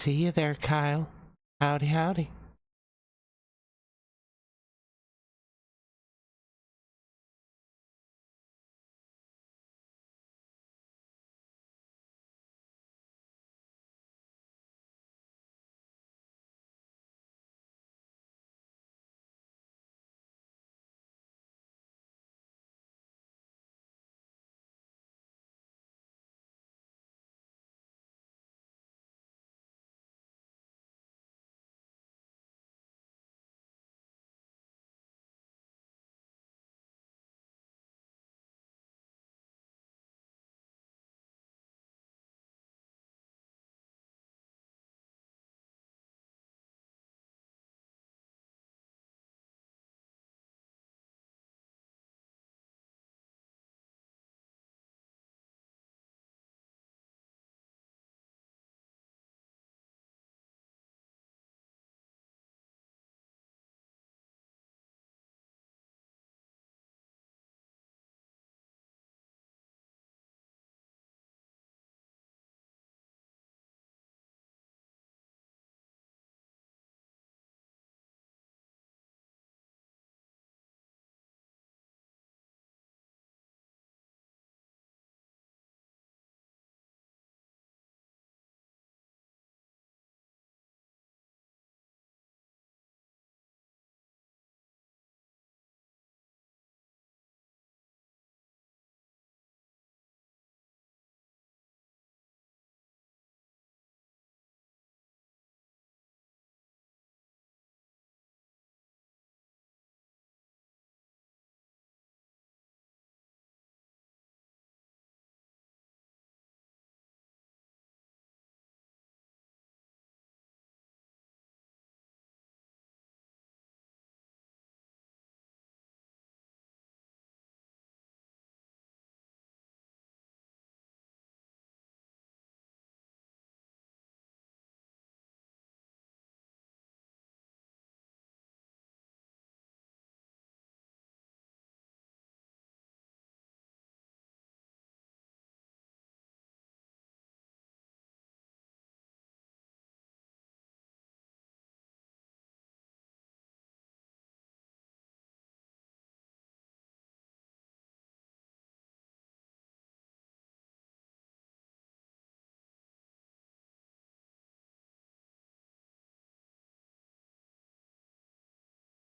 See you there, Kyle. Howdy, howdy.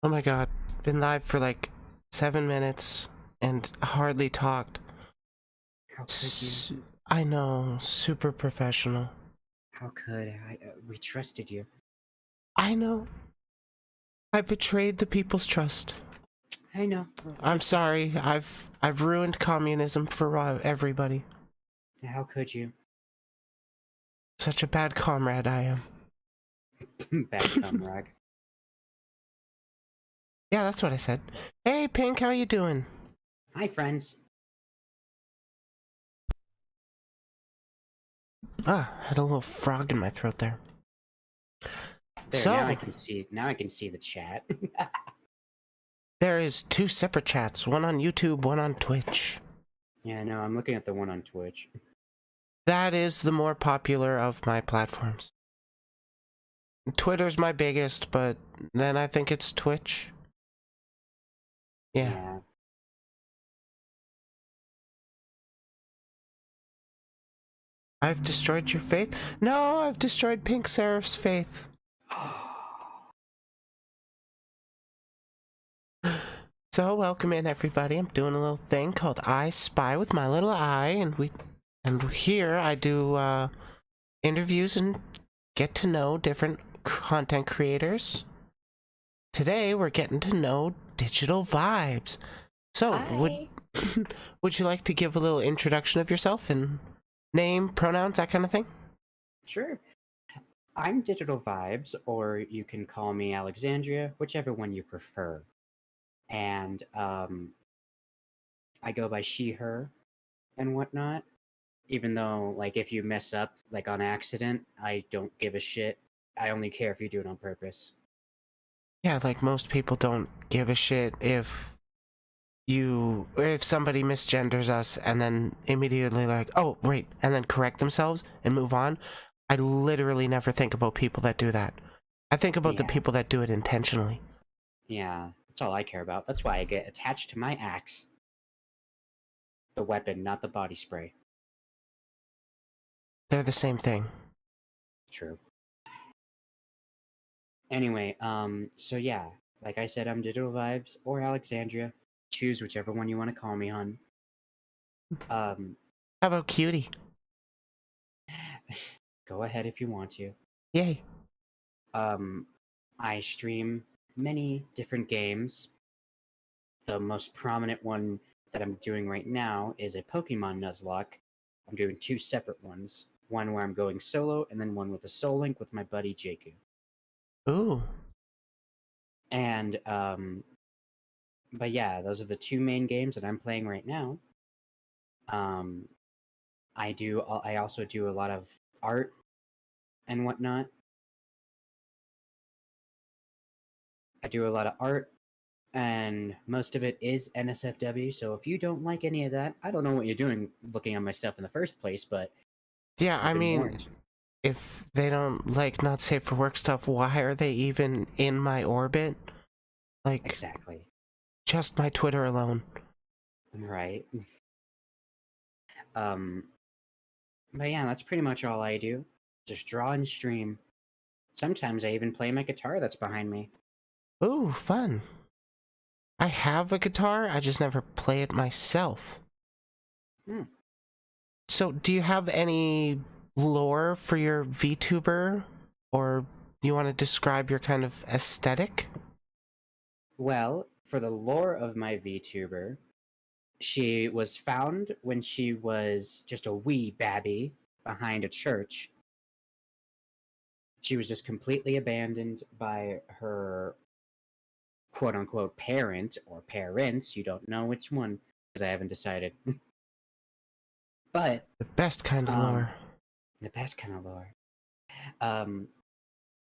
Oh my god, been live for like 7 minutes and hardly talked. How could you? I know, super professional. How could I? We trusted you. I know. I betrayed the people's trust. I know. I'm sorry. I've ruined communism for everybody. How could you? Such a bad comrade I am. Bad comrade. Yeah, that's what I said. Hey, Pink, how you doing? Hi, friends. Ah, had a little frog in my throat there. There, So now I can see. Now I can see the chat. there is 2 separate chats, one on YouTube, one on Twitch. Yeah, no, I'm looking at the one on Twitch. That is the more popular of my platforms. Twitter's my biggest, but then I think it's Twitch. Yeah. I've destroyed your faith? No, I've destroyed Pink Seraph's faith. So welcome in everybody. I'm doing a little thing called I Spy with my little eye, and here I do interviews and get to know different content creators. Today we're getting to know DigitalVibes. So would you like to give a little introduction of yourself and name, pronouns, that kind of thing? Sure. I'm DigitalVibes, or you can call me Alexandria, whichever one you prefer. And I go by she, her, and whatnot. Even though, like, if you mess up, like, on accident, I don't give a shit. I only care if you do it on purpose. Yeah, like most people don't give a shit if somebody misgenders us and then immediately like, oh wait, and then correct themselves and move on. I literally never think about people that do that. I think about the Yeah. people that do it intentionally. Yeah, that's all I care about. That's why I get attached to my axe. The weapon, not the body spray. They're the same thing. True. Anyway, so yeah, like I said, I'm Digital Vibes or Alexandria. Choose whichever one you want to call me, hon. Um, How about Cutie? go ahead if you want to. Yay. Um, I stream many different games. The most prominent one that I'm doing right now is a Pokemon Nuzlocke. I'm doing two separate ones. One where I'm going solo, and then one with a Soul Link with my buddy Jakku. Ooh. And but yeah, those are the two main games that I'm playing right now. Um, I also do a lot of art and whatnot. I do a lot of art, and most of it is NSFW. So if you don't like any of that, I don't know what you're doing looking at my stuff in the first place, but Yeah, you've I been mean, warned. if they don't like not safe for work stuff, why are they even in my orbit? Like, Exactly. just my Twitter alone. Right. Um, but yeah, that's pretty much all I do. Just draw and stream. Sometimes I even play my guitar that's behind me. Ooh, fun. I have a guitar, I just never play it myself. Hmm. So, do you have any lore for your VTuber? Or you want to describe your kind of aesthetic? Well, for the lore of my VTuber, she was found when she was just a wee babby behind a church. She was just completely abandoned by her quote unquote parent or parents. You don't know which one because I haven't decided. But The best kind of um, lore. the best kind of lore. Um,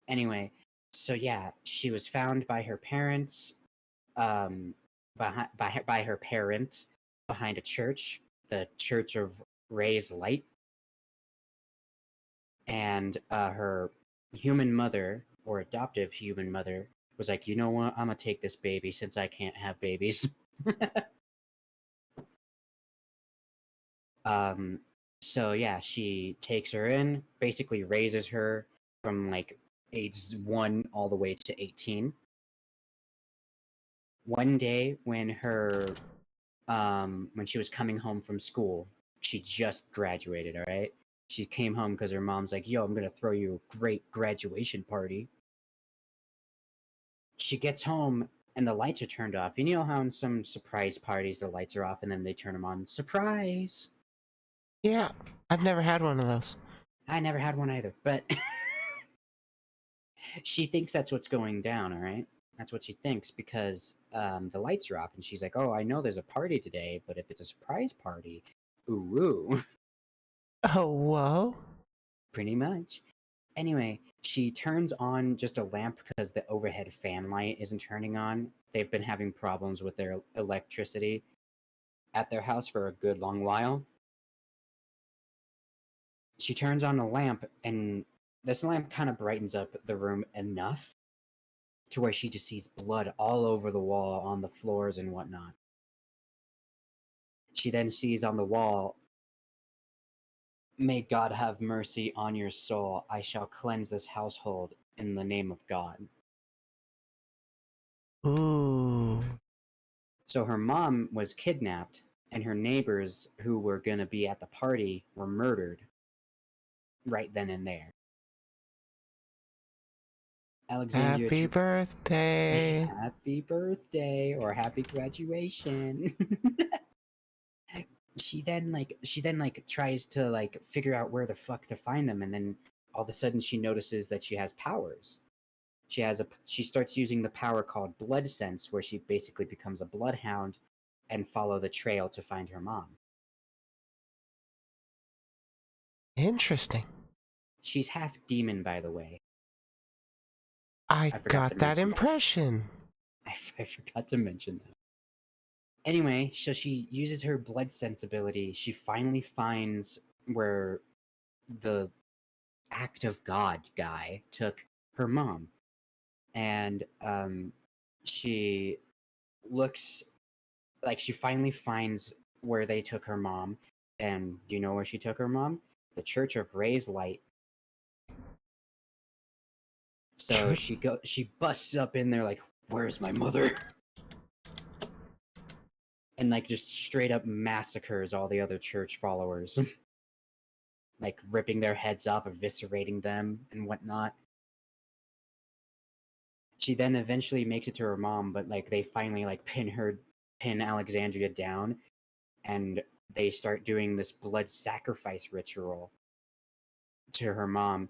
anyway, so yeah, she was found by her parents, by her parent behind a church, the Church of Ray's Light, and her human mother or adoptive human mother was like, you know what, I'm gonna take this baby since I can't have babies. um, so yeah, she takes her in, basically raises her from like age 1 all the way to 18. One day when she was coming home from school, she just graduated, all right? She came home because her mom's like, yo, I'm gonna throw you a great graduation party. She gets home and the lights are turned off. You know how in some surprise parties the lights are off and then they turn them on? Surprise! Yeah, I've never had one of those. I never had one either, but she thinks that's what's going down, all right? That's what she thinks because the lights are off and she's like, oh, I know there's a party today, but if it's a surprise party, ooh, ooh. Oh, whoa. Pretty much. Anyway, she turns on just a lamp because the overhead fan light isn't turning on. They've been having problems with their electricity at their house for a good long while. She turns on the lamp, and this lamp kind of brightens up the room enough to where she just sees blood all over the wall, on the floors, and whatnot. She then sees on the wall, may God have mercy on your soul. I shall cleanse this household in the name of God. Ooh. So her mom was kidnapped, and her neighbors who were going to be at the party were murdered right then and there. Alexandria, Happy birthday. happy birthday or happy graduation. she then tries to like figure out where the fuck to find them, and then all of a sudden she notices that she has powers. She starts using the power called blood sense, where she basically becomes a bloodhound and follow the trail to find her mom. Interesting. She's half demon, by the way. I I forgot to got that mention that. impression. I forgot to mention that. Anyway, so she uses her blood sensibility. She finally finds where the act of God guy took her mom, and she looks like she finally finds where they took her mom. And do you know where she took her mom? The Church of Ray's Light. So True. she busts up in there like, "Where's my mother?" And like just straight up massacres all the other church followers, like ripping their heads off, eviscerating them, and whatnot. She then eventually makes it to her mom, but like they finally like pin Alexandria down, and they start doing this blood sacrifice ritual to her mom,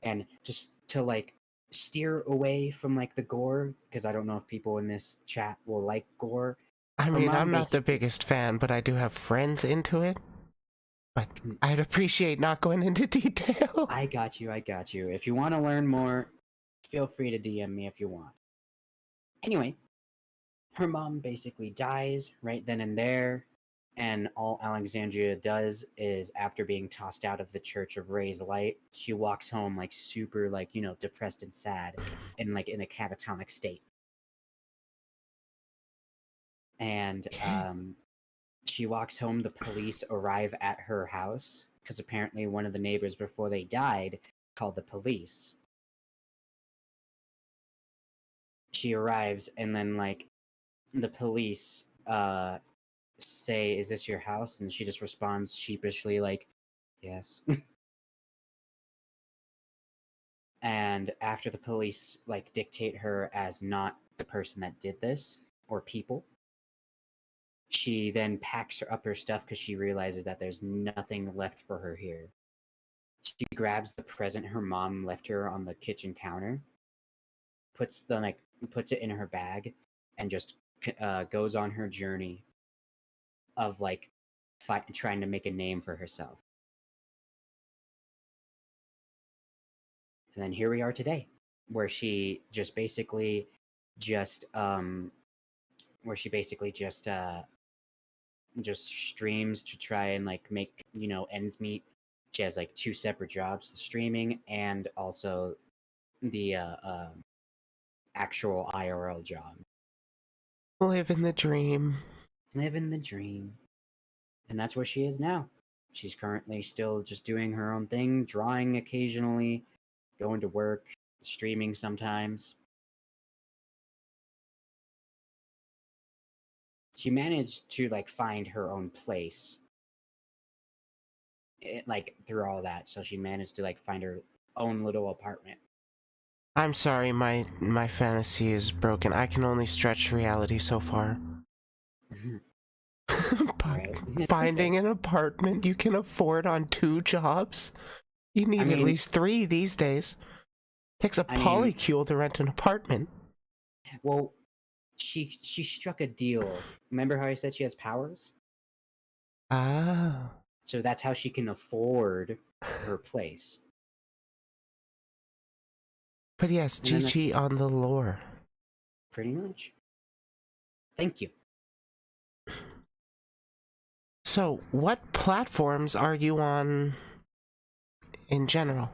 and just to like steer away from like the gore, because I don't know if people in this chat will like gore. I Her mean, mom I'm not the basically biggest fan, but I do have friends into it. But I'd appreciate not going into detail. I got you. If you want to learn more, feel free to DM me if you want. Anyway, her mom basically dies right then and there, and all Alexandria does is, after being tossed out of the Church of Ray's Light, she walks home like super, like, depressed and sad, and like in a catatonic state. And Okay. she walks home. The police arrive at her house because apparently one of the neighbors before they died called the police. She arrives, and then like the police say, "Is this your house?" And she just responds sheepishly like, "Yes." And after the police like dictate her as not the person that did this, or people, she then packs up her stuff because she realizes that there's nothing left for her here. She grabs the present her mom left her on the kitchen counter, puts it in her bag, and just goes on her journey of like trying to make a name for herself. And then here we are today, where she just basically just where she basically just streams to try and like make ends meet. She has like two separate jobs: the streaming and also the actual IRL job. Living the dream. Living the dream. And that's where she is now. She's currently still just doing her own thing, drawing occasionally, going to work, streaming sometimes. She managed to like find her own place, like through all that. So she managed to like find her own little apartment. I'm sorry, my fantasy is broken. I can only stretch reality so far. But Right? It's okay. finding an apartment you can afford on 2 jobs? You I need at mean, least 3 these days. Takes a I mean, polycule to rent an apartment. well, she struck a deal. Remember how I said she has powers? Ah. So that's how she can afford her place. But yes, And then that's GG on the lore. pretty much. Thank you. So, what platforms are you on in general?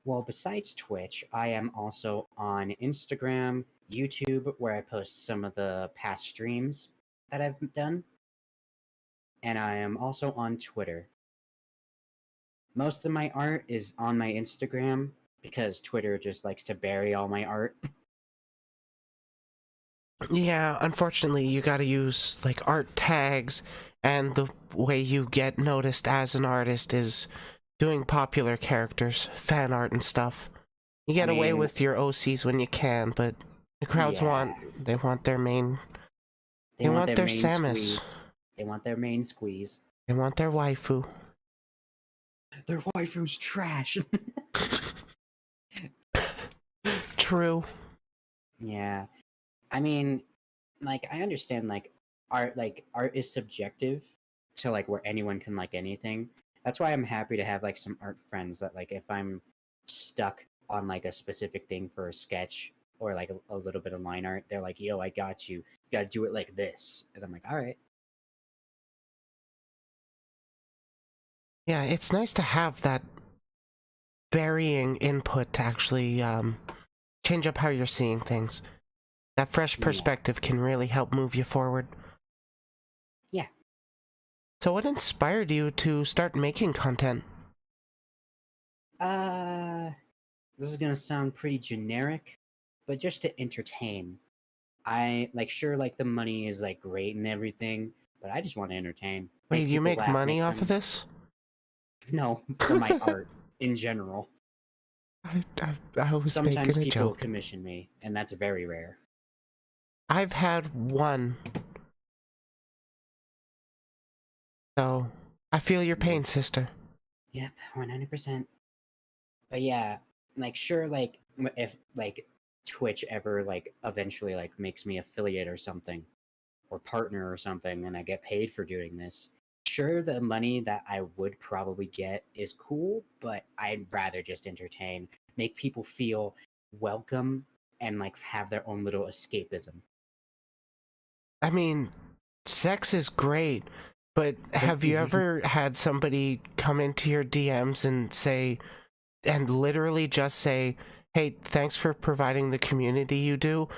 Well, besides Twitch, I am also on Instagram, YouTube, where I post some of the past streams that I've done, and I am also on Twitter. Most of my art is on my Instagram because Twitter just likes to bury all my art. Yeah, unfortunately, you gotta use, like, art tags, and the way you get noticed as an artist is doing popular characters, fan art and stuff. You I get away mean, with your OCs when you can, but the crowds yeah, they want their main, they they want want their their main Samus. squeeze. They want their main squeeze. They want their waifu. Their waifu's trash. True. Yeah. I mean, like I understand art is subjective to like where anyone can like anything. That's why I'm happy to have like some art friends that like if I'm stuck on like a specific thing for a sketch or like a little bit of line art, they're like, "Yo, I got you. You got to do it like this." And I'm like, "All right." Yeah, it's nice to have that varying input to actually change up how you're seeing things. That fresh Yeah. perspective can really help move you forward. Yeah. So what inspired you to start making content? This is gonna sound pretty generic, but just to entertain. I like sure like the money is like great and everything, but I just want to entertain, Wait, make you people make laugh, money make off of them this? no for my art in general. I was Sometimes making a people joke. commission me, and that's very rare. I've had one. So, I feel your pain, sister. Yep, 100%. But yeah, like sure, like if like Twitch ever like eventually like makes me affiliate or something, or partner or something, and I get paid for doing this. Sure, the money that I would probably get is cool, but I'd rather just entertain, make people feel welcome, and like have their own little escapism. I mean, sex is great, but have you ever had somebody come into your DMs and say, and literally just say, "Hey, thanks for providing the community you do.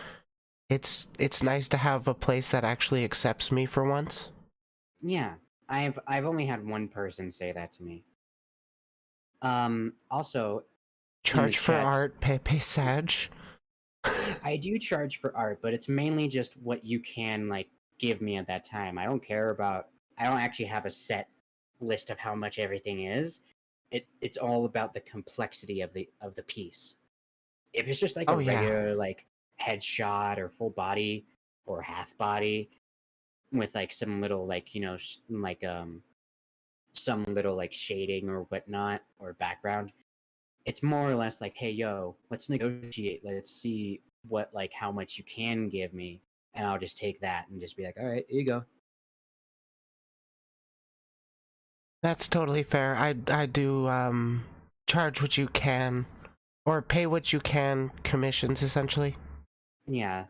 It's nice to have a place that actually accepts me for once." Yeah, I've only had one person say that to me. Also in the Charge for chats, art, Pepe Sag. I do charge for art, but it's mainly just what you can like give me at that time. I don't actually have a set list of how much everything is. It's all about the complexity of the piece. If it's just like a Oh yeah. regular like headshot or full body or half body with like some little like like some little like shading or whatnot or background, it's more or less like, hey, yo, let's negotiate. Let's see what like how much you can give me, and I'll just take that and just be like, all right, here you go. That's totally fair. I do charge what you can or pay what you can commissions essentially. Yeah,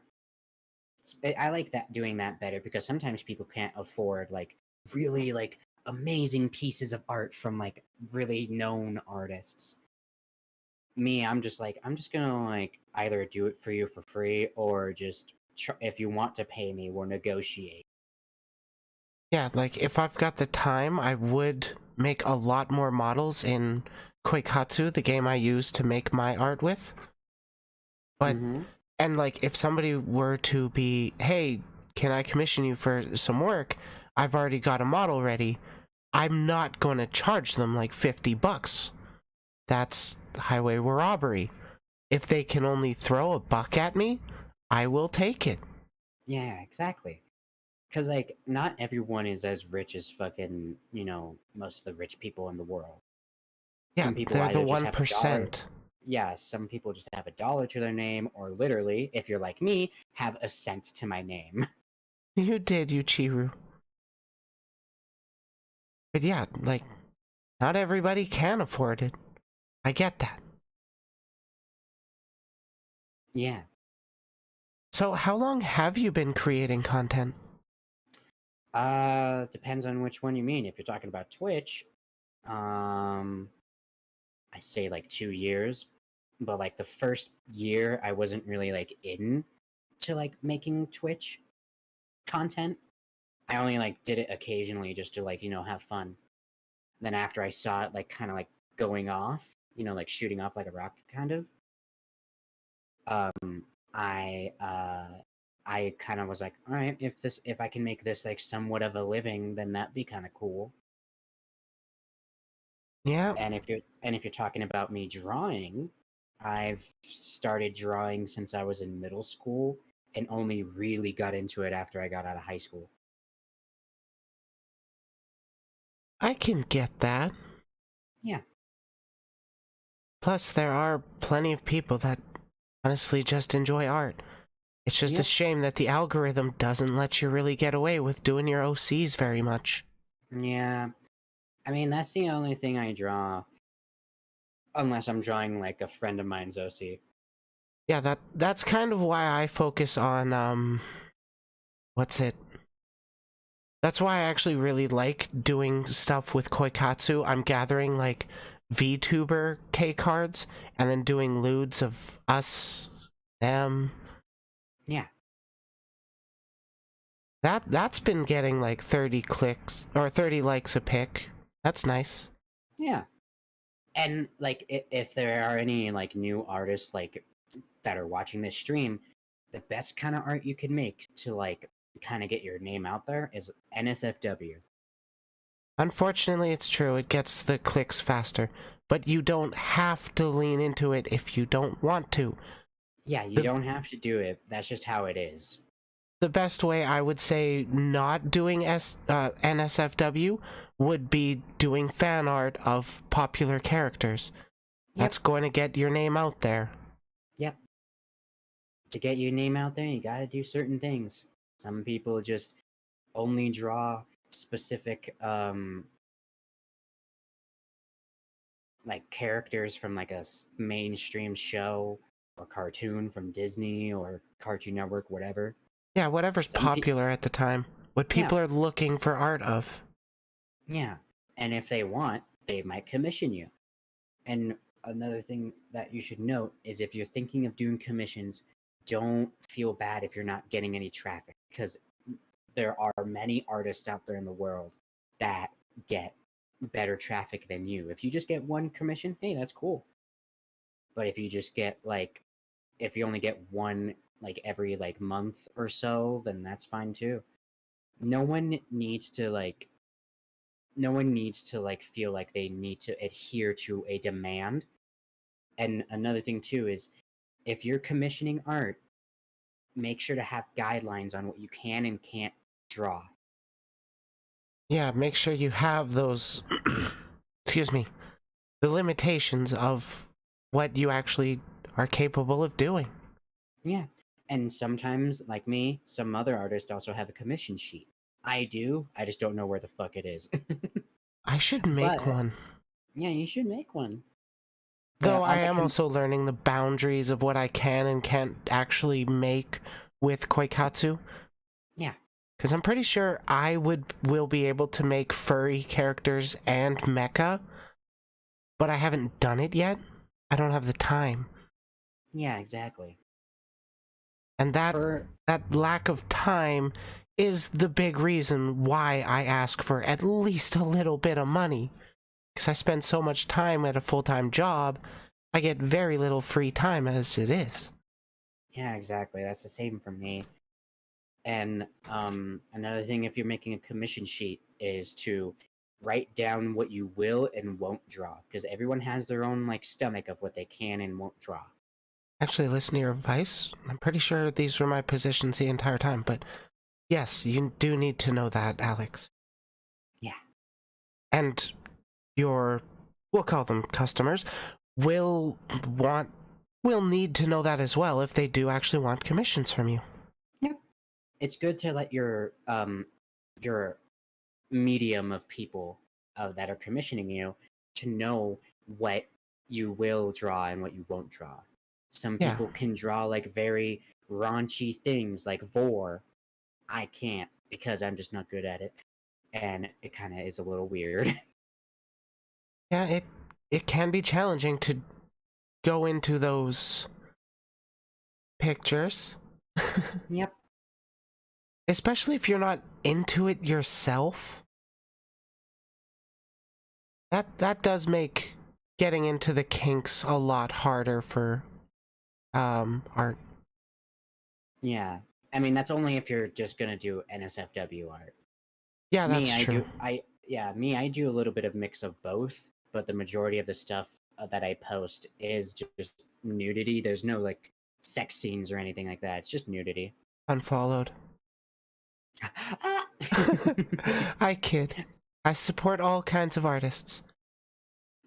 I like that doing that better because sometimes people can't afford like really like amazing pieces of art from like really known artists. Me, I'm just like I'm just gonna like either do it for you for free or just if you want to pay me, we'll negotiate. Yeah, like if I've got the time, I would make a lot more models in Koikatsu, the game I use to make my art with. But Mm-hmm. and like if somebody were to be, "Hey, can I commission you for some work?" I've already got a model ready. I'm not going to charge them like $50. That's highway robbery. If they can only throw a buck at me, I will take it. Yeah, exactly. Because like not everyone is as rich as fucking most of the rich people in the world. Yeah, Some people they're the either just have a dollar. 1%. Yeah, some people just have a dollar to their name, or literally, if you're like me, have a cent to my name. You did, you Chiru. But yeah, like, not everybody can afford it. I get that. Yeah. So, how long have you been creating content? Depends on which one you mean. If you're talking about Twitch, um, I say like 2 years, but like the first year, I wasn't really like in to like making Twitch content. I only like did it occasionally just to like have fun. Then after I saw it like kind of like going off, like shooting off like a rocket kind of, um, I kind of was like, all right, if I can make this like somewhat of a living, then that'd be kind of cool. Yeah, And if you're talking about me drawing, I've started drawing since I was in middle school and only really got into it after I got out of high school. I can get that. Yeah. Plus, there are plenty of people that honestly just enjoy art. It's just a Yep. shame that the algorithm doesn't let you really get away with doing your OCs very much. Yeah. I mean, that's the only thing I draw, unless I'm drawing like a friend of mine's OC. Yeah, that's kind of why I focus on what's it? That's why I actually really like doing stuff with Koikatsu. I'm gathering like VTuber K cards and then doing lewds of us, them. Yeah. That's been getting like 30 clicks or 30 likes a pic. That's nice. Yeah. And like if there are any like new artists like that are watching this stream, the best kind of art you can make to like kind of get your name out there is NSFW. Unfortunately, it's true. It gets the clicks faster, but you don't have to lean into it if you don't want to. Yeah, you The, don't have to do it. That's just how it is. the best way I would say not doing NSFW would be doing fan art of popular characters. That's Yep. going to get your name out there. Yep. To get your name out there, you got to do certain things. Some people just only draw specific like characters from like a mainstream show or cartoon from Disney or Cartoon Network, whatever. Yeah, whatever's Some popular at the time. What yeah, people are looking for art of. yeah. And if they want, they might commission you. And another thing that you should note is if you're thinking of doing commissions, don't feel bad if you're not getting any traffic because there are many artists out there in the world that get better traffic than you. If you just get one commission, hey, that's cool. But if you just get like if you only get one like every like month or so, then that's fine too. No one needs to like no one needs to like feel like they need to adhere to a demand. And another thing too is if you're commissioning art, make sure to have guidelines on what you can and can't draw. Yeah, make sure you have those, excuse me, the limitations of what you actually are capable of doing. Yeah. And sometimes, like me, some other artists also have a commission sheet. I do. I just don't know where the fuck it is. I should make But one. yeah, you should make one. Though But I am also learning the boundaries of what I can and can't actually make with Koikatsu. yeah, Because I'm pretty sure I will be able to make furry characters and mecha, but I haven't done it yet. I don't have the time. yeah, exactly. And that For lack of time is the big reason why I ask for at least a little bit of money. Because I spend so much time at a full-time job, I get very little free time as it is. yeah, exactly. That's the same for me. And another thing, if you're making a commission sheet, is to write down what you will and won't draw, because everyone has their own like stomach of what they can and won't draw. Actually, listen to your advice. I'm pretty sure these were my positions the entire time, but yes, you do need to know that, Alex. Yeah. And your, we'll call them customers, will need to know that as well if they do actually want commissions from you. Yeah. It's good to let your medium of people that are commissioning you to know what you will draw and what you won't draw. Some Yeah. people can draw like very raunchy things like vor. I can't because I'm just not good at it, and it kind of is a little weird. Yeah, it can be challenging to go into those pictures. Yep. Especially if you're not into it yourself. That does make getting into the kinks a lot harder for art. Yeah. I mean, that's only if you're just gonna do NSFW art. Yeah, Me, that's I true. do. I do a little bit of mix of both, but the majority of the stuff that I post is just nudity. There's no like sex scenes or anything like that. It's just nudity. Unfollowed. Ah! I kid. I support all kinds of artists.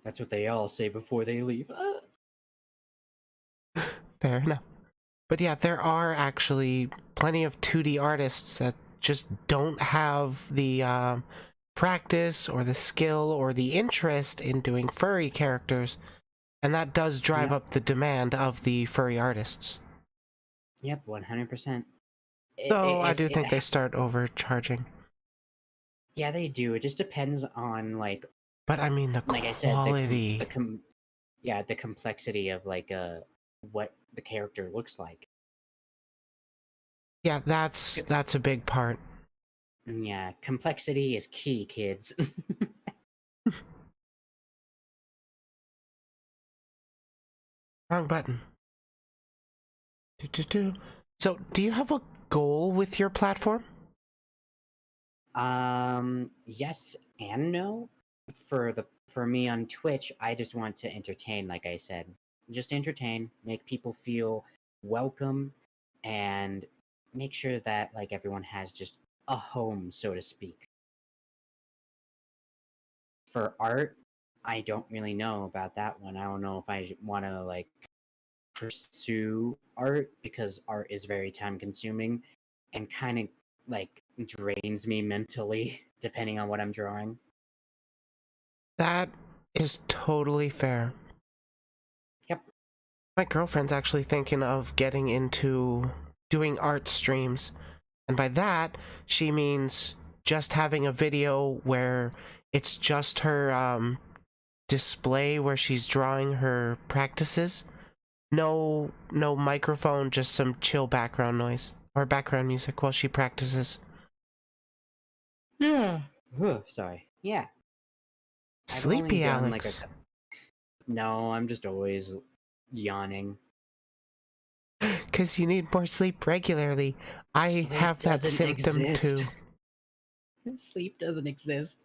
That's what they all say before they leave. Ah! Fair enough. But yeah, there are actually plenty of 2D artists that just don't have the practice or the skill or the interest in doing furry characters, and that does drive Yep. up the demand of the furry artists. Yep, 100%. Though I do think they start overcharging. Yeah, they do. It just depends on like But I mean the Like I said, quality. yeah, the complexity of like what the character looks like. Yeah, that's a big part. Yeah, complexity is key, kids. Wrong button. Do. So, do you have a goal with your platform? Yes and no. For me on Twitch, I just want to entertain, like I said. Just entertain, make people feel welcome, and make sure that like everyone has just a home, so to speak. For art, I don't really know about that one. I don't know if I want to like pursue art because art is very time consuming and kind of like drains me mentally depending on what I'm drawing. That is totally fair. Yep. My girlfriend's actually thinking of getting into doing art streams. And by that, she means just having a video where it's just her display where she's drawing her practices. No microphone, just some chill background noise or background music while she practices. Yeah. Sorry. Yeah. I've only Sleepy done like a. Alex. No, I'm just always yawning. Because you need more sleep regularly. I Sleep have that doesn't symptom exist. too. Sleep doesn't exist.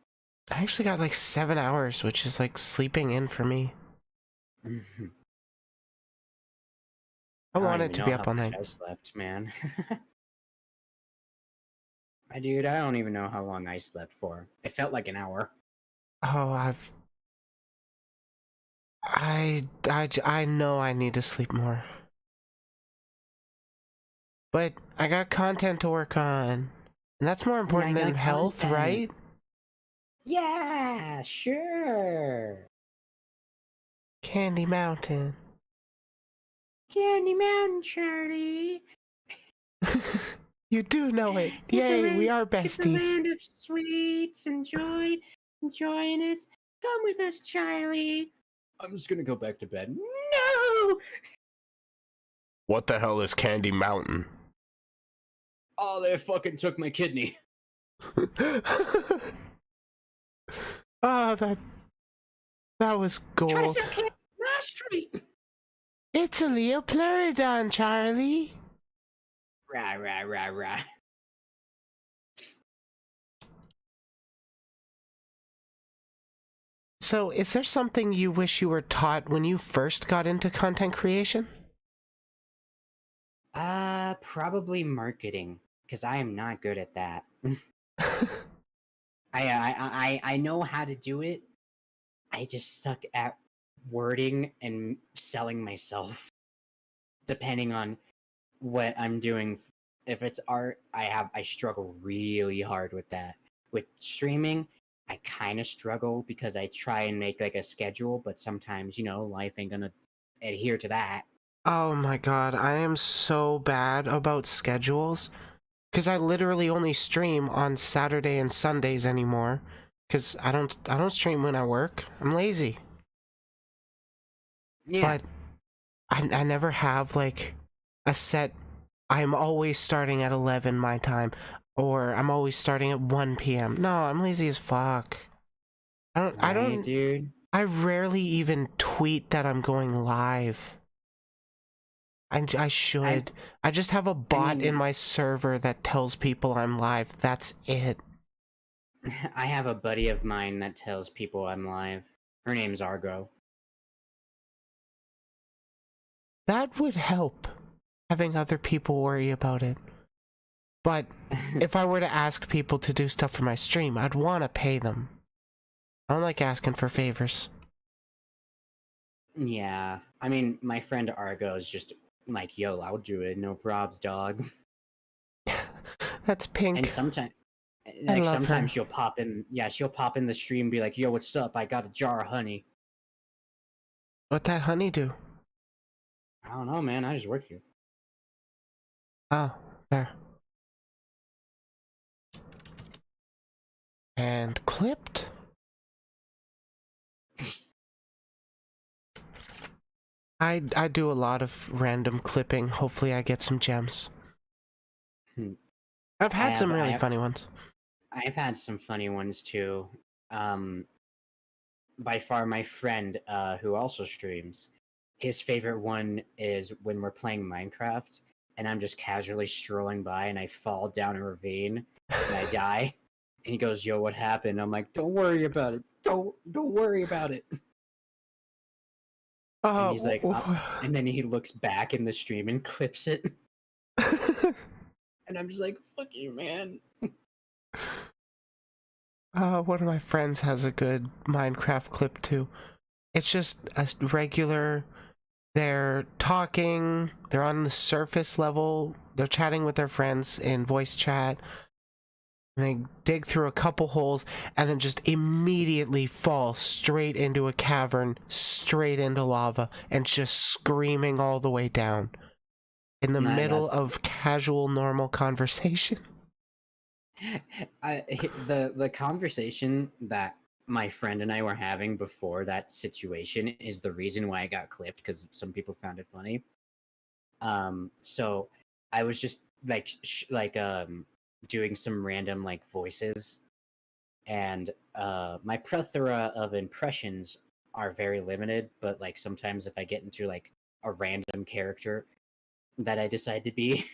I actually got like 7 hours, which is like sleeping in for me. I I don't wanted even to know be how up all much night. I slept, man. Dude, I don't even know how long I slept for. It felt like an hour. Oh, I know I need to sleep more. But I got content to work on. And that's more And I important than got health, content. right? Yeah, sure. Candy Mountain. Candy Mountain, Charlie. You do know it. It's a Yay, we land, are it's a besties. land of sweets and joy and joyness. Come with us, Charlie. I'm just gonna go back to bed. No! What the hell is Candy Mountain? Oh, they fucking took my kidney. Ah, that was Try to gold. sell candy on my street. It's a Leopleurodon, Charlie. Rah, rah, rah, rah. So, is there something you wish you were taught when you first got into content creation? Probably marketing, because I am not good at that. I know how to do it. I just suck at wording and selling myself, depending on what I'm doing. If it's art, I struggle really hard with that. With streaming, I kind of struggle because I try and make like a schedule, but sometimes, life ain't gonna adhere to that. Oh my god, I am so bad about schedules. Because I literally only stream on Saturday and Sundays anymore. Because I don't stream when I work. I'm lazy. Yeah. But I never have like a set. I'm always starting at 11 my time, or I'm always starting at 1 p.m. No, I'm lazy as fuck. I don't I Right, don't dude? I rarely even tweet that I'm going live. I I should. I just have a I bot in mean, my server that tells people I'm live. That's it. I have a buddy of mine that tells people I'm live. Her name's Argo. That would help, having other people worry about it. But if I were to ask people to do stuff for my stream, I'd want to pay them. I don't like asking for favors. Yeah. I mean, my friend Argo is just like, yo, I'll do it, no probs, dog. That's And Pink. sometimes, I like, love her. sometimes she'll pop in, yeah, she'll pop in the stream and be like, yo, what's up? I got a jar of honey. What that honey do? I don't know, man. I just work here. Oh, there. And clipped. I do a lot of random clipping. Hopefully I get some gems. Hmm. I've I had have some I really have funny ones. I've had some funny ones too. Um, by far, my friend who also streams, his favorite one is when we're playing Minecraft and I'm just casually strolling by and I fall down a ravine and I die. And he goes, "Yo, what happened?" I'm like, "Don't worry about it. Don't worry about it." And Uh, he's like, and then he looks back in the stream and clips it. And I'm just like, "Fuck you, man." one of my friends has a good Minecraft clip too. It's just a regular, they're talking, they're on the surface level, they're chatting with their friends in voice chat, and they dig through a couple holes and then just immediately fall straight into a cavern, straight into lava, and just screaming all the way down in the Nah, middle that's of casual, normal conversation. the conversation that my friend and I were having before that situation is the reason why I got clipped because some people found it funny. So I was just like doing some random like voices, and my plethora of impressions are very limited. But like sometimes if I get into like a random character that I decide to be,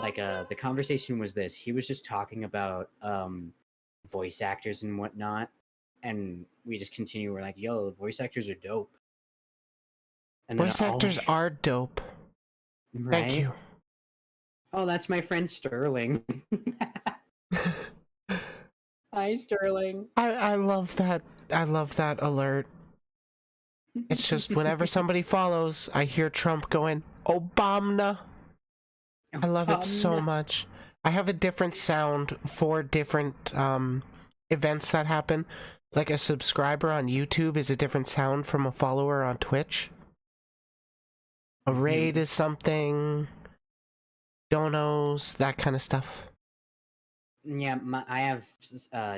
like the conversation was this: he was just talking about voice actors and whatnot, and we just continue. We're like, "Yo, voice actors are dope," and then Voice all actors are dope. Thank right. you. Oh, that's my friend Sterling. Hi, Sterling. I love that. I love that alert. It's just whenever somebody follows, I hear Trump going, Obama. I love it so No. much. I have a different sound for different events that happen. Like a subscriber on YouTube is a different sound from a follower on Twitch. A raid is something, donos, that kind of stuff. Yeah, I have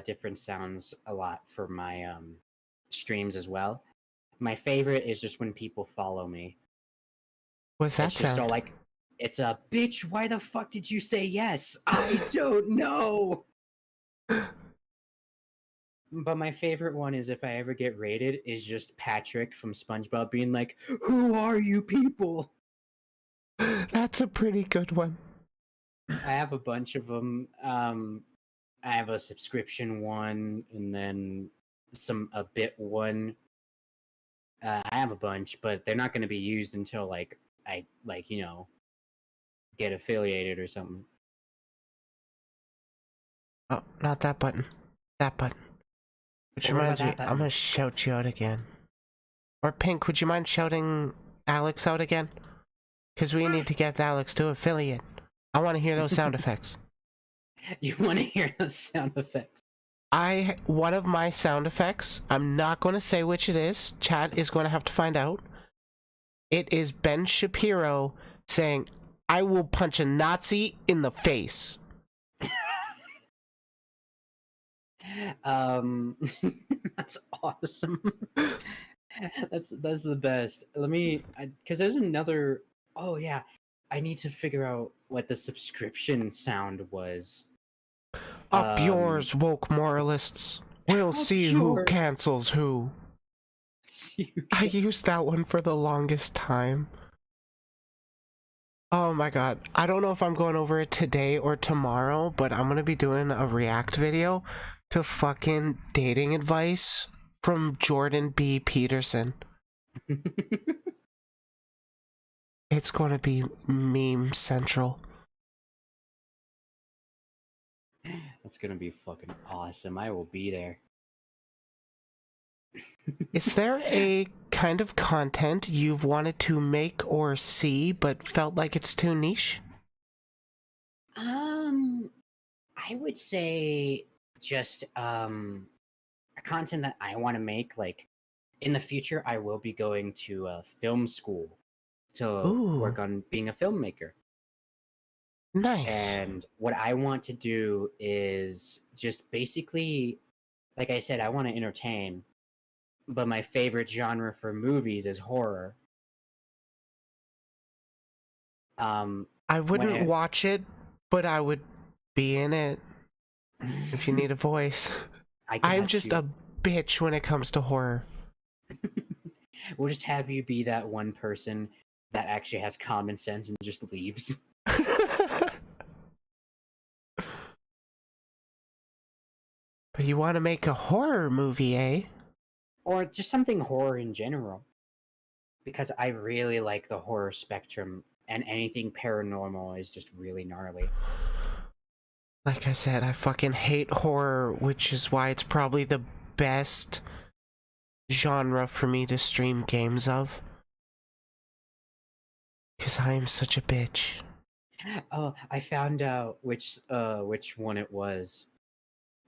different sounds a lot for my streams as well. My favorite is just when people follow me. What's that It's just all sound? like, it's a bitch. Why the fuck did you say yes? I don't know. But my favorite one is if I ever get raided, is just Patrick from SpongeBob being like, "Who are you people?" That's a pretty good one. I have a bunch of them. I have a subscription one, and then a bit one. I have a bunch, but they're not going to be used until I get affiliated or something. Oh, not that button. That button. Which But what about reminds me, that I'm button? gonna shout you out again. Or Pink, would you mind shouting Alex out again? Because we need to get Alex to affiliate. I want to hear those sound effects. You want to hear those sound effects? One of my sound effects, I'm not going to say which it is. Chat is going to have to find out. It is Ben Shapiro saying, I will punch a Nazi in the face. Um, that's awesome. That's the best. Let me, because there's another. Oh yeah, I need to figure out what the subscription sound was. Up Um, yours, woke moralists. We'll up see who yours. cancels who. You I can. used that one for the longest time. Oh my god. I don't know if I'm going over it today or tomorrow, but I'm gonna be doing a react video to fucking dating advice from Jordan B. Peterson. It's gonna be meme central. That's gonna be fucking awesome. I will be there. Is there a kind of content you've wanted to make or see but felt like it's too niche? Um, I would say just content that I want to make. Like in the future, I will be going to film school to Ooh, work on being a filmmaker. nice. And what I want to do is just basically, like I said, I want to entertain, but my favorite genre for movies is horror. I when wouldn't watch it, but I would be in it if you need a voice. I I'm got just you. a bitch when it comes to horror. We'll just have you be that one person that actually has common sense and just leaves. But you want to make a horror movie, eh? Or just something horror in general. Because I really like the horror spectrum, and anything paranormal is just really gnarly. Like I said, I fucking hate horror, which is why it's probably the best genre for me to stream games of. Because I am such a bitch. Oh, I found out which one it was.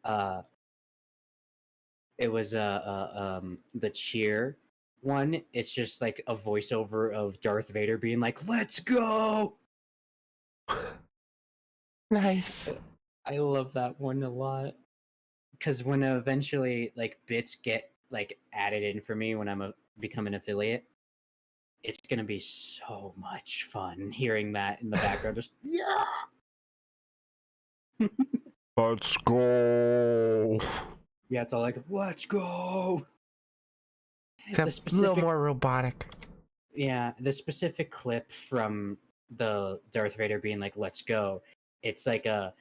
Uh, it was the cheer one. It's just like a voiceover of Darth Vader being like, "Let's go." Nice. I love that one a lot because when eventually like bits get like added in for me when become an affiliate, it's gonna be so much fun hearing that in the background. Just yeah. Let's go. Yeah, it's all like, "Let's go." The Except a little specific more robotic. Yeah, the specific clip from the Darth Vader being like, "Let's go." It's like a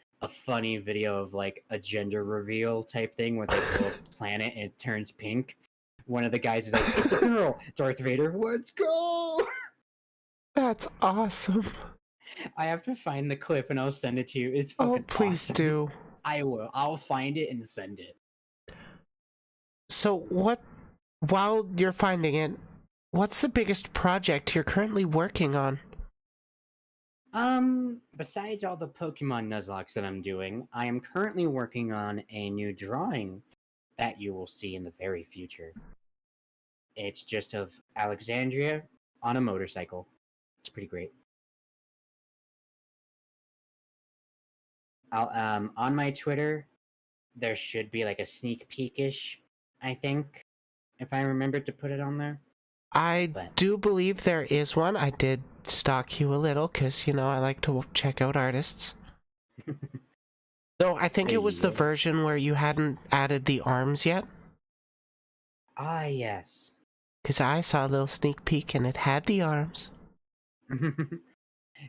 funny video of like a gender reveal type thing where they blow up a planet and it turns pink. One of the guys is like, "It's a girl." Darth Vader, "Let's go." That's awesome. I have to find the clip and I'll send it to you. It's Oh, fucking please awesome. do. I will. I'll find it and send it. So, while you're finding it, what's the biggest project you're currently working on? Besides all the Pokemon Nuzlocks that I'm doing, I am currently working on a new drawing that you will see in the very future. It's just of Alexandria on a motorcycle. It's pretty great. On my Twitter, there should be like a sneak peekish, I think, if I remember to put it on there. I But do believe there is one. I did stalk you a little because, I like to check out artists. Though I think it was the yeah. version where you hadn't added the arms yet. Ah, yes. Because I saw a little sneak peek and it had the arms. Yeah,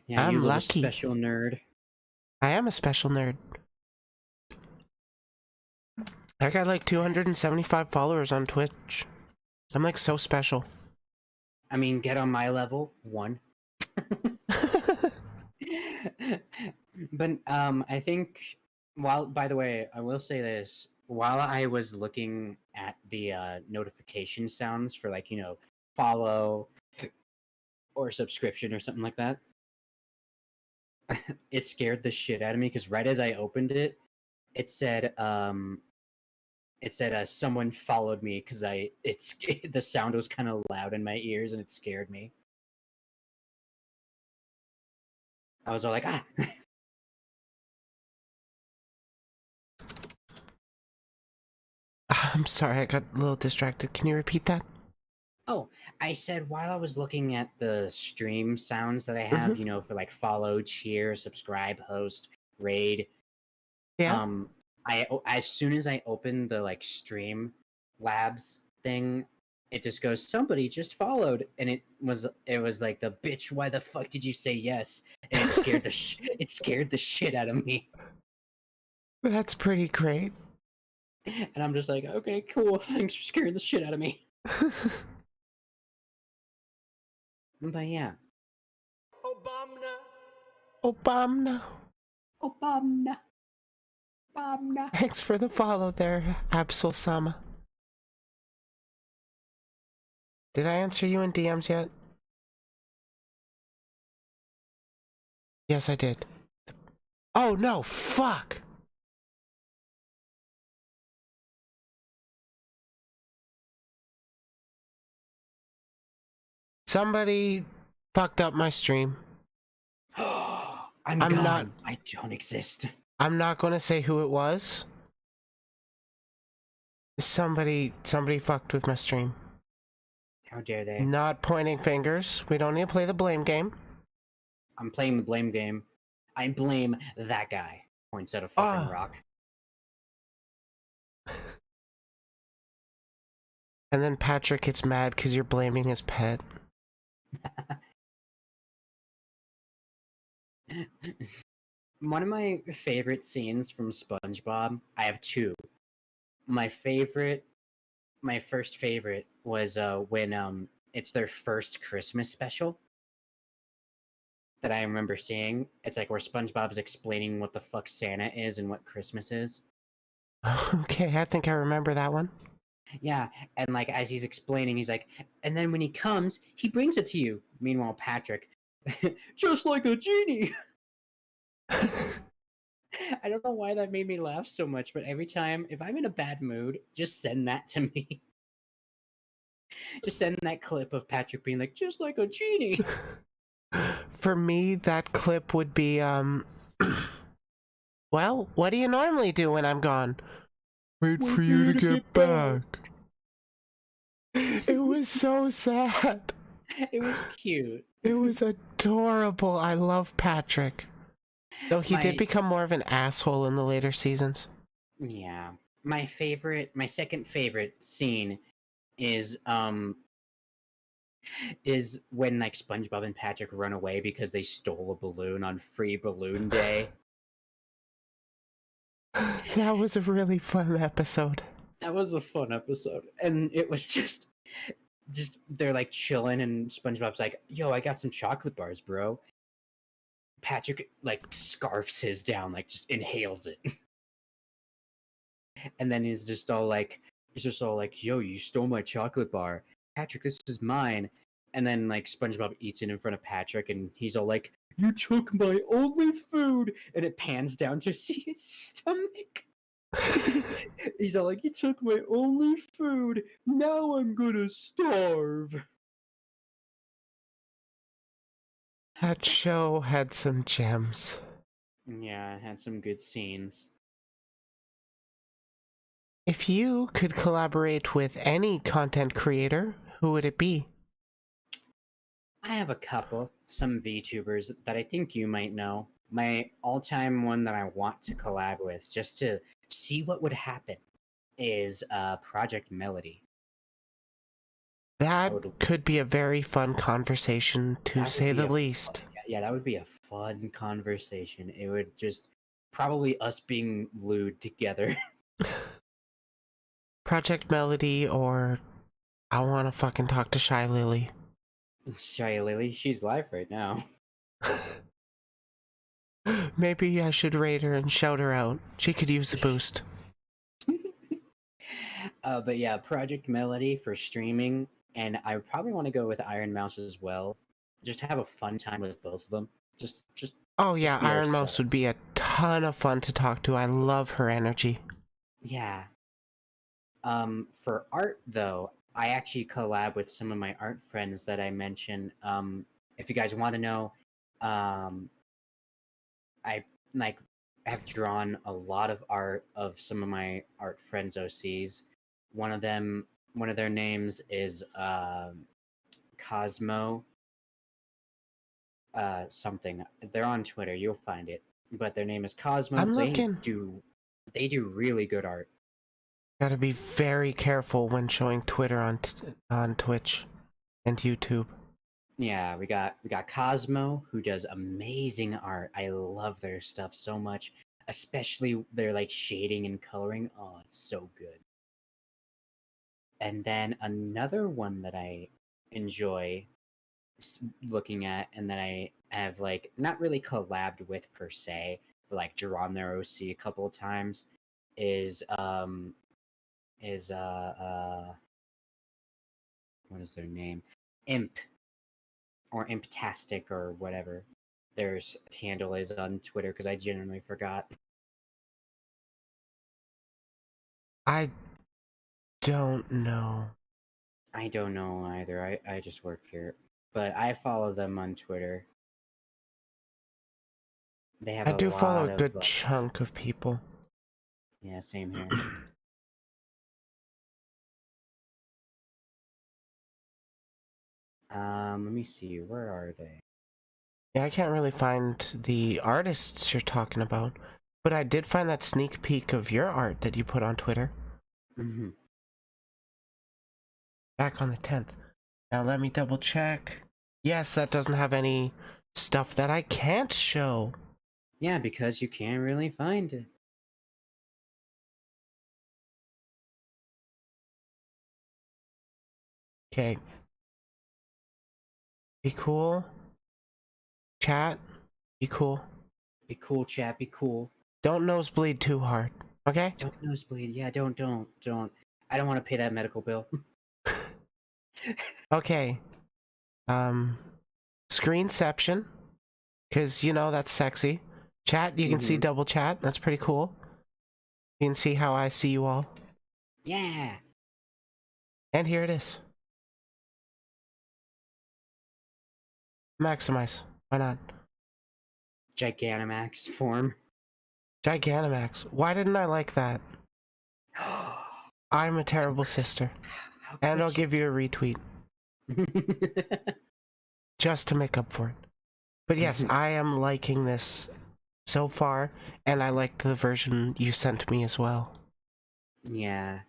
you I'm little lucky. special nerd. I am a special nerd. I got like 275 followers on Twitch. I'm like so special. I mean, get on my level, one. But I think by the way, I will say this. While I was looking at the notification sounds for like, follow or subscription or something like that, it scared the shit out of me because right as I opened it, it said someone followed me because the sound was kind of loud in my ears and it scared me. I was all like, ah. I'm sorry, I got a little distracted. Can you repeat that? Oh, I said while I was looking at the stream sounds that I Mm-hmm. have, for like follow, cheer, subscribe, host, raid. Yeah. As soon as I open the like stream labs thing, it just goes, somebody just followed, and it was like the bitch. Why the fuck did you say yes? And it scared it scared the shit out of me. That's pretty great. And I'm just like, okay, cool. Thanks for scaring the shit out of me. But yeah. Obama. Obama. Obama. Thanks for the follow there, Absol Sama. Did I answer you in DMs yet? Yes, I did. Oh no, fuck! Somebody fucked up my stream. I'm I'm gone. not- I don't exist. I'm not gonna say who it was. Somebody fucked with my stream. How dare they? Not pointing fingers. We don't need to play the blame game. I'm playing the blame game. I blame that guy. Points at a fucking Ah. rock. And then Patrick gets mad because you're blaming his pet. One of my favorite scenes from SpongeBob, I have two. My favorite, my first favorite was when it's their first Christmas special that I remember seeing. It's like where SpongeBob's explaining what the fuck Santa is and what Christmas is. Okay, I think I remember that one. Yeah, and like as he's explaining, he's like, and then when he comes, he brings it to you. Meanwhile, Patrick, just like a genie. I don't know why that made me laugh so much, but every time, if I'm in a bad mood, just send that to me. Just send that clip of Patrick being like, just like a genie. For me, that clip would be, well, what do you normally do when I'm gone? Wait for you to get back. It was so sad. It was cute. It was adorable. I love Patrick. Though he did My become more of an asshole in the later seasons. Yeah, my second favorite scene is is when like SpongeBob and Patrick run away because they stole a balloon on Free Balloon Day. That was a really fun episode. That was a fun episode, and it was just they're like chilling, and SpongeBob's like, "Yo, I got some chocolate bars, bro." Patrick like scarfs his down, like just inhales it, and then he's just all like, "Yo, you stole my chocolate bar, Patrick. This is mine." And then like SpongeBob eats it in front of Patrick, and he's all like, "You took my only food," and it pans down to see his stomach. He's all like, "You took my only food. Now I'm gonna starve." That show had some gems. Yeah, it had some good scenes. If you could collaborate with any content creator, who would it be? I have a couple, some VTubers that I think you might know. My all-time one that I want to collab with, just to see what would happen, is Project Melody. I That would. could be a very fun conversation, to That would say be the a least. yeah, that would be a fun conversation. It would just probably us being lewd together. Project Melody, or I want to fucking talk to Shy Lily. Shy Lily, she's live right now. Maybe I should raid her and shout her out. She could use a boost. But yeah, Project Melody for streaming, and I would probably want to go with Iron Mouse as well. Just have a fun time with both of them. Oh Just yeah, be Iron Mouse would ourselves. be a ton of fun to talk to. I love her energy. Yeah. For art though, I actually collab with some of my art friends that I mentioned. If you guys want to know, um, I like have drawn a lot of art of some of my art friends OCs. One of them, one of their names is Cosmo something. They're on Twitter. You'll find it. But their name is Cosmo. I'm looking. They do really good art. Gotta be very careful when showing Twitter on Twitch and YouTube. Yeah, we got Cosmo who does amazing art. I love their stuff so much, especially their like shading and coloring. Oh, it's so good. And then another one that I enjoy looking at and that I have like not really collabed with per se, but like drawn their OC a couple of times is is what is their name? Imp or Imptastic or whatever their handle is on Twitter because I genuinely forgot. I don't know. I don't know either. I just work here. But I follow them on Twitter. They have I a do follow lot a of good chunk of people. yeah, same here. Let me see. Where are they? Yeah, I can't really find the artists you're talking about, but I did find that sneak peek of your art that you put on Twitter Hmm. back on the 10th. Now let me double check. Yes, that doesn't have any stuff that I can't show. Yeah, because you can't really find it. Okay. Be cool. Chat. Be cool. Be cool, chat. Be cool. Don't nosebleed too hard. Okay? Don't nosebleed. Yeah, don't. I don't want to pay that medical bill. Okay. Um, Screenception. Because, you know, that's sexy. Chat, you can see Hmm. double chat. That's pretty cool. You can see how I see you all. Yeah. And here it is. Maximize. Why not? Gigantamax form. Gigantamax. Why didn't I like that? How I'm a terrible sister. And I'll could give you a retweet. you? Just to make up for it. But yes, I am liking this so far. And I liked the version you sent me as well. Yeah.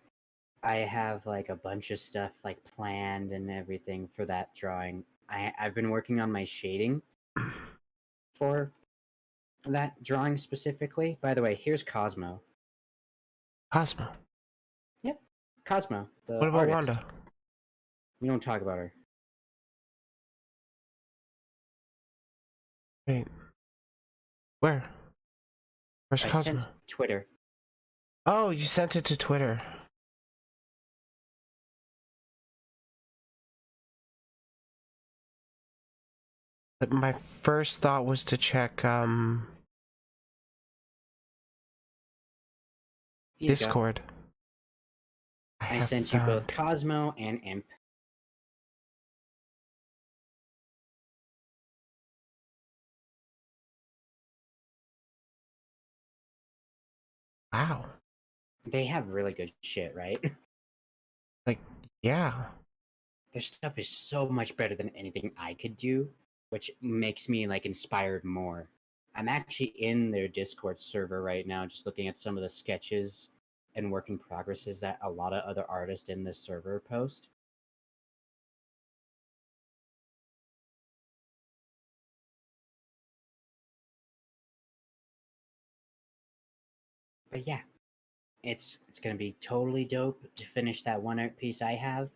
I have like a bunch of stuff like planned and everything for that drawing. I've been working on my shading for that drawing specifically. By the way, here's Cosmo. Cosmo. Yep, Cosmo, What the about artist. Wanda? We don't talk about her. Wait. Where? Where's I Cosmo? sent Twitter. Oh, you sent it to Twitter. But my first thought was to check Here you go. Discord. I I have sent you both found. Cosmo and Imp. Wow. They have really good shit, right? Like, yeah. Their stuff is so much better than anything I could do, which makes me like inspired more. I'm actually in their Discord server right now, just looking at some of the sketches and work in progresses that a lot of other artists in this server post. But yeah, it's gonna be totally dope to finish that one art piece I have.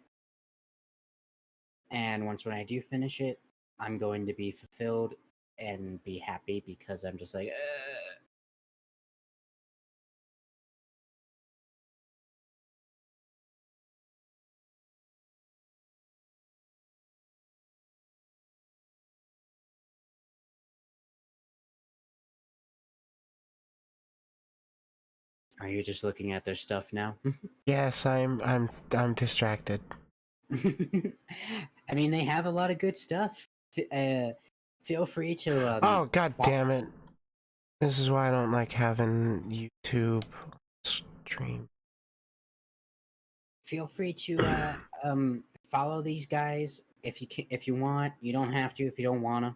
And once when I do finish it, I'm going to be fulfilled and be happy because I'm just like, are you just looking at their stuff now? Yes, I'm distracted. I mean, they have a lot of good stuff. Feel free to Oh, god fo- damn it. This is why I don't like having YouTube stream. feel free to follow these guys if you can, if you want. You don't have to if you don't wanna.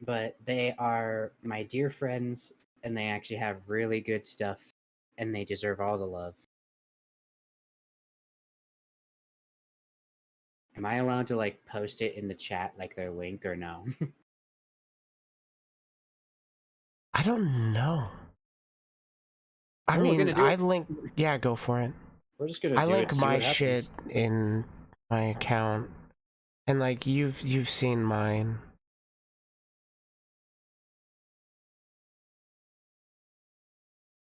But they are my dear friends, and they actually have really good stuff, and they deserve all the love. Am I allowed to like post it in the chat like their link or no? I don't know. I Well, we're mean, gonna do I it. link. Yeah, go for it. We're just gonna I do it. link See my what shit happens. in my account, and like you've seen mine.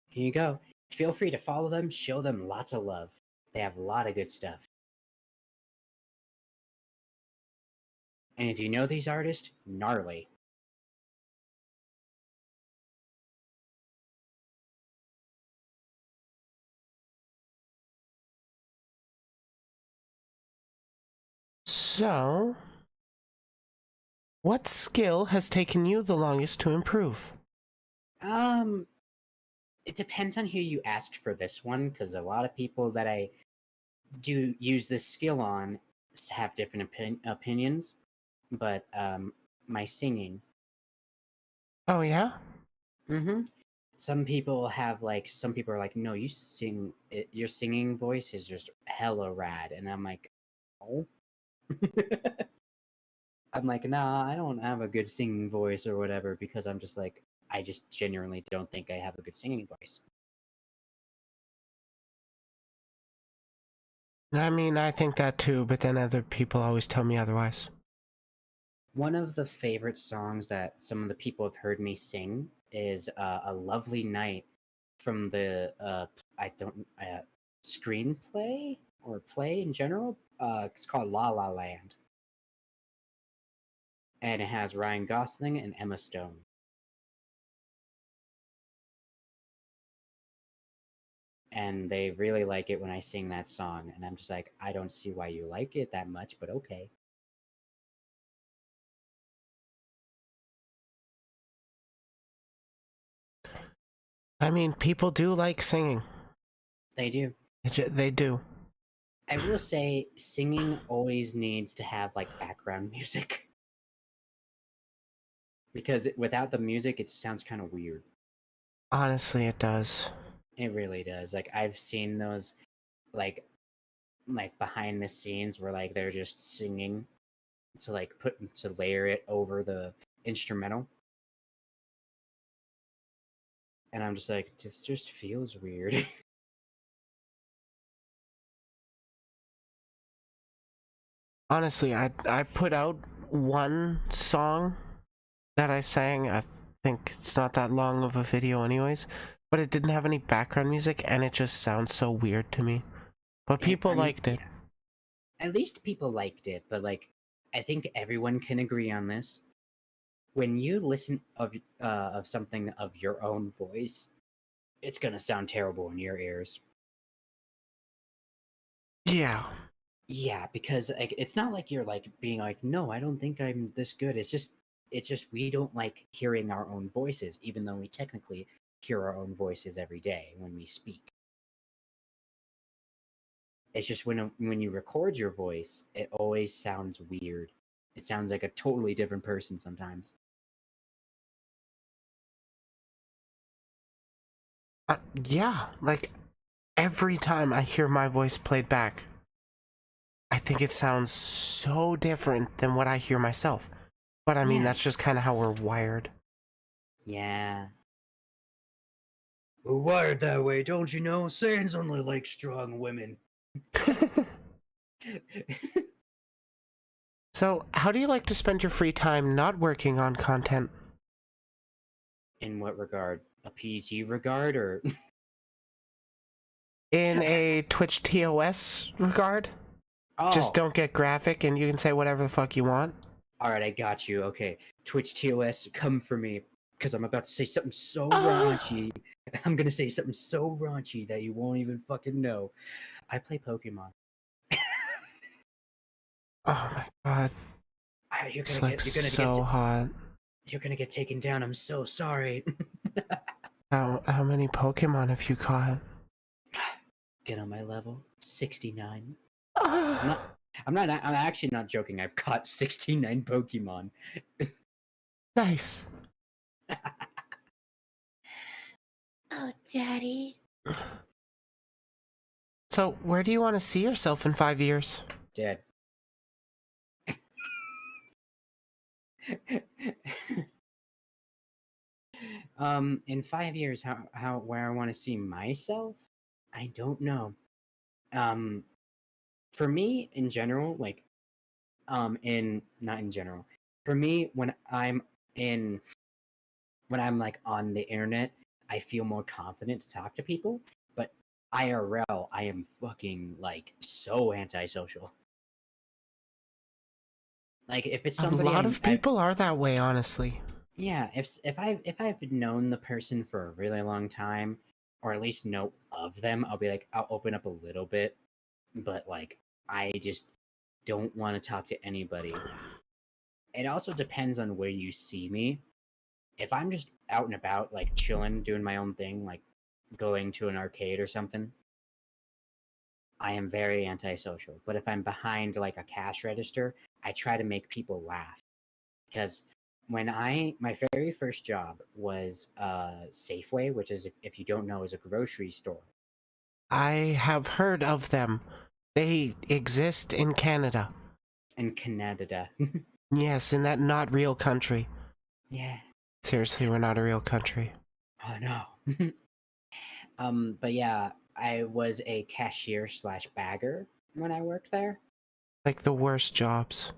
Here you go. Feel free to follow them. Show them lots of love. They have a lot of good stuff. And if you know these artists, gnarly. So, what skill has taken you the longest to improve? Um, it depends on who you ask for this one, because a lot of people that I do use this skill on have different opinions. But my singing. Oh yeah? Mm-hmm. Some people are like, no, your singing voice is just hella rad, and I'm like, oh. I'm like, nah, I don't have a good singing voice or whatever because I'm just like, I just genuinely don't think I have a good singing voice. I mean, I think that too, but then other people always tell me otherwise. One of the favorite songs that some of the people have heard me sing is "A Lovely Night" from the I don't screenplay or play in general. It's called La La Land, and it has Ryan Gosling and Emma Stone. And they really like it when I sing that song, and I'm just like, I don't see why you like it that much, but okay. I mean, people do like singing. They do. They do. I will say, singing always needs to have like background music because without the music, it sounds kind of weird. Honestly, it does. It really does. Like I've seen those, like behind the scenes where like they're just singing to like put to layer it over the instrumental, and I'm just like, this just feels weird. Honestly, I put out one song that I sang. I think it's not that long of a video anyways, but it didn't have any background music and it just sounds so weird to me. But people I mean, liked it. yeah, at least people liked it, but like, I think everyone can agree on this. When you listen of something of your own voice, it's gonna sound terrible in your ears. Yeah. Yeah, because like it's not like you're like being like, no, I don't think I'm this good. It's just we don't like hearing our own voices, even though we technically hear our own voices every day when we speak. It's just when you record your voice, it always sounds weird. It sounds like a totally different person sometimes. Yeah, like every time I hear my voice played back, I think it sounds so different than what I hear myself. But I mean, Yeah, that's just kind of how we're wired. yeah. We're wired that way, don't you know? Saiyans only like strong women. So, how do you like to spend your free time not working on content? In what regard? A PG regard, or In a Twitch TOS regard? Just oh, don't get graphic and you can say whatever the fuck you want. all right, I got you. Okay, Twitch TOS, come for me, because I'm about to say something so Ah! raunchy. I'm gonna say something so raunchy that you won't even fucking know. I play Pokemon. Oh my god. You're It's gonna like get, you're gonna get, so hot. you're gonna get taken down. I'm so sorry. How many Pokemon have you caught? Get on my level, 69. I'm not. Ah, I'm actually not joking. I've caught 69 Pokemon. nice. Oh, Daddy. So, where do you want to see yourself in 5 years? Dead. In 5 years, how where I want to see myself, I don't know. Um, for me, in general, like, in not in general, for me, in when I'm like on the internet, I feel more confident to talk to people. But IRL, I am fucking like so antisocial. Like, if it's A somebody lot of I people are that way, honestly. yeah, if I've known the person for a really long time, or at least know of them, I'll be like, I'll open up a little bit, but like I just don't want to talk to anybody. It also depends on where you see me. If I'm just out and about, like chilling, doing my own thing, like going to an arcade or something, I am very antisocial. But if I'm behind like a cash register, I try to make people laugh because My very first job was Safeway, which is, if you don't know, is a grocery store. I have heard of them. They exist in Canada. In Canada. Yes, in that not real country. Yeah. Seriously, we're not a real country. Oh no. But yeah, I was a cashier slash bagger when I worked there. Like the worst jobs.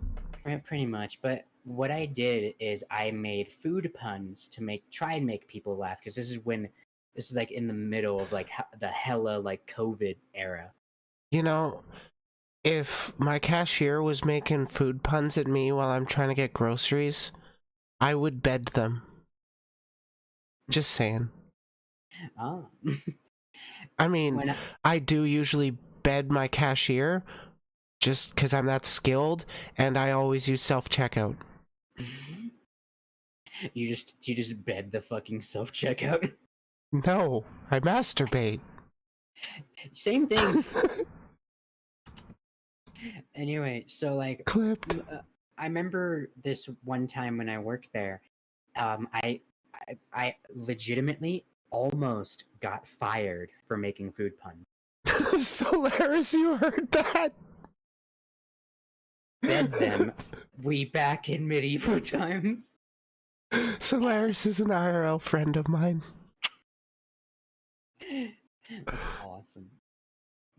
Pretty much. But what I did is I made food puns to try and make people laugh, because this is like in the middle of like the hella like COVID era. You know, if my cashier was making food puns at me while I'm trying to get groceries, I would bed them. Just saying. Oh. I mean, When I, I do usually bed my cashier just because I'm that skilled, and I always use self-checkout. you just bed the fucking self checkout. No, I masturbate. Same thing. Anyway, so like Clipped. I remember this one time when I worked there. I legitimately almost got fired for making food puns. Solaris, you heard that? Bed them. We back in medieval times. Solaris is an IRL friend of mine. That's awesome.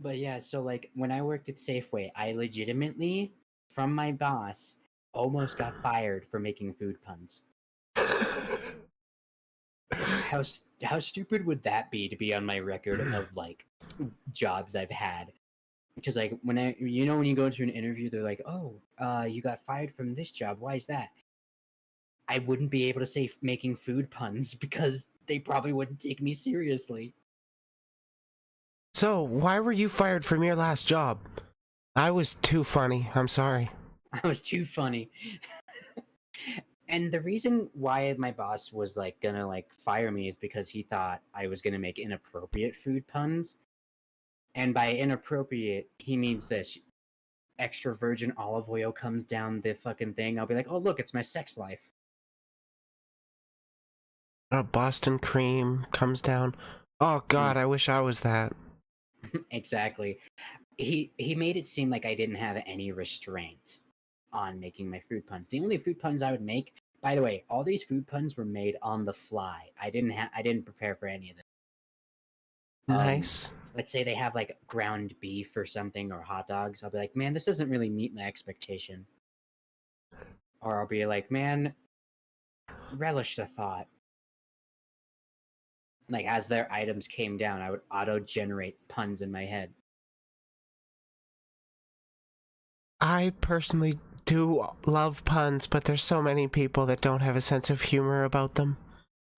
But yeah, so like when I worked at Safeway, I legitimately, from my boss, almost got fired for making food puns. How stupid would that be to be on my record of like jobs I've had? Because like when when you go into an interview, they're like, "Oh, you got fired from this job. Why is that?" I wouldn't be able to say making food puns because they probably wouldn't take me seriously. So, why were you fired from your last job? I was too funny. I'm sorry. I was too funny. And the reason why my boss was like gonna like fire me is because he thought I was gonna make inappropriate food puns. And by inappropriate, he means this: extra virgin olive oil comes down the fucking thing. I'll be like, "Oh, look, it's my sex life." Boston cream comes down. Oh god, I wish I was that. Exactly. He made it seem like I didn't have any restraint on making my food puns. The only food puns I would make, by the way, all these food puns were made on the fly. I didn't prepare for any of it. Nice. Let's say they have like ground beef or something, or hot dogs. I'll be like, "Man, this doesn't really meet my expectation." Or I'll be like, "Man, relish the thought." Like as their items came down, I would auto generate puns in my head. I personally do love puns, but there's so many people that don't have a sense of humor about them.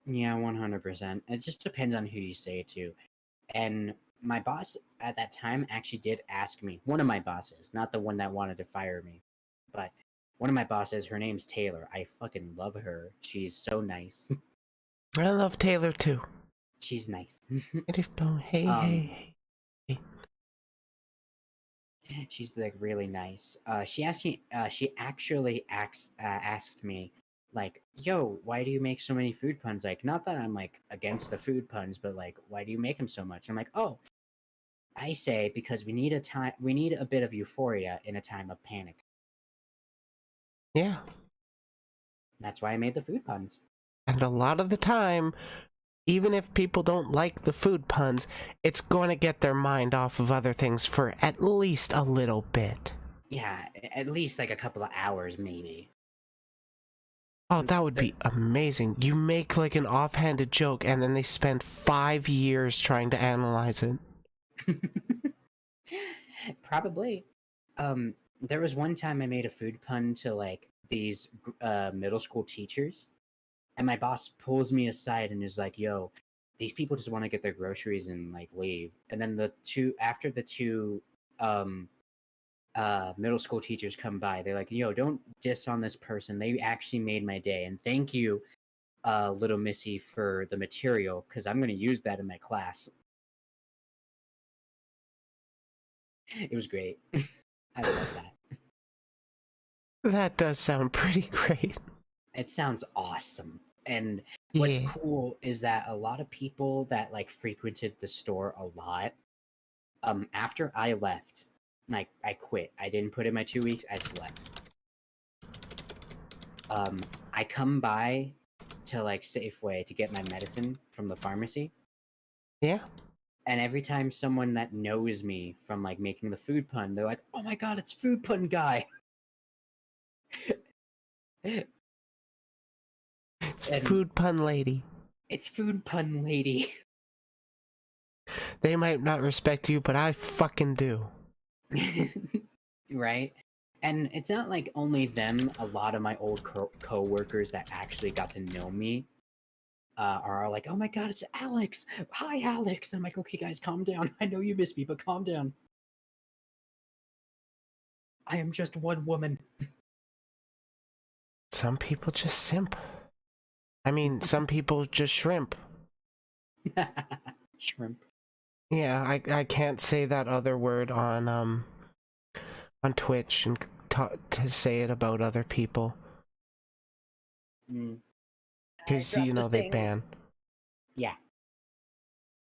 Yeah, 100%. It just depends on who you say it to. And my boss at that time actually did ask me, one of my bosses, not the one that wanted to fire me, but one of my bosses, her name's Taylor. I fucking love her. She's so nice. I love Taylor too. She's nice. I just don't. Hey, um, hey, hey. she's like really nice. She asked me. She actually asked me, like, "Yo, why do you make so many food puns?" Like, not that I'm like against the food puns, but like, why do you make them so much? I'm like, oh, I say because we need a bit of euphoria in a time of panic. Yeah. That's why I made the food puns. And a lot of the time, even if people don't like the food puns, it's going to get their mind off of other things for at least a little bit. Yeah, at least like a couple of hours maybe. Oh, that would be amazing. You make like an offhanded joke and then they spend 5 years trying to analyze it. Probably. There was one time I made a food pun to like these middle school teachers, and my boss pulls me aside and is like, "Yo, these people just want to get their groceries and like leave." And then the two um middle school teachers come by, they're like, "Yo, don't diss on this person. They actually made my day, and thank you, little Missy, for the material because I'm going to use that in my class." It was great. I love that. That does sound pretty great. It sounds awesome. And what's Yeah. cool is that a lot of people that like frequented the store a lot, after I left, like I quit. I didn't put in my 2 weeks, I just left. I come by to like Safeway to get my medicine from the pharmacy. Yeah. And every time someone that knows me from like making the food pun, they're like, "Oh my god, it's food pun guy." It's And food pun lady. it's food pun lady. They might not respect you, but I fucking do. Right? And it's not like only them, a lot of my old co-workers that actually got to know me are like, "Oh my god, it's Alex. Hi, Alex." I'm like, "Okay, guys, calm down. I know you miss me, but calm down. I am just one woman." Some people just simp. I mean, some people just shrimp. Shrimp. Yeah, I can't say that other word on Twitch and to say it about other people Mm. I because dropped you the know they thing. ban. Yeah.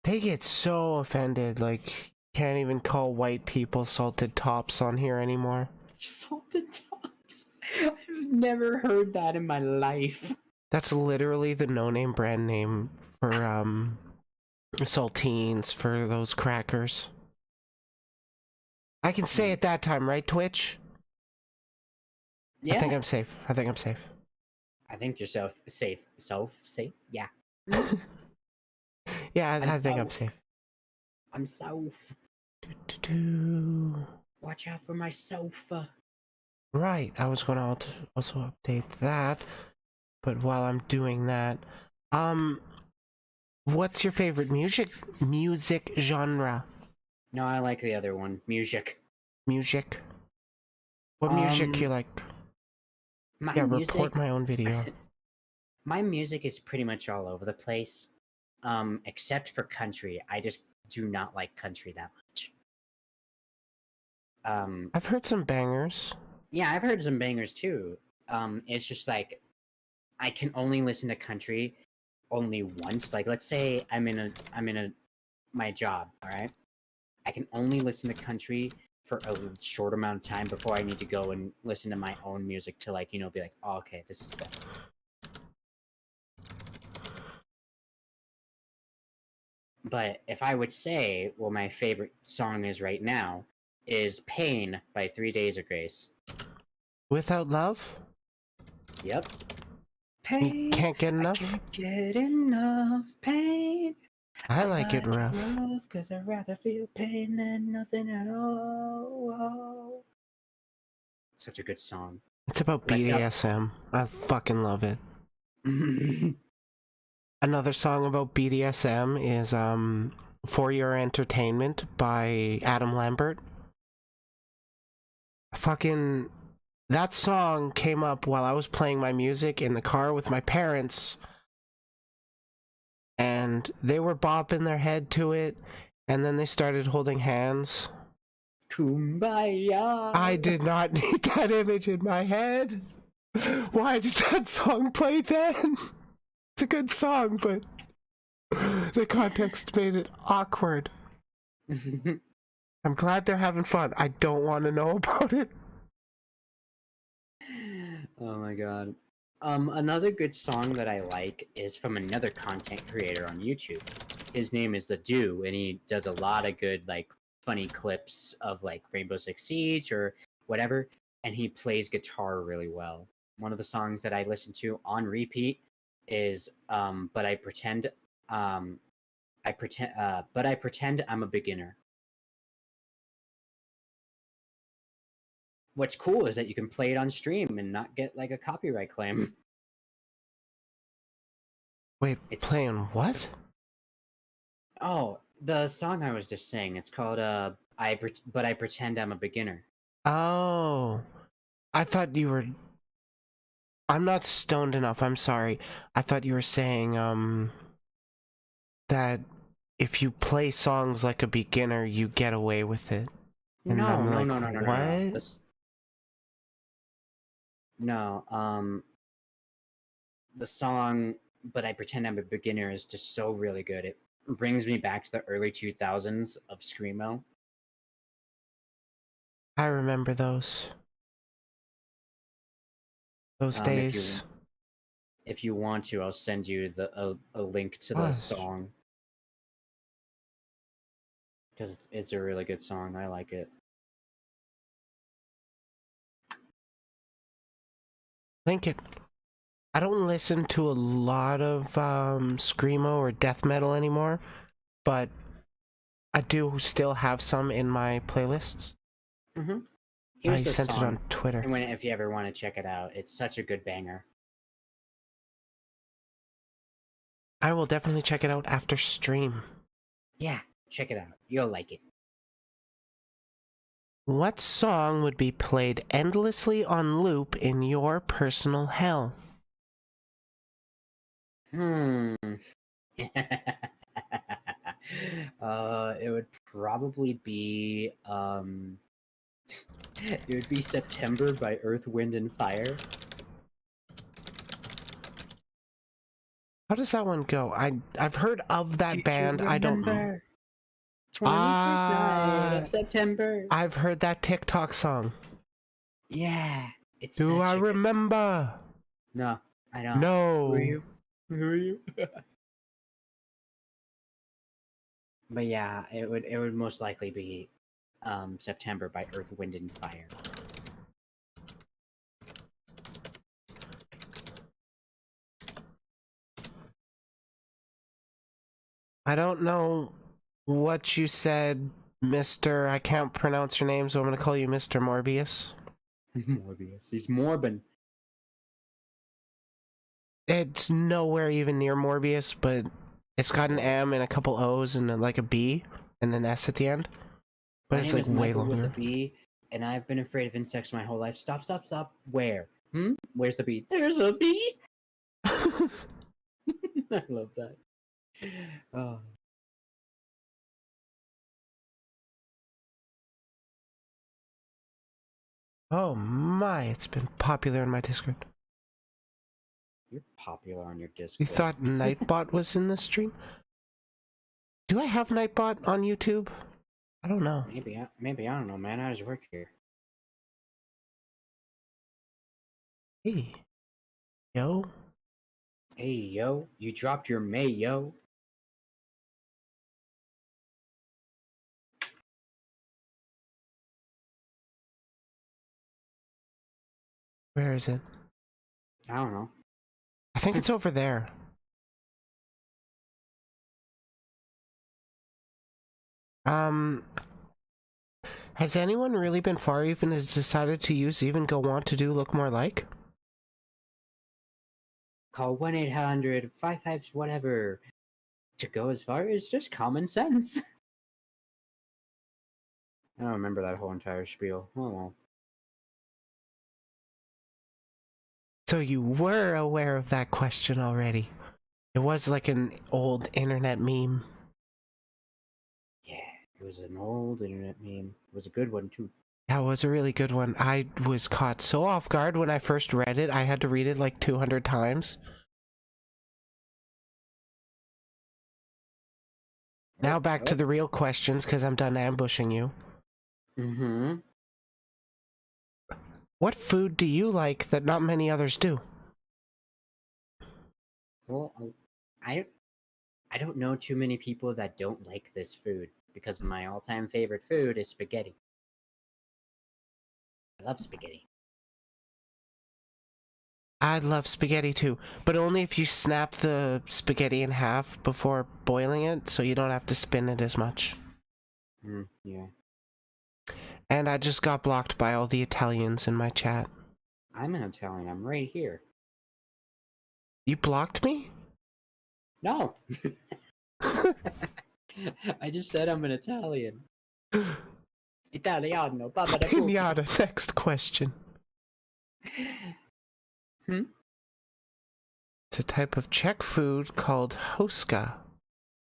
They get so offended, like can't even call white people salted tops on here anymore. Salted tops. I've never heard that in my life. That's literally the no-name brand name for saltines, for those crackers. I can say it that time, right, Twitch? Yeah. I think I'm safe. I think I'm safe. I think you're safe. Safe? Yeah. Yeah, I'm I think I'm safe. safe. I'm safe. Do-do-do. Watch out for my sofa. Right, I was gonna also update that, but while I'm doing that, what's your favorite music genre? No, I like the other one. Music. Music? What music you Um, like? my Yeah, music. report my own video. My music is pretty much all over the place. Except for country. I just do not like country that much. Um, I've heard some bangers. yeah, I've heard some bangers too. It's just like I can only listen to country only once. Like, let's say I'm in a my job. All right, I can only listen to country for a short amount of time before I need to go and listen to my own music to like be like, oh, okay, this is better. But if I would say what my favorite song is right now is "Pain" by 3 Days of Grace. Without Love? Yep. You Pain, can't get I enough? can't get enough pain. I I like it like it rough. rough, cause I'd rather feel pain than nothing at all. Such a good song. It's about Let's up. BDSM. I fucking love it. Another song about BDSM is For Your Entertainment by Adam Lambert. Fucking that song came up while I was playing my music in the car with my parents, and they were bopping their head to it, and then they started holding hands. Kumbaya. I did not need that image in my head. Why did that song play then? It's a good song, but the context made it awkward. I'm glad they're having fun. I don't want to know about it. Oh my god. Another good song that I like is from another content creator on YouTube. His name is The Do, and he does a lot of good, like, funny clips of, like, Rainbow Six Siege or whatever, and he plays guitar really well. One of the songs that I listen to on repeat is, But I Pretend I'm a Beginner. What's cool is that you can play it on stream and not get, like, a copyright claim. Wait, It's playing what? Oh, the song I was just saying. It's called But I Pretend I'm a Beginner. Oh, I thought you were. I'm not stoned enough. I'm sorry. I thought you were saying that if you play songs like a beginner, you get away with it. And No, I'm no, like, no, no, no, no, no. what? This No, the song, but I pretend I'm a beginner, is just so really good. It brings me back to the early 2000s of screamo. I remember those If days. you want to, I'll send you a link to the Was. song because it's a really good song. I like it. Think it. I don't listen to a lot of screamo or death metal anymore, but I do still have some in my playlists. Mm-hmm. I Here's the sent it on song, Twitter. and if you ever want to check it out, it's such a good banger. I will definitely check it out after stream. Yeah, check it out. You'll like it. What song would be played endlessly on loop in your personal hell? Hmm. It would probably be it would be September by Earth, Wind, and Fire. How does that one go? I've heard of that band. I don't know. 21st night of September. I've heard that TikTok song. Yeah, it's Do such I a good song. remember? No, I don't. Who are No. you? Who are you? But yeah, it would most likely be September by Earth, Wind, and Fire. I don't know what you said, Mr. I can't pronounce your name, so I'm gonna call you Mr. Morbius. Morbius. He's Morbin. It's nowhere even near Morbius, but it's got an M and a couple O's and like a B and an S at the end. But My it's name like is way Michael with a longer. B, and I've been afraid of insects my whole life. Stop, stop, stop. Where? Where's the bee? There's a bee! I love that. Oh. Oh my, it's been popular in my Discord. You're popular on your You Discord. thought Nightbot was in the stream? Do I have Nightbot on YouTube? I don't know. Maybe, I don't know, man. How does it work here? Hey. Yo. Hey, yo. You dropped your mayo. Where is it? I don't know. I think it's over there. Has anyone really been far even has decided to use even go want to do look more like? Call 1-800-55 whatever. To go as far as just common sense. I don't remember that whole entire spiel. Oh well. So you were aware of that question already. It was like an old internet meme. Yeah, it was an old internet meme. It was a good one too. That was a really good one. I was caught so off guard when I first read it. I had to read it like 200 times. Now back to the real questions, because I'm done ambushing you. Mm-hmm. What food do you like that not many others do? Well, I don't know too many people that don't like this food because my all-time favorite food is spaghetti. I love spaghetti. I love spaghetti too, but only if you snap the spaghetti in half before boiling it, so you don't have to spin it as much. Yeah. And I just got blocked by all the Italians in my chat. I'm an Italian. I'm right here. You blocked me? No. I just said I'm an Italian. Italiano. Pinata, next question. It's a type of Czech food called hoska.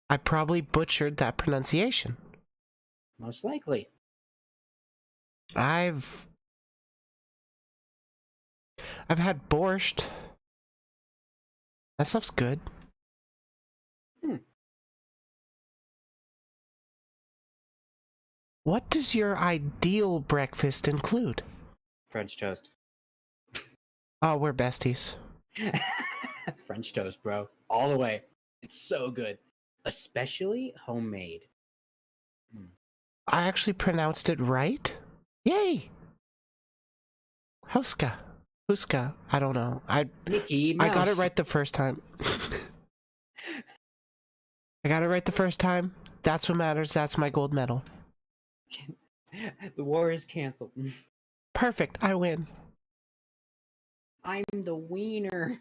I probably butchered that pronunciation. Most likely. I've had borscht. That stuff's good. Hmm. What does your ideal breakfast include? French toast. Oh, we're besties. French toast, bro. All the way. It's so good. Especially homemade. Mm. I actually pronounced it right. Yay! Huska. Huska. I don't know. Mickey Mouse. I got it right the first time. I got it right the first time. That's what matters. That's my gold medal. The war is canceled. Perfect. I win. I'm the wiener.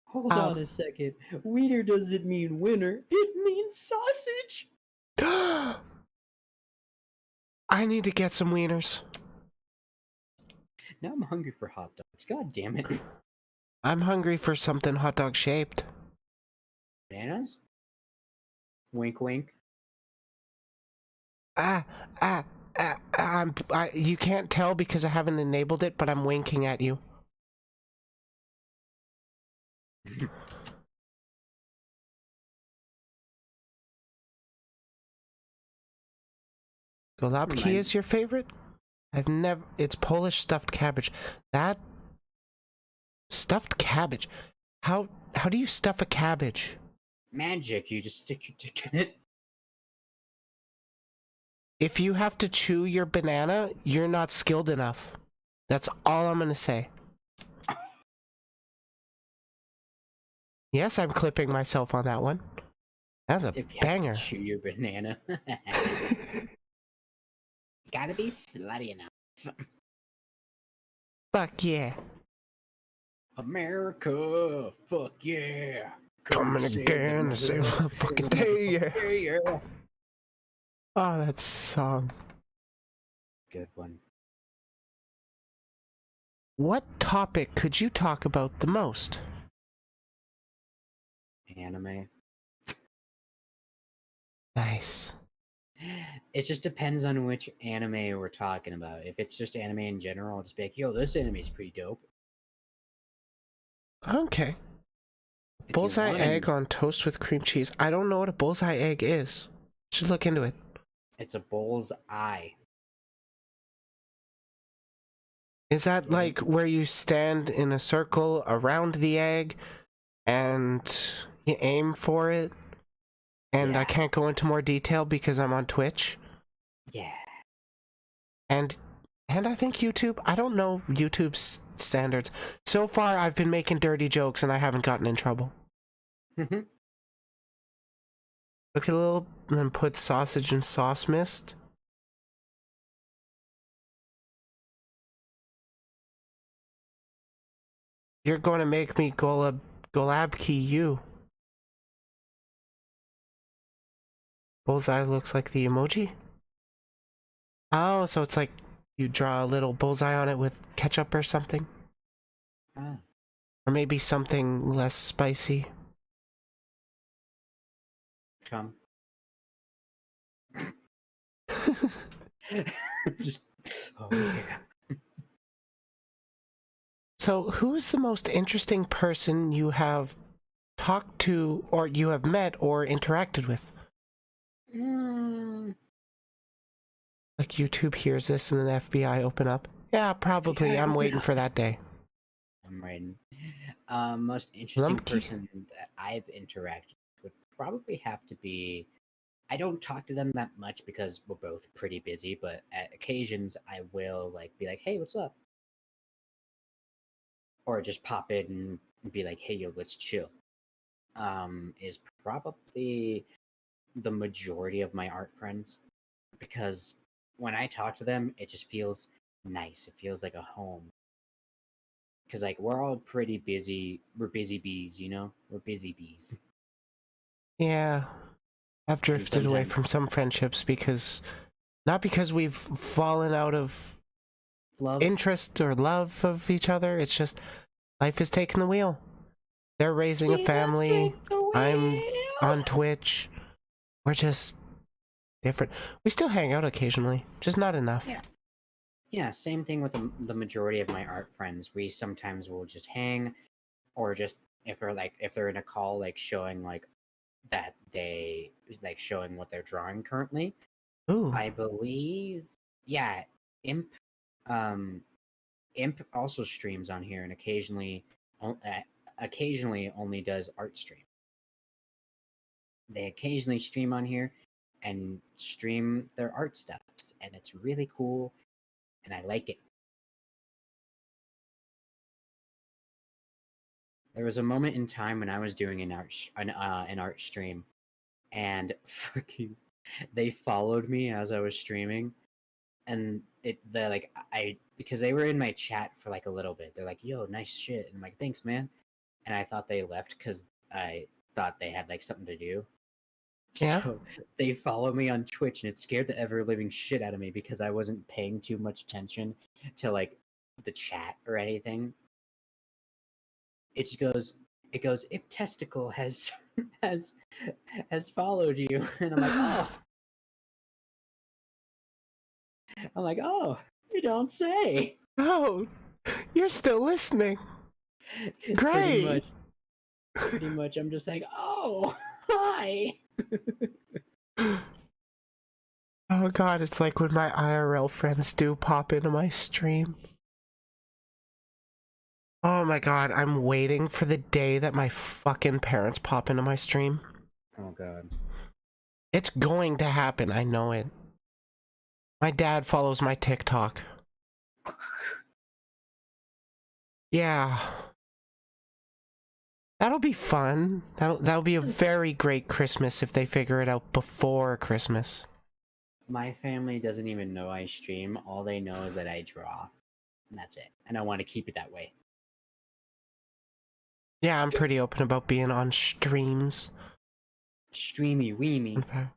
Hold on a second. Wiener doesn't mean winner. It means sausage. I need to get some wieners. Now I'm hungry for hot dogs. God damn it. I'm hungry for something hot dog shaped. Bananas? Wink, wink. You can't tell because I haven't enabled it, but I'm winking at you. Golubki is your favorite? I've never... It's Polish stuffed cabbage. That... Stuffed cabbage? How do you stuff a cabbage? Magic, you just stick your dick in it. If you have to chew your banana, you're not skilled enough. That's all I'm gonna say. Yes, I'm clipping myself on that one. That's a If you banger. have to chew your banana. Gotta be slutty enough. Fuck yeah. America, fuck yeah. Coming again to save my fucking day, yeah. Yeah. Oh, that song. Good one. What topic could you talk about the most? Anime. Nice. It just depends on which anime we're talking about. If it's just anime in general, I'll just be like, yo, this anime is pretty dope. Okay. If you Bullseye wanna- egg on toast with cream cheese. I don't know what a bullseye egg is. Should look into it. It's a bull's eye. Is that like where you stand in a circle around the egg and you aim for it? And I Yeah. can't go into more detail because I'm on Twitch. Yeah. And I think YouTube, I don't know YouTube's standards. So far I've been making dirty jokes and I haven't gotten in trouble. Mhm. Look at a little, and then put sausage and sauce mist. You're going to make me Golabki you. Bullseye looks like the emoji. Oh, so it's like you draw a little bullseye on it with ketchup or something? Ah. Or maybe something less spicy. Come. Just, oh yeah. So, who is the most interesting person you have talked to, or you have met, or interacted with? Like YouTube hears this and then FBI open up. Yeah, probably. I'm waiting for that day. I'm writing. Most interesting Lumpy. person that I've interacted with would probably have to be. I don't talk to them that much because we're both pretty busy, but at occasions I will like be like, "Hey, what's up?" Or just pop in and be like, "Hey, yo, let's chill." Is probably the majority of my art friends because when I talk to them, it just feels nice. It feels like a home. Because like we're all pretty busy. We're busy bees, you know. We're busy bees. Yeah. I've drifted away sometimes- from some friendships because... Not because we've fallen out of Love. interest or love of each other. It's just life is taking the wheel. They're raising a family. I'm on Twitch. We're just different. We still hang out occasionally, just not enough. Yeah. Yeah, same thing with the majority of my art friends. We sometimes will just hang. or just if they're in a call like showing like that they like showing what they're drawing currently. Ooh. I believe, yeah, Imp, um, Imp also streams on here and occasionally only does art stream. They occasionally stream on here and stream their art stuffs, and it's really cool, and I like it. There was a moment in time when I was doing an art stream, and fucking they followed me as I was streaming, and they like I because they were in my chat for like a little bit. They're like, "Yo, nice shit," and I'm like, "Thanks, man." And I thought they left because I thought they had like something to do. Yeah. So they followed me on Twitch, and it scared the ever living shit out of me because I wasn't paying too much attention to like the chat or anything. It goes, if testicle has has has followed you, and I'm like, oh, you don't say. Oh, you're still listening. Pretty Great. much, pretty much. I'm just like, oh, hi. Oh god, it's like when my IRL friends do pop into my stream. Oh my god, I'm waiting for the day that my fucking parents pop into my stream. Oh god. It's going to happen, I know it. My dad follows my TikTok. Yeah. That'll be fun. That'll be a very great Christmas if they figure it out before Christmas. My family doesn't even know I stream. All they know is that I draw. And that's it. And I want to keep it that way. Yeah, I'm pretty open about being on streams. Streamy weemy. In fact.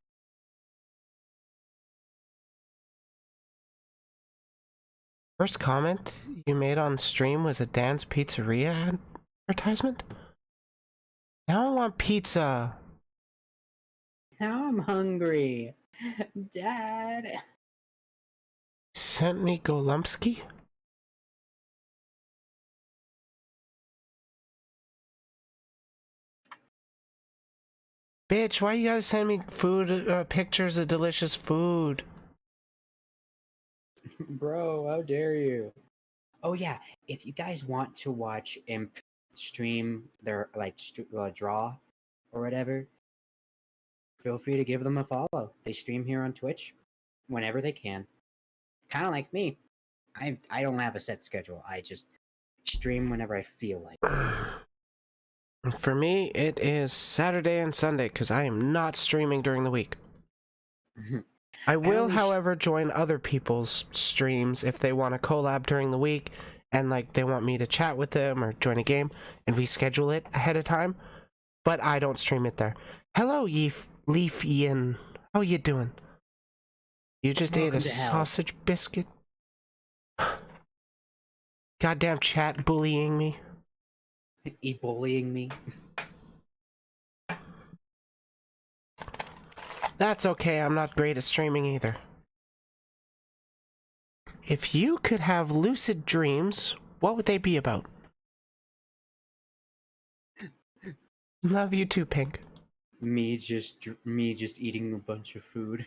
First comment you made on stream was a Dan's Pizzeria advertisement? Now I want pizza. Now I'm hungry. Dad. Sent me Golumsky? Bitch, why you gotta send me food, pictures of delicious food? Bro, how dare you? Oh yeah, if you guys want to watch Imp stream their like draw or whatever, feel free to give them a follow. They stream here on Twitch whenever they can. Kind of like me. I don't have a set schedule. I just stream whenever I feel like. For me, it is Saturday and Sunday because I am not streaming during the week. I will, however, join other people's streams if they want to collab during the week and like they want me to chat with them or join a game, and we schedule it ahead of time. But I don't stream it there. Hello, Leaf Ian. How you doing? You just ate a sausage biscuit? Goddamn chat bullying me. Bullying me. That's okay, I'm not great at streaming either. If you could have lucid dreams, what would they be about? Love you too, Pink. Me just eating a bunch of food.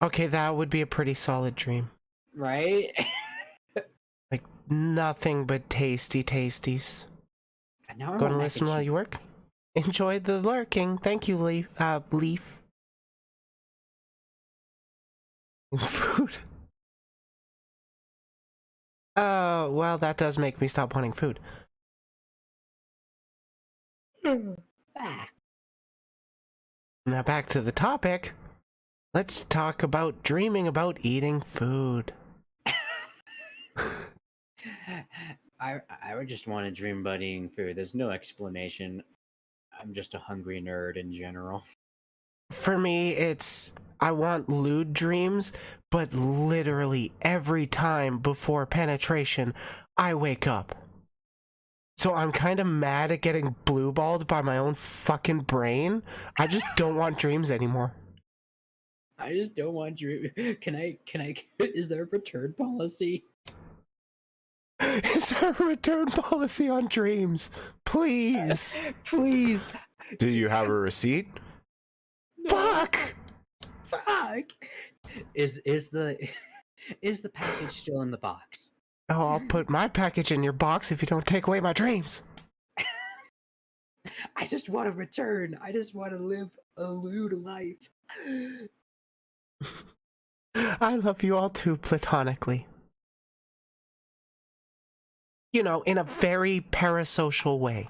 Okay, that would be a pretty solid dream. Right? Like, nothing but tasty tasties. Now Gonna listen while you work? Enjoy the lurking. Thank you, Leaf. Leaf. Food. Oh, well, that does make me stop wanting food. Now back to the topic. Let's talk about dreaming about eating food. I would just want to dream about eating food. There's no explanation. I'm just a hungry nerd in general. For me, it's I want lewd dreams, but literally every time before penetration, I wake up. So I'm kind of mad at getting blue-balled by my own fucking brain. I just don't want dreams anymore. I just don't want dream. Can I? Is there a return policy? Is there a return policy on dreams? Please. Please. Do you have a receipt? No. Fuck! Fuck. Is the is the package still in the box? Oh, I'll put my package in your box if you don't take away my dreams. I just want to return. I just want to live a lewd life. I love you all too platonically. You know, in a very parasocial way.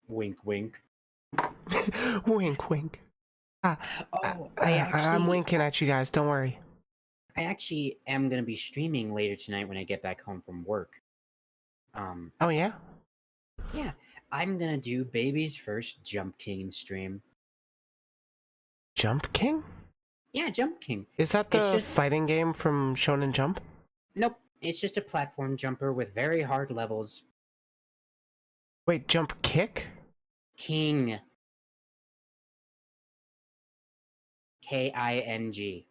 Wink, wink. Wink, wink. Oh, I'm winking at you guys, don't worry. I actually am gonna be streaming later tonight when I get back home from work. Oh yeah? Yeah, I'm gonna do Baby's first Jump King stream. Jump King? Yeah, Jump King. Is that It's the just- fighting game from Shonen Jump? Nope, it's just a platform jumper with very hard levels. Wait, Jump Kick? King. King.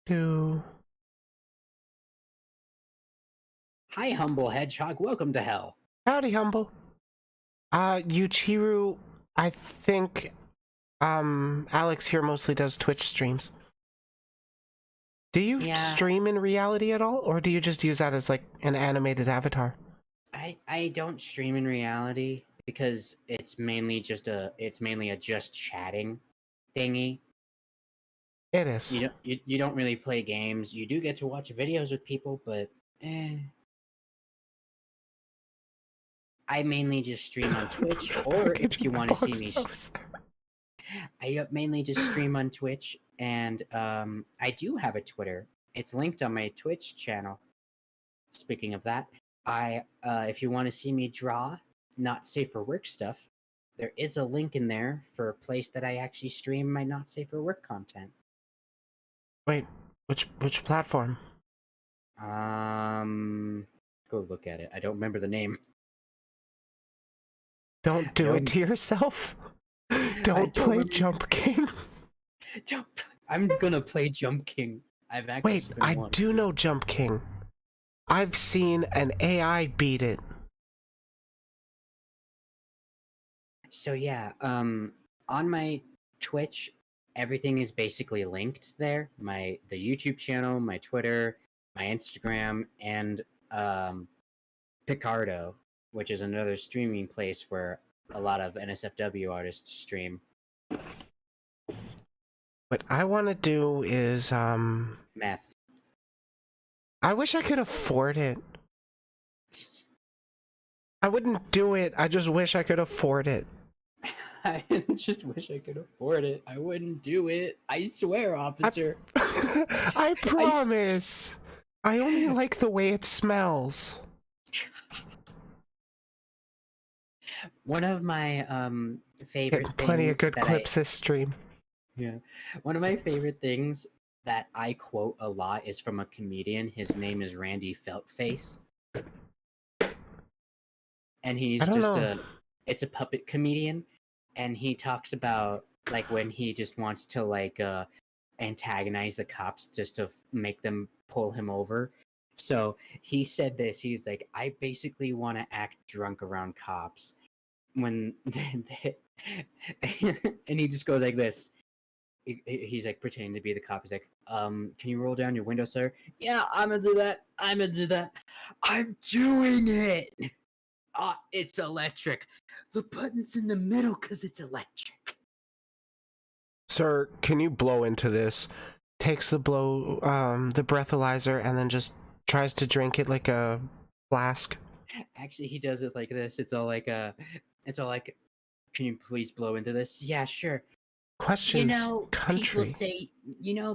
Do... Hi, humble hedgehog. Welcome to hell. Howdy, Humble. Yuchiru, I think, Alex here mostly does Twitch streams. Do you stream in reality at all, or do you just use that as, like, an animated avatar? I don't stream in reality because it's mainly a just chatting thingy. It is. You don't really play games. You do get to watch videos with people, but I mainly just stream on Twitch, or if you want to see me, I mainly just stream on Twitch, and I do have a Twitter. It's linked on my Twitch channel. Speaking of that, if you want to see me draw not safe for work stuff, there is a link in there for a place that I actually stream my not safe for work content. Wait, which platform? Go look at it. I don't remember the name. Don't do it to yourself. Don't play Jump King. I'm gonna play Jump King. Wait, I do know Jump King. I've seen an AI beat it. So yeah, on my Twitch, everything is basically linked there. The YouTube channel, my Twitter, my Instagram, and Picardo, which is another streaming place where a lot of NSFW artists stream. What I want to do is Meth. I wish I could afford it. I wouldn't do it. I just wish I could afford it. I just wish I could afford it. I wouldn't do it. I swear, officer. I promise. I only like the way it smells. One of my favorite things. Plenty of good clips this stream. Yeah. One of my favorite things that I quote a lot is from a comedian. His name is Randy Feltface. And he's it's a puppet comedian, and he talks about like when he just wants to like antagonize the cops just to make them pull him over. So he said this, he's like, I basically want to act drunk around cops when and he just goes like this. He's like pretending to be the cop. He's like, can you roll down your window, sir? Yeah, I'm gonna do that. I'm doing it. It's electric. The button's in the middle because it's electric. Sir, can you blow into this? Takes the breathalyzer and then just tries to drink it like a flask. Actually, he does it like this. It's all like, can you please blow into this? Yeah, sure. Questions, country.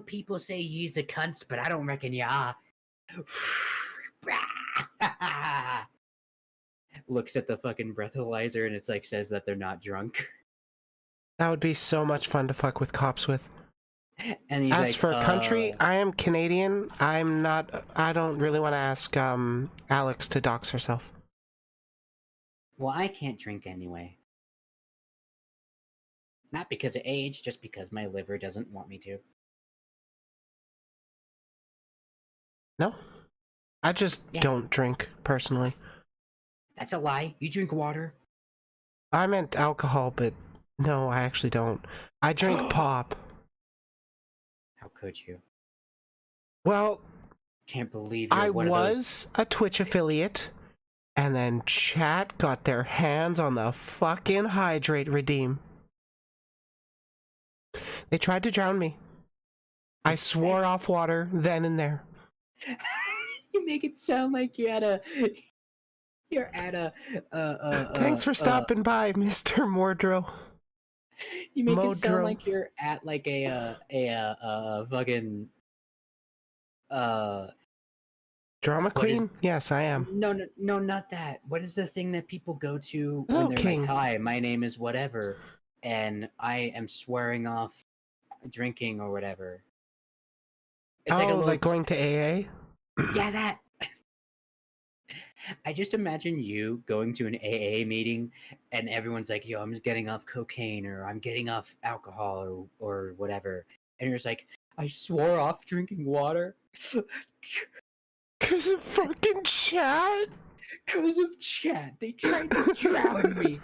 People say you's a cunt, but I don't reckon you are. Looks at the fucking breathalyzer and it's like says that they're not drunk. That would be so much fun to fuck with cops with. And he's As for country, I am Canadian. I don't really want to ask Alex to dox herself. Well, I can't drink anyway. Not because of age, just because my liver doesn't want me to. No, I just Yeah. don't drink personally. That's a lie. You drink water. I meant alcohol, but no, I actually don't. I drink pop. How could you? Well, Can't believe you're I one of those. was a Twitch affiliate, and then chat got their hands on the fucking hydrate redeem. They tried to drown me. I swore off water then and there. You make it sound like you're at a. Thanks for stopping by, Mr. Mordro. You make it sound Modro. like you're at like a fucking Drama what is- queen? Yes, I am. no, not that. What is the thing that people go to Hello, when they're King. like, "Hi, my name is whatever, and I am swearing off drinking or whatever." It's Oh, like a little, like going to AA? yeah, that. I just imagine you going to an AA meeting and everyone's like, "Yo, I'm just getting off cocaine or I'm getting off alcohol or whatever," and you're just like, "I swore off drinking water." Cause of fucking chat? Because of chat, they tried to drown me.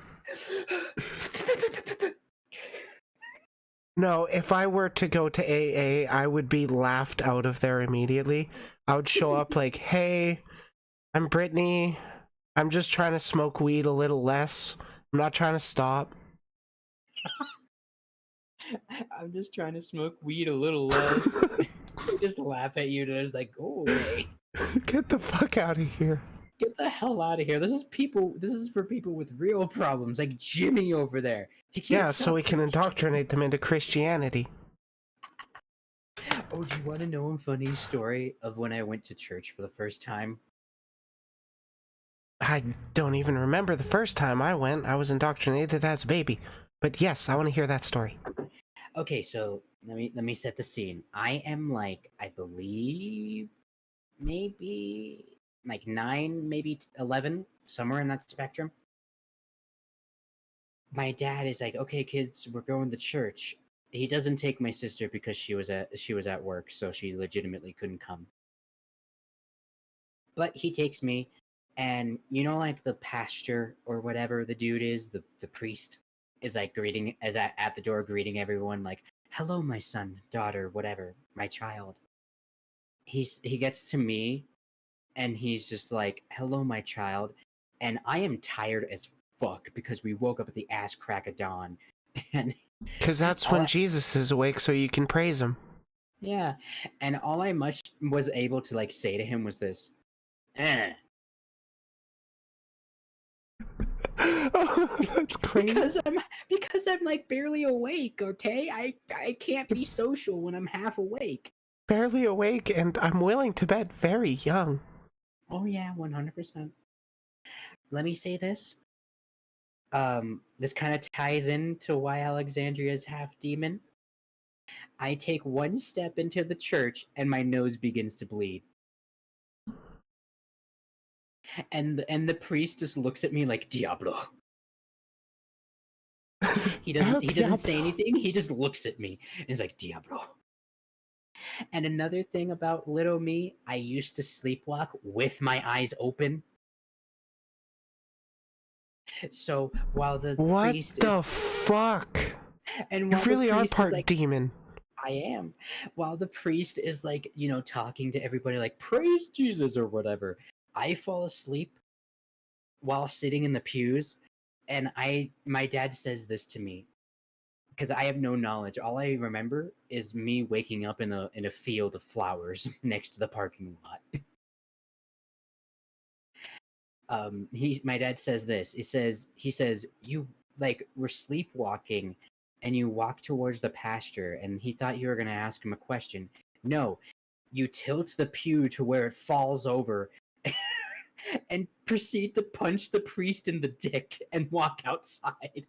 No, if I were to go to AA, I would be laughed out of there immediately. I would show up like, hey, I'm Brittany. I'm just trying to smoke weed a little less. I'm not trying to stop. I'm just trying to smoke weed a little less. They just laugh at you. They're just like, "Go away. Get the fuck out of here. Get the hell out of here." This is for people with real problems, like Jimmy over there. He can't Yeah, so stop we can indoctrinate them into Christianity. Oh, do you want to know a funny story of when I went to church for the first time? I don't even remember the first time I went. I was indoctrinated as a baby. But yes, I want to hear that story. Okay, so let me set the scene. I am like, I believe maybe like 9, maybe 11, somewhere in that spectrum. My dad is like, "Okay, kids, we're going to church." He doesn't take my sister because she was at work, so she legitimately couldn't come. But he takes me, and like the pastor or whatever the dude is, the priest is like greeting as at the door greeting everyone like, "Hello, my son, daughter, whatever, my child." He gets to me and he's just like, "Hello, my child," and I am tired as fuck because we woke up at the ass crack of dawn, and Because that's all when I, Jesus is awake, so you can praise him. yeah, and all I much was able to like say to him was this, "Eh," Oh, that's great. because I'm like barely awake. Okay, I can't be social when I'm half awake. Barely awake, and I'm willing to bet very young. Oh yeah, 100%. Let me say this. This kind of ties into why Alexandria is half demon. I take one step into the church and my nose begins to bleed. And the priest just looks at me like Diablo. He El doesn't say Diablo. anything. He just looks at me and is like Diablo. And another thing about little me, I used to sleepwalk with my eyes open. So while the What priest is the fuck? and You while the really are priest is part like, demon. I am. While the priest is like, talking to everybody like praise Jesus or whatever, I fall asleep while sitting in the pews, and my dad says this to me because I have no knowledge. All I remember is me waking up in a field of flowers next to the parking lot. My dad says this. He says you like were sleepwalking and you walk towards the pasture and he thought you were going to ask him a question. No, you tilt the pew to where it falls over and proceed to punch the priest in the dick and walk outside. And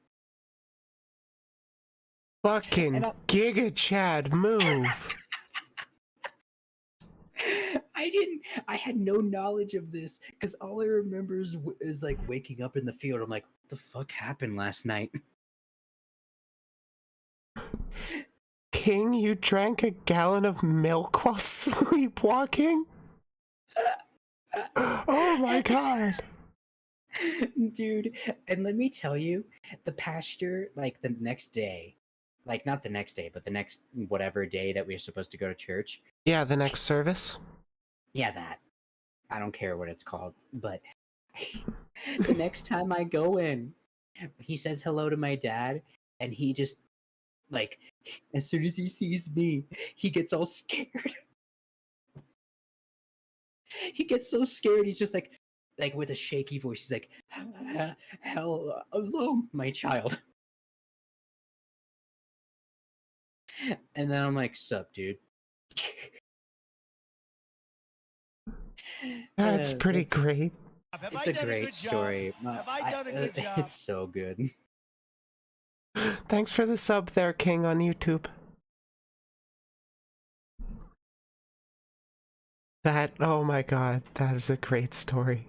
Fucking Giga Chad, move. I had no knowledge of this because all I remember is like waking up in the field. I'm like, what the fuck happened last night? King, you drank a gallon of milk while sleepwalking? Oh my god. Dude, and let me tell you, the pastor, like the next day, like not the next day, but the next whatever day that we are supposed to go to church. Yeah, the next service. Yeah, that. I don't care what it's called, but the next time I go in, he says hello to my dad, and he just like as soon as he sees me, he gets all scared. He gets so scared. He's just like with a shaky voice. He's like, "Hello, my child." And then I'm like, "Sup, dude?" That's pretty That's great. Have it's I a done a great good job? story. Have I done a good job? It's so good. Thanks for the sub there, King, on YouTube. That, oh my god, that is a great story.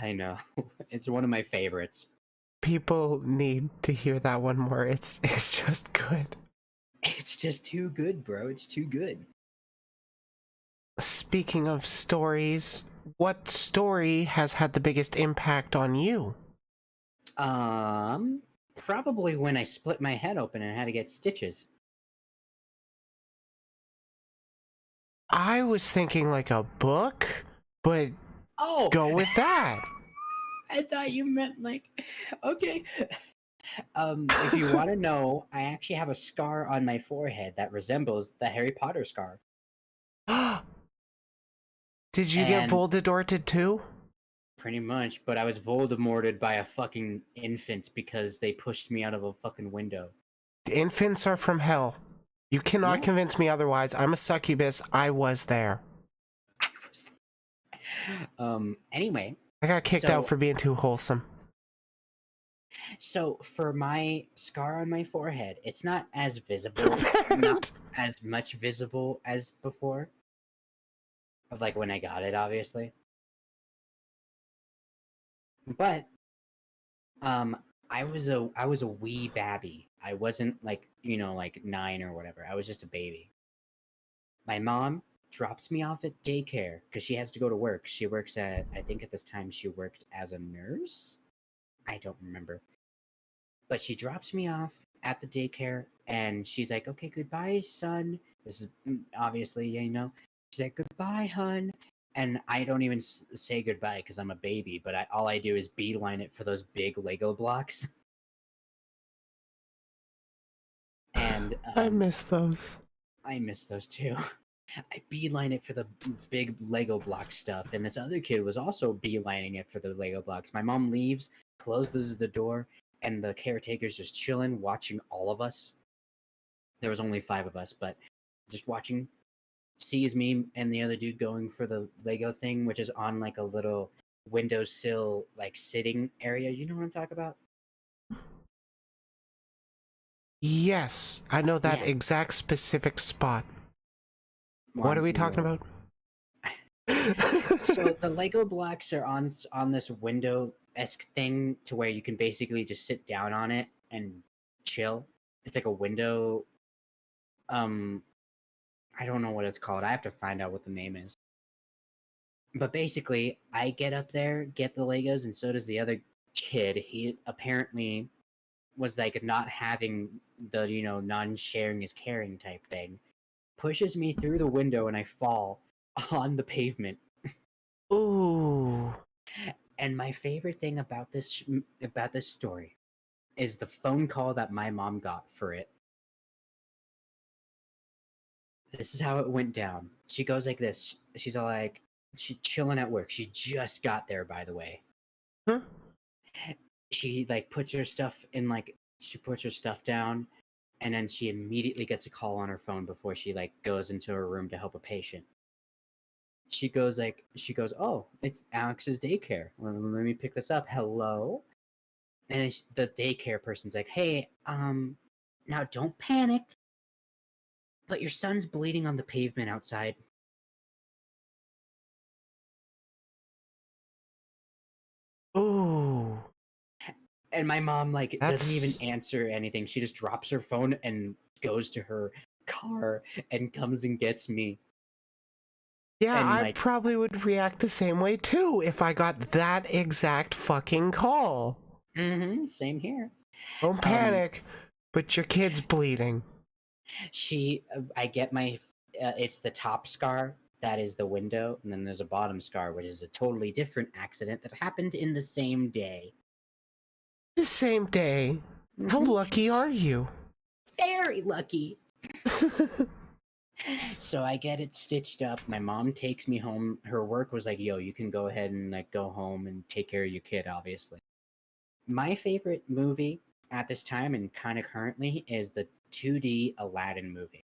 I know. It's one of my favorites. People need to hear that one more. It's just good. It's just too good, bro. It's too good. Speaking of stories, what story has had the biggest impact on you? Probably when I split my head open and had to get stitches. I was thinking like a book, but Oh, go with that. I thought you meant like, okay. If you want to know, I actually have a scar on my forehead that resembles the Harry Potter scar. Did you get And Voldemorted too? pretty much, but I was Voldemorted by a fucking infant because they pushed me out of a fucking window. Infants are from hell. You cannot Yeah. convince me otherwise. I'm a succubus. I was there. I was. Anyway, I got kicked out so for being too wholesome. so for my scar on my forehead, it's not as visible, not as much visible as before. Of like when I got it, obviously. But um, I was a wee babby. I wasn't like like 9 or whatever. I was just a baby. My mom drops me off at daycare because she has to go to work. She works at I think at this time she worked as a nurse. I don't remember. But she drops me off at the daycare and she's like, "Okay, goodbye, son." This is obviously, She's like, "Goodbye, hun." And I don't even say goodbye because I'm a baby, but all I do is beeline it for those big Lego blocks. And I miss those. I miss those too. I beeline it for the big Lego block stuff, and this other kid was also beelining it for the Lego blocks. My mom leaves, closes the door, and the caretaker's just chilling, watching all of us. There was only 5 of us, but just watching, sees me and the other dude going for the Lego thing, which is on like a little windowsill, like sitting area. You know what I'm talking about? Yes, I know that Yeah. exact specific spot. What are we talking about? So the Lego blocks are on this window-esque thing to where you can basically just sit down on it and chill. It's like a window. Um, I don't know what it's called. I have to find out what the name is. But basically, I get up there, get the Legos, and so does the other kid. He apparently was like not having the non-sharing is caring type thing. Pushes me through the window, and I fall on the pavement. Ooh. And my favorite thing about this story is the phone call that my mom got for it. This is how it went down. She goes like this. She's all like, she's chilling at work. She just got there, by the way. Huh? She like puts her stuff in like she puts her stuff down, and then she immediately gets a call on her phone before she like goes into her room to help a patient. She goes, "Oh, it's Alex's daycare. Let me pick this up. Hello." And then the daycare person's like, "Hey, now don't panic, but your son's bleeding on the pavement outside." Ooh. And my mom like doesn't even That's answer anything. She just drops her phone and goes to her car and comes and gets me. Yeah, And I like, probably would react the same way too if I got that exact fucking call. same here. Don't Um, panic, but your kid's bleeding. I get my, it's the top scar that is the window, and then there's a bottom scar, which is a totally different accident that happened in the same day. The same day. How hmm lucky are you? Very lucky. So I get it stitched up. My mom takes me home. Her work was like, "Yo, you can go ahead and like go home and take care of your kid." Obviously, my favorite movie at this time and kind of currently is the 2D Aladdin movie.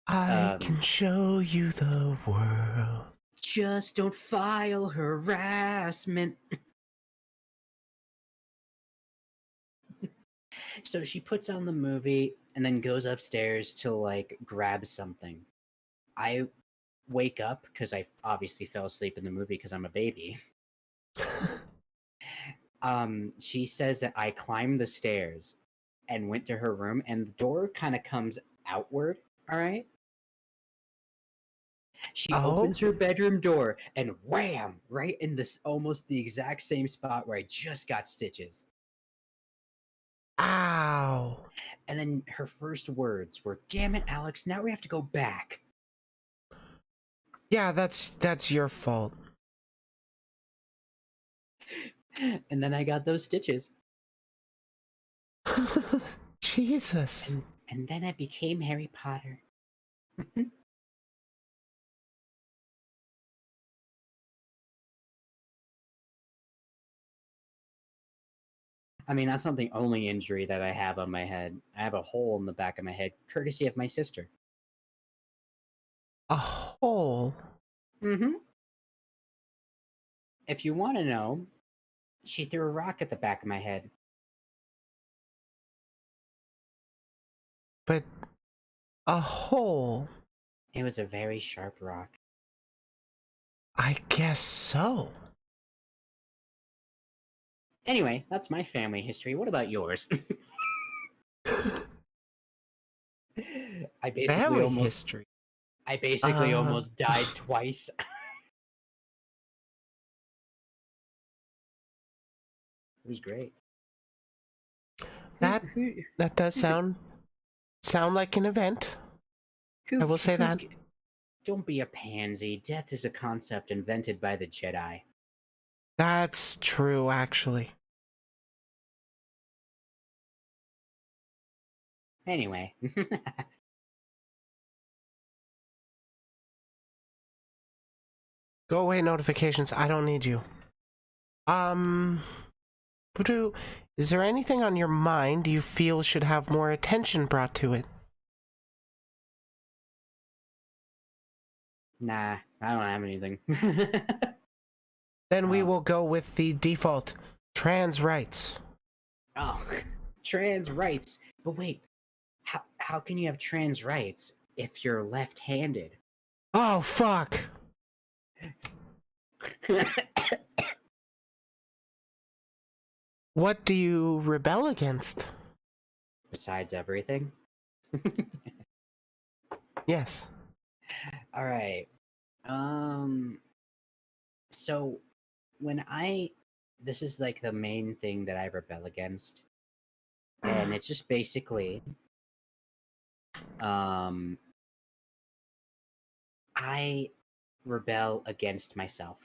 I Um, can show you the world. just don't file harassment. So she puts on the movie and then goes upstairs to like grab something. I wake up because I obviously fell asleep in the movie because I'm a baby. She says that I climbed the stairs and went to her room, and the door kind of comes outward. All right. She Oh? opens her bedroom door and wham! Right in this almost the exact same spot where I just got stitches. Ow. And then her first words were, "Damn it, Alex, now we have to go back." Yeah, that's your fault. And then I got those stitches. Jesus. And then I became Harry Potter. I mean, that's not the only injury that I have on my head. I have a hole in the back of my head, courtesy of my sister. A hole. Mm-hmm. If you want to know, she threw a rock at the back of my head. But a hole. It was a very sharp rock. I guess so. Anyway, that's my family history. What about yours? I basically Family almost history. I basically Uh, almost died twice. It was great. Who, that who, that does who's a, sound like an event. who, I will say who, that. don't be a pansy. Death is a concept invented by the Jedi. That's true, actually. Anyway. Go away, notifications. I don't need you. Voodoo, is there anything on your mind you feel should have more attention brought to it? Nah, I don't have anything. Then we oh. will go with the default trans rights. Oh. Trans rights. But wait, how can you have trans rights if you're left-handed? Oh, fuck! What do you rebel against? Besides everything. Yes. All right. Um so when I this is like the main thing that I rebel against, and it's just basically um I rebel against myself.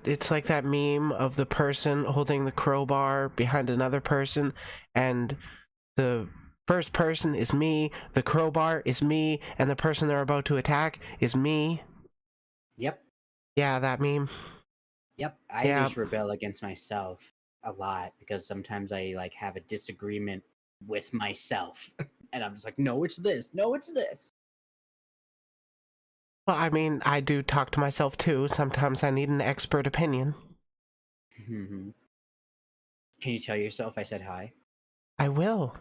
It's like that meme of the person holding the crowbar behind another person, and the first person is me, the crowbar is me, and the person they're about to attack is me. Yep. Yeah, that meme. Yep. I Yeah. just rebel against myself a lot because sometimes I like have a disagreement with myself. And I'm just like, no, it's this. No, it's this. Well, I mean, I do talk to myself too. Sometimes I need an expert opinion. Can you tell yourself I said hi? I will.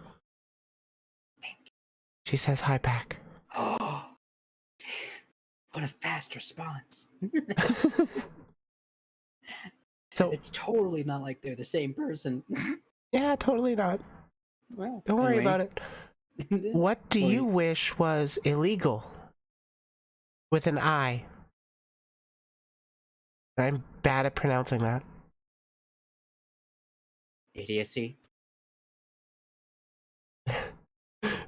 She says hi back. Oh, what a fast response. So, It's totally not like they're the same person. yeah, totally not. Well, Don't worry anyway, about it. What do Or you wish was illegal? With an I. I'm bad at pronouncing that. idiocy.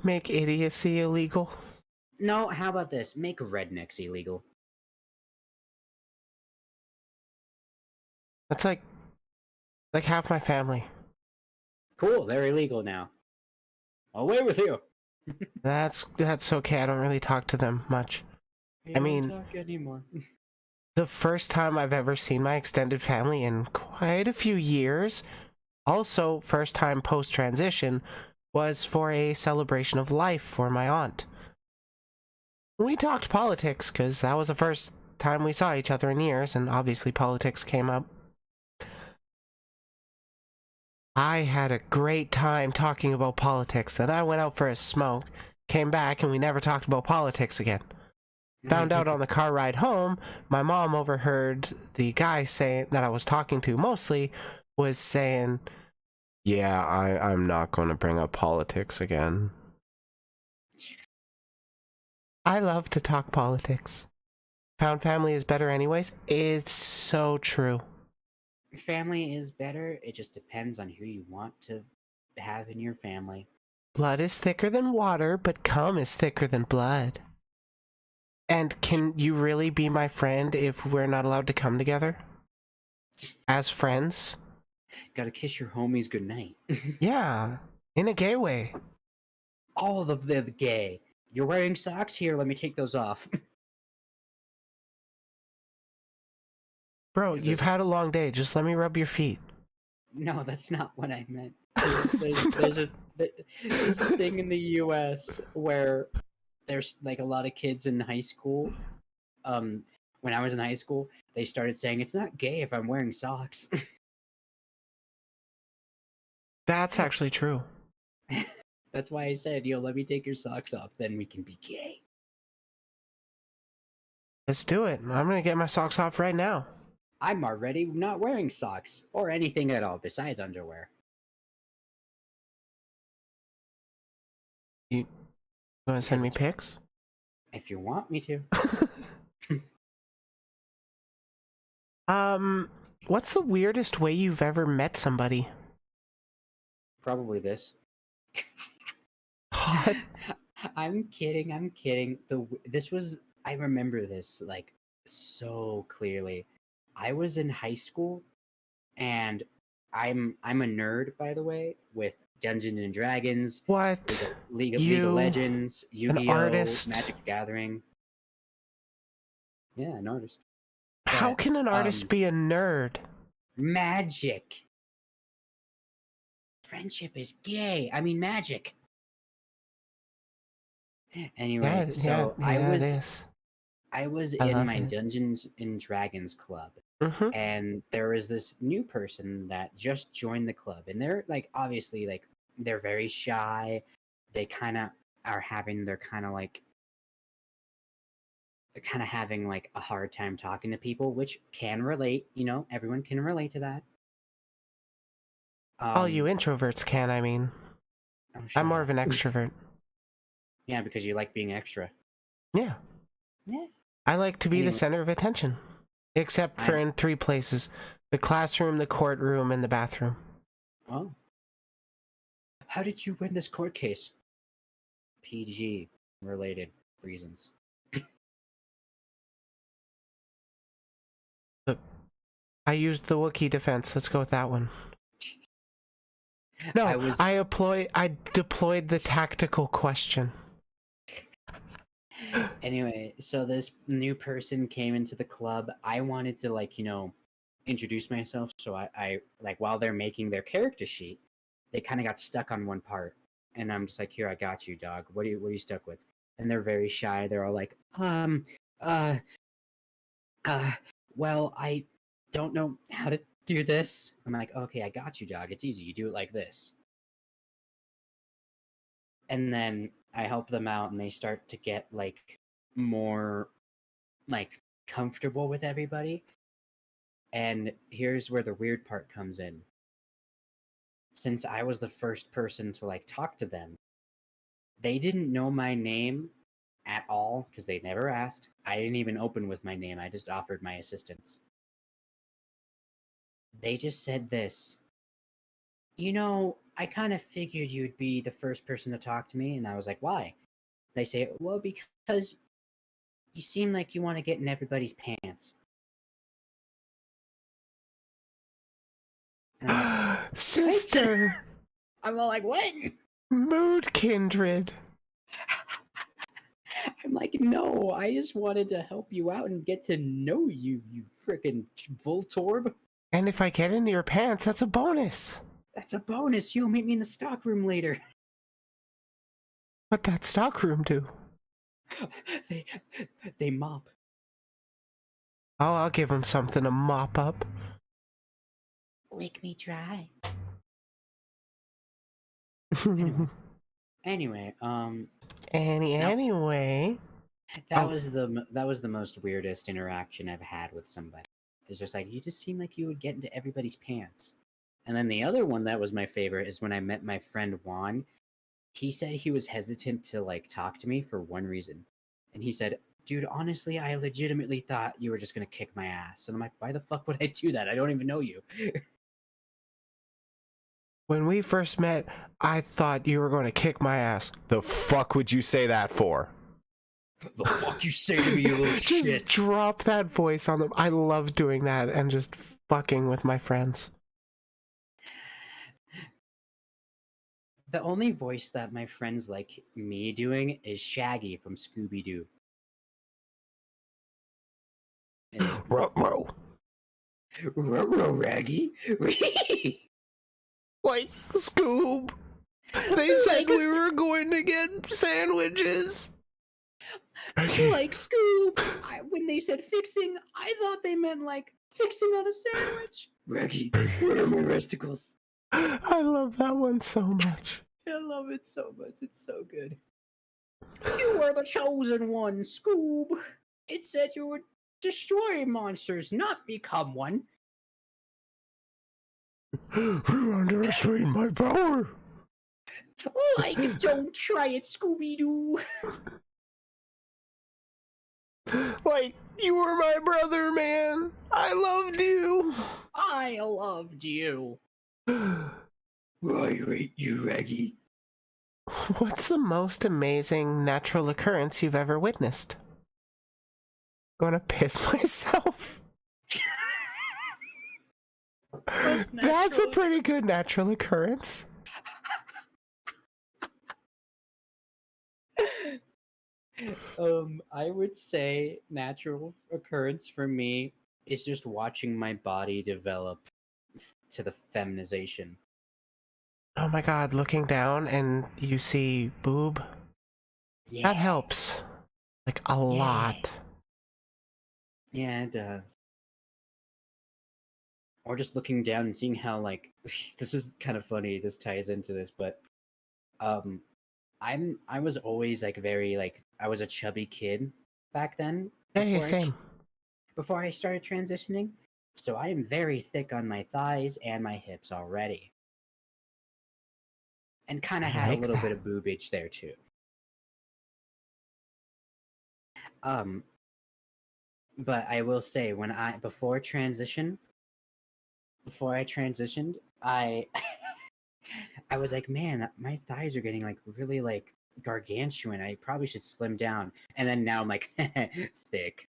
Make idiocy illegal? No, how about this? Make rednecks illegal. That's like half my family. Cool, they're illegal now. Away with you. That's okay. I don't really talk to them much. We I don't mean, talk anymore. the first time I've ever seen my extended family in quite a few years, also first time post-transition, was for a celebration of life for my aunt. We talked politics because that was the first time we saw each other in years, and obviously politics came up. I had a great time talking about politics. Then I went out for a smoke, came back, and we never talked about politics again. Found out on the car ride home, my mom overheard the guy saying that I was talking to mostly was saying, "Yeah, I'm not going to bring up politics again." I love to talk politics. Found family is better anyways. It's so true. Family is better. It just depends on who you want to have in your family. Blood is thicker than water, but cum is thicker than blood. And can you really be my friend if we're not allowed to come together? As friends? Gotta kiss your homies goodnight. Yeah, in a gay way. All of the gay. You're wearing socks? Here, let me take those off. Bro, 'Cause you've had a long day. Just let me rub your feet. No, that's not what I meant. There's a thing in the U.S. where there's like a lot of kids in high school. When I was in high school, they started saying it's not gay if I'm wearing socks. That's actually true. That's why I said, yo, let me take your socks off, then we can be gay. Let's do it. I'm gonna get my socks off right now. I'm already not wearing socks or anything at all besides underwear. You gonna send Because me it's pics? if you want me to. What's the weirdest way you've ever met somebody? Probably this. What? I'm kidding. I'm kidding. This was I remember this like so clearly. I was in high school, and I'm a nerd, by the way, with Dungeons and Dragons, What? League of You, Legends, an Yu-Gi-Oh, artist? Magic the Gathering. Yeah, an artist. How But can an artist be a nerd? magic. Friendship is gay. I mean magic. Anyway, so Yeah, it is. I was I in love my it. Dungeons and Dragons club, Mm-hmm. and there was this new person that just joined the club, and they're like obviously like they're very shy. They kind of are having they're kind of like they're kind of having like a hard time talking to people, which can relate. You know, everyone can relate to that. All you Um, introverts can, I mean. oh, I'm shut more up. of an extrovert. Yeah, because you like being extra. Yeah. Yeah. I like to be the Anyway, center of attention. Except for I in 3 places. The classroom, the courtroom, and the bathroom. oh, how did you win this court case? PG related reasons. But I used the Wookiee defense. Let's go with that one. No, I was I deployed the tactical question. anyway, so this new person came into the club. I wanted to like, introduce myself. So I like while they're making their character sheet, they kind of got stuck on one part. And I'm just like, here, I got you, dog. What are you stuck with? And they're very shy. They're all like, uh, uh, well, I don't know how to do this. I'm like, okay, I got you, dog. It's easy. You do it like this. And then I help them out and they start to get like more like comfortable with everybody. And here's where the weird part comes in. Since I was the first person to like talk to them, They didn't know my name at all because they never asked. I didn't even open with my name. I just offered my assistance. They just said this. I kind of figured you'd be the first person to talk to me, and I was like, why? They say, well, because you seem like you want to get in everybody's pants. And I'm like, Sister! I'm all like, what? Mood kindred. I'm like, no, I just wanted to help you out and get to know you, you frickin' Voltorb. And if I get into your pants, that's a bonus. That's a bonus. You'll meet me in the stockroom later. What'd that stockroom do? they they mop. Oh, I'll give him something to mop up. Lick me dry. Anyway, Anyway, anyway. that was the most weirdest interaction I've had with somebody. It's just like, you just seem like you would get into everybody's pants. And then the other one that was my favorite is when I met my friend Juan. He said he was hesitant to like talk to me for one reason. And he said, dude, honestly, I legitimately thought you were just gonna kick my ass. And I'm like, why the fuck would I do that? I don't even know you. When we first met, I thought you were going to kick my ass. The fuck would you say that for? The fuck you say to me, you little Just shit. drop that voice on them. I love doing that and just fucking with my friends. The only voice that my friends like me doing is Shaggy from Scooby-Doo. Ruh-roh. Ruh-roh, Raggy. Like, Scoob. They said we were going to get sandwiches. Like Scoob. When they said fixing, I thought they meant like fixing on a sandwich. Raggy, what are my vesticles? I love that one so much. I love it so much. It's so good. You were the chosen one, Scoob. It said you would destroy monsters, not become one. You underestimate my power. Like, don't try it, Scooby-Doo. Like, you were my brother, man. I loved you. I loved you. I hate you, Raggy. What's the most amazing natural occurrence you've ever witnessed? Gonna piss myself. That's a pretty good natural occurrence. I would say natural occurrence for me is just watching my body develop to the feminization. Oh my god, looking down and you see boob. Yeah. That helps. Like, a lot. Yeah, it does. Or just looking down and seeing how, like, this is kind of funny, this ties into this, but I was always like very like I was a chubby kid back then. Hey, same. Before I started transitioning. So I am very thick on my thighs and my hips already. And kind of had a little bit of boobage there too. But I will say before I transitioned, I I was like, man, my thighs are getting like really like gargantuan. I probably should slim down. And then now I'm like thick.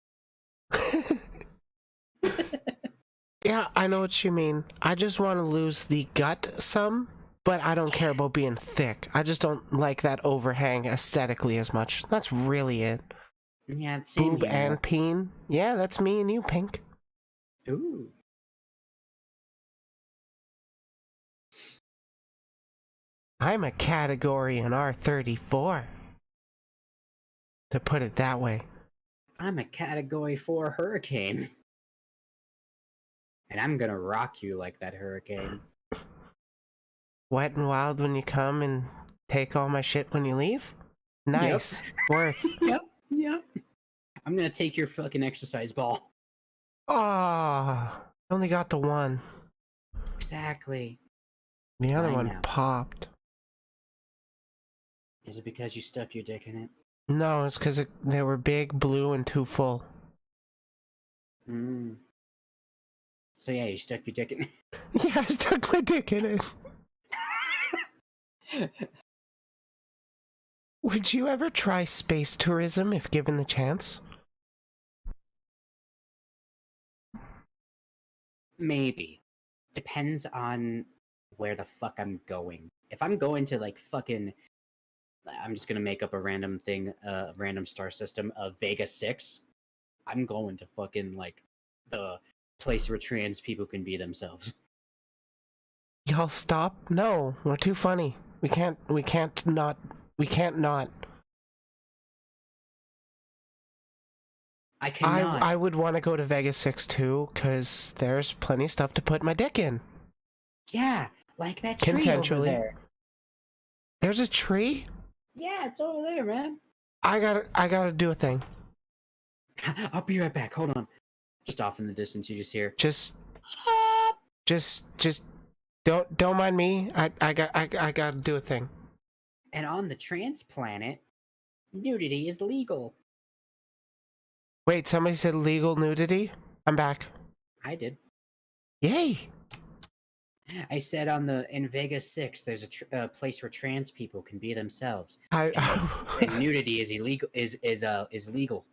Yeah, I know what you mean. I just want to lose the gut some, but I don't care about being thick. I just don't like that overhang aesthetically as much. That's really it. Yeah, same Boob here. and peen. Yeah, that's me and you, Pink. Ooh. I'm a category in R34. To put it that way. I'm a category 4 hurricane. And I'm gonna rock you like that hurricane. Wet and wild when you come and take all my shit when you leave? Nice. Yep. Worth. Yep. I'm gonna take your fucking exercise ball. Ah, only got the one. Exactly. The other one popped. Is it because you stuck your dick in it? No, it's because they were big, blue, and too full. Mm. So yeah, you stuck your dick in Yeah, I stuck my dick in it. it. Would you ever try space tourism if given the chance? Maybe. Depends on where the fuck I'm going. If I'm going to like fucking, I'm just gonna make up a random thing, a random star system of Vega 6. I'm going to fucking like the place where trans people can be themselves. Y'all stop? No, we're too funny. We can't not. I cannot. I would want to go to Vegas 6 too, because there's plenty of stuff to put my dick in. Yeah, like that tree over Consensually. there. There's a tree? Yeah, it's over there, man. I gotta do a thing. I'll be right back. Hold on. Just off in the distance, you just hear. Just don't mind me. I gotta do a thing. And on the trans planet, nudity is legal. Wait, somebody said legal nudity? I'm back. I did. Yay! I said in Vegas 6, there's a place where trans people can be themselves, I and nudity is illegal. Is legal.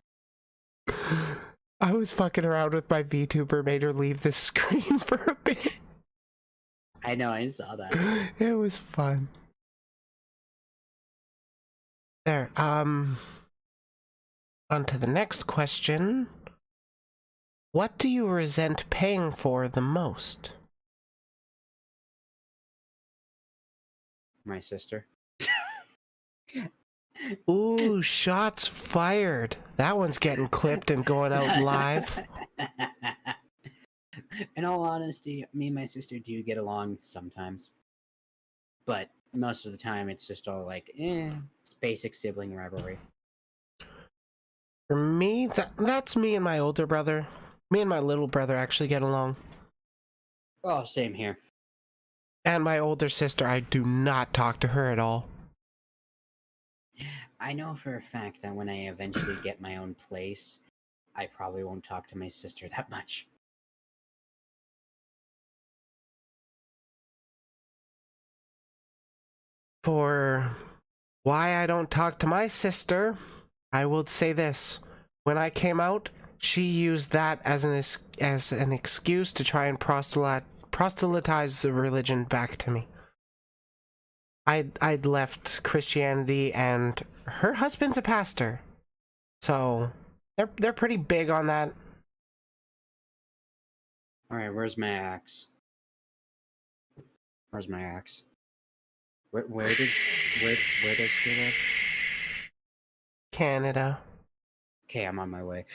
I was fucking around with my Vtuber, made her leave the screen for a bit. I know, I saw that. It was fun. There, on to the next question. What do you resent paying for the most? My sister. Ooh, shots fired. That one's getting clipped and going out live. In all honesty, me and my sister do get along sometimes. But most of the time, it's just all like, it's basic sibling rivalry. For me, that's me and my older brother. Me and my little brother actually get along. Oh, same here. And my older sister, I do not talk to her at all. I know for a fact that when I eventually get my own place, I probably won't talk to my sister that much. For why I don't talk to my sister, I will say this. When I came out, she used that as an excuse to try and proselytize the religion back to me. I'd left Christianity, and her husband's a pastor, so they're pretty big on that. All right, where's my axe? Where's my axe? Where does she live? Canada. Okay, I'm on my way.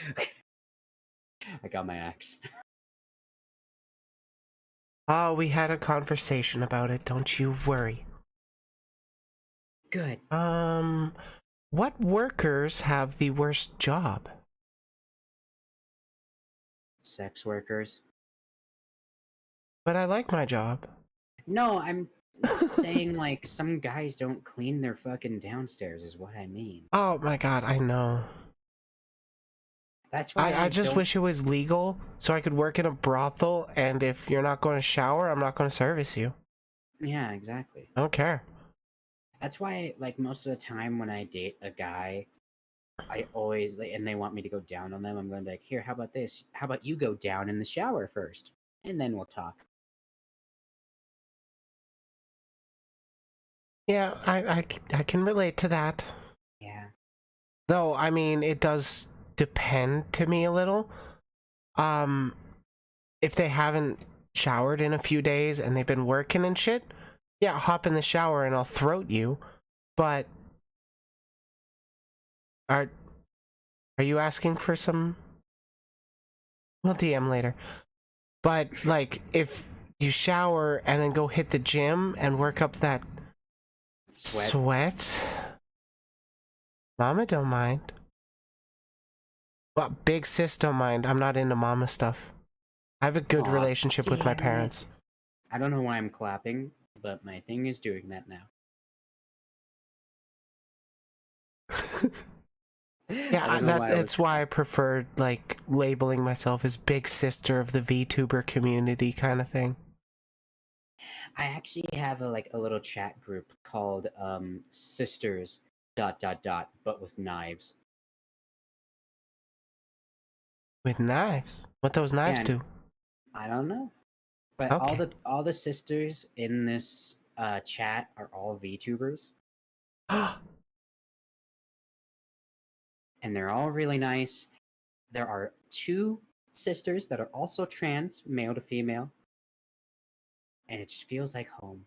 I got my axe. Oh, we had a conversation about it. Don't you worry. Good. What workers have the worst job? Sex workers. But I like my job. No, I'm saying like some guys don't clean their fucking downstairs is what I mean. Oh my god, I know. That's why I just don't... wish it was legal so I could work in a brothel, and if you're not going to shower, I'm not going to service you. Yeah, exactly. I don't care. That's why, like, most of the time when I date a guy, I always, like, and they want me to go down on them, I'm going to be like, here, how about this? How about you go down in the shower first, and then we'll talk. Yeah, I can relate to that. Yeah. Though, I mean, it does depend to me a little. If they haven't showered in a few days and they've been working and shit, yeah, hop in the shower and I'll throat you. But are you asking for some? We'll DM later. But like, if you shower and then go hit the gym and work up that sweat, Mama don't mind. Well, big sis don't mind. I'm not into mama stuff. I have a good relationship with my parents. I don't know why I'm clapping, but my thing is doing that now. Yeah, I don't know why I was. that's why I prefer like labeling myself as big sister of the VTuber community kind of thing. I actually have a little chat group called Sisters but with knives. With knives. What those Yeah, knives and do? I don't know, but Okay. all the sisters in this chat are all VTubers, and they're all really nice. There are two sisters that are also trans, male to female, and it just feels like home.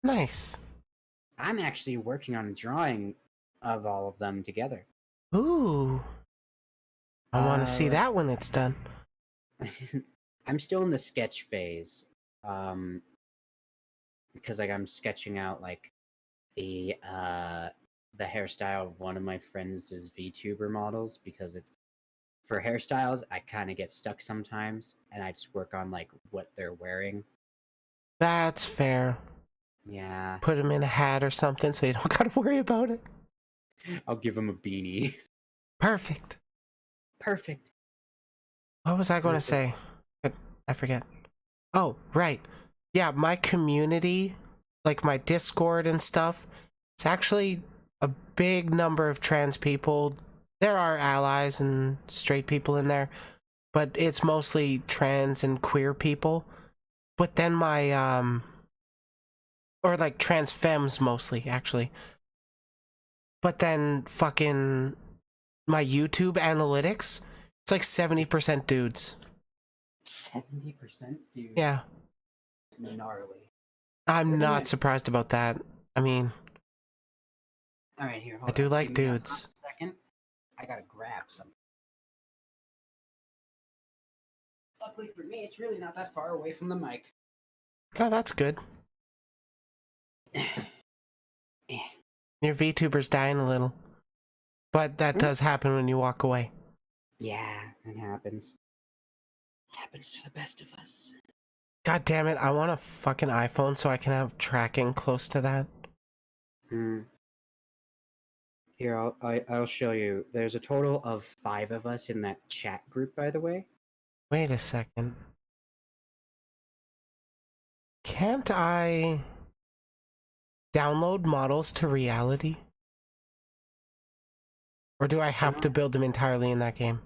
Nice. I'm actually working on a drawing of all of them together. Ooh. I want to see Let's. that when it's done. I'm still in the sketch phase, um, because like I'm sketching out like the uh the hairstyle of one of my friends' VTuber models because it's for hairstyles I kind of get stuck sometimes and I just work on like what they're wearing. That's fair. Yeah, Put him in a hat or something so you don't gotta worry about it. I'll give them a beanie. Perfect. Perfect. What was I going to Perfect. say? I forget. Oh, right. Yeah, my community, like my Discord and stuff, it's actually a big number of trans people. There are allies and straight people in there, but it's mostly trans and queer people. But then or like trans femmes mostly, actually. But then fucking my YouTube analytics, it's like 70% dudes. 70% dudes. Yeah, Gnarly. I'm Wait a not minute. surprised about that. I mean, All right, here, I hold do on. Give like me a hot dudes. second. I gotta grab something. Luckily for me, it's really not that far away from the mic. Oh, that's good. Yeah. Your VTuber's dying a little. But that Hmm? does happen when you walk away. Yeah, it happens. Happens to the best of us. God damn it, I want a fucking iPhone so I can have tracking close to that. Hmm. Here, I'll show you. There's a total of 5 of us in that chat group, by the way. Wait a second. Can't I download models to reality? Or do I have to No, build them entirely in that game?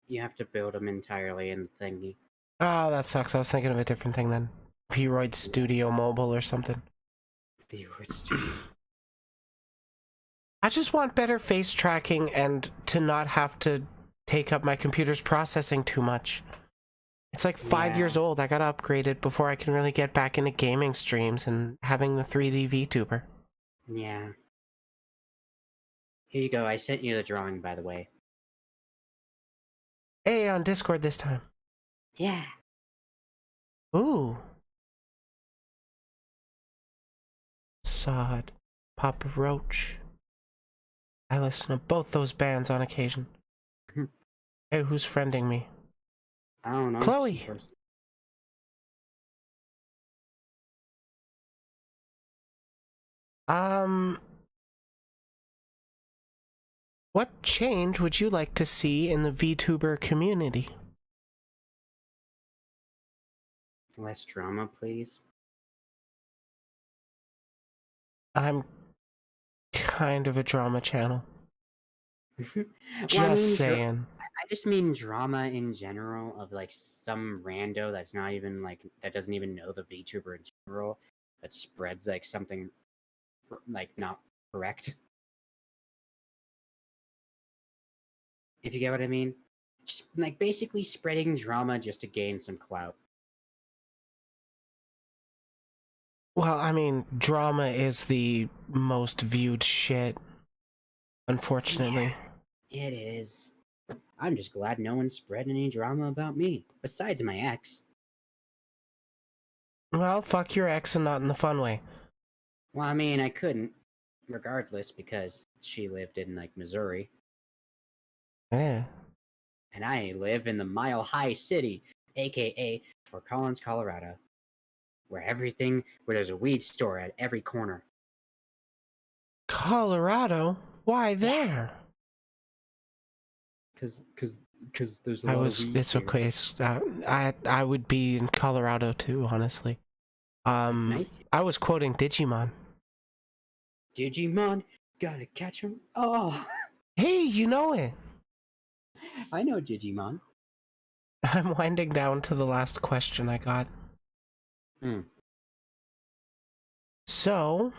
you have to build them entirely in the thingy. Oh, that sucks. I was thinking of a different thing then. Vroid Studio Mobile or something. Viewer Studio. I just want better face tracking and to not have to take up my computer's processing too much. It's like 5 years Yeah, old. I gotta upgrade it before I can really get back into gaming streams and having the 3D VTuber. yeah. Here you go. I sent you the drawing, by the way. Hey, on Discord this time. Yeah. Ooh. Sod. Papa Roach. I listen to both those bands on occasion. Hey, who's friending me? I don't know. Some Chloe! person. Um, what change would you like to see in the VTuber community? Less drama, please. I'm kind of a drama channel. Well, I Just mean, saying. I just mean drama in general of like some rando that's not even like that doesn't even know the VTuber in general that spreads like something like not correct. If you get what I mean, just like basically spreading drama just to gain some clout. Well, I mean, drama is the most viewed shit, Yeah, unfortunately. it is. I'm just glad no one spread any drama about me besides my ex. Well, fuck your ex and not in the fun way. Well, I mean, I couldn't, regardless, because she lived in like Missouri, Yeah. and I live in the Mile High City, aka Fort Collins, Colorado, where there's a weed store at every corner. Colorado? Why there? Cause there's a lot of weed It's here. okay. I would be in Colorado too, honestly. That's nice. I was quoting Digimon. Digimon, gotta catch 'em. Oh, Hey, you know it. I know Digimon. I'm winding down to the last question I got. So,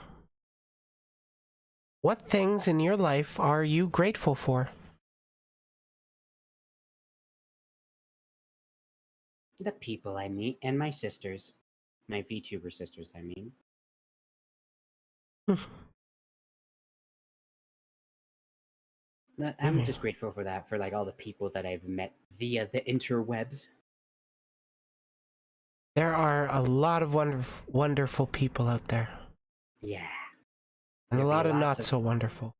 what things in your life are you grateful for? The people I meet and my sisters, my VTuber sisters. I mean, I'm just grateful for that. For like all the people that I've met via the interwebs. There are a lot of wonderful people out there. Yeah. And a There'll be lot of lots not so wonderful.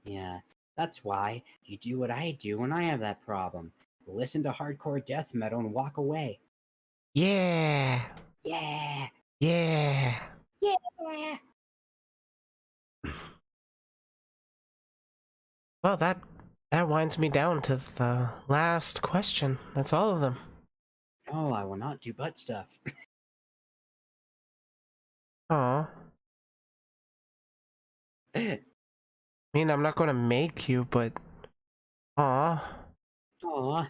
Yeah. That's why you do what I do when I have that problem. Listen to hardcore death metal and walk away. Yeah. Yeah. Yeah. Yeah. Well, that winds me down to the last question. That's all of them. No, I will not do butt stuff. Aw. I mean, I'm not going to make you, but... Aw. Aw.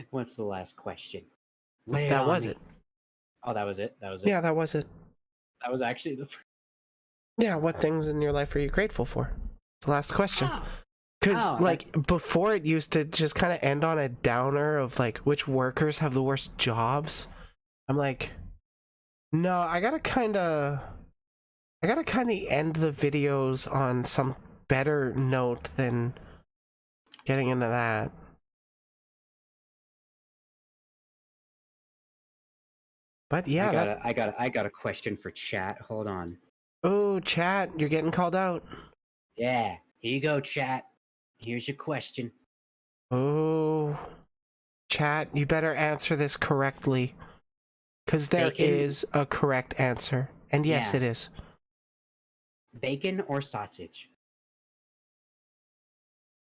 What's the last question? Lay it That on was me. it. Oh, that was it? That was it? Yeah, that was it. That was actually the... Yeah, what things in your life are you grateful for? It's the last question. Because, before it used to just kind of end on a downer of, like, which workers have the worst jobs. I'm like, no, I gotta kind of end the videos on some better note than getting into that. But yeah, I got a question for chat. Hold on. Oh, chat, you're getting called out. Yeah, here you go, chat. Here's your question. Oh, chat, you better answer this correctly. Because there is a correct answer. And yes, it is. Bacon or sausage?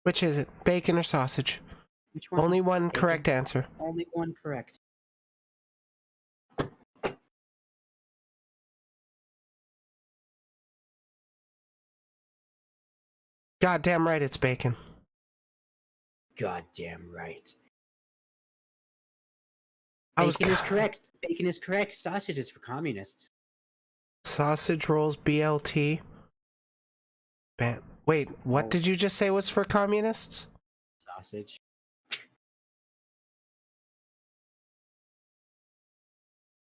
Which is it? Bacon or sausage? Which one? Only one correct answer. Only one correct. Goddamn right it's bacon. Goddamn right. Bacon is correct. Bacon is correct. Sausage is for communists. Sausage rolls BLT. Wait, what did you just say was for communists? Sausage.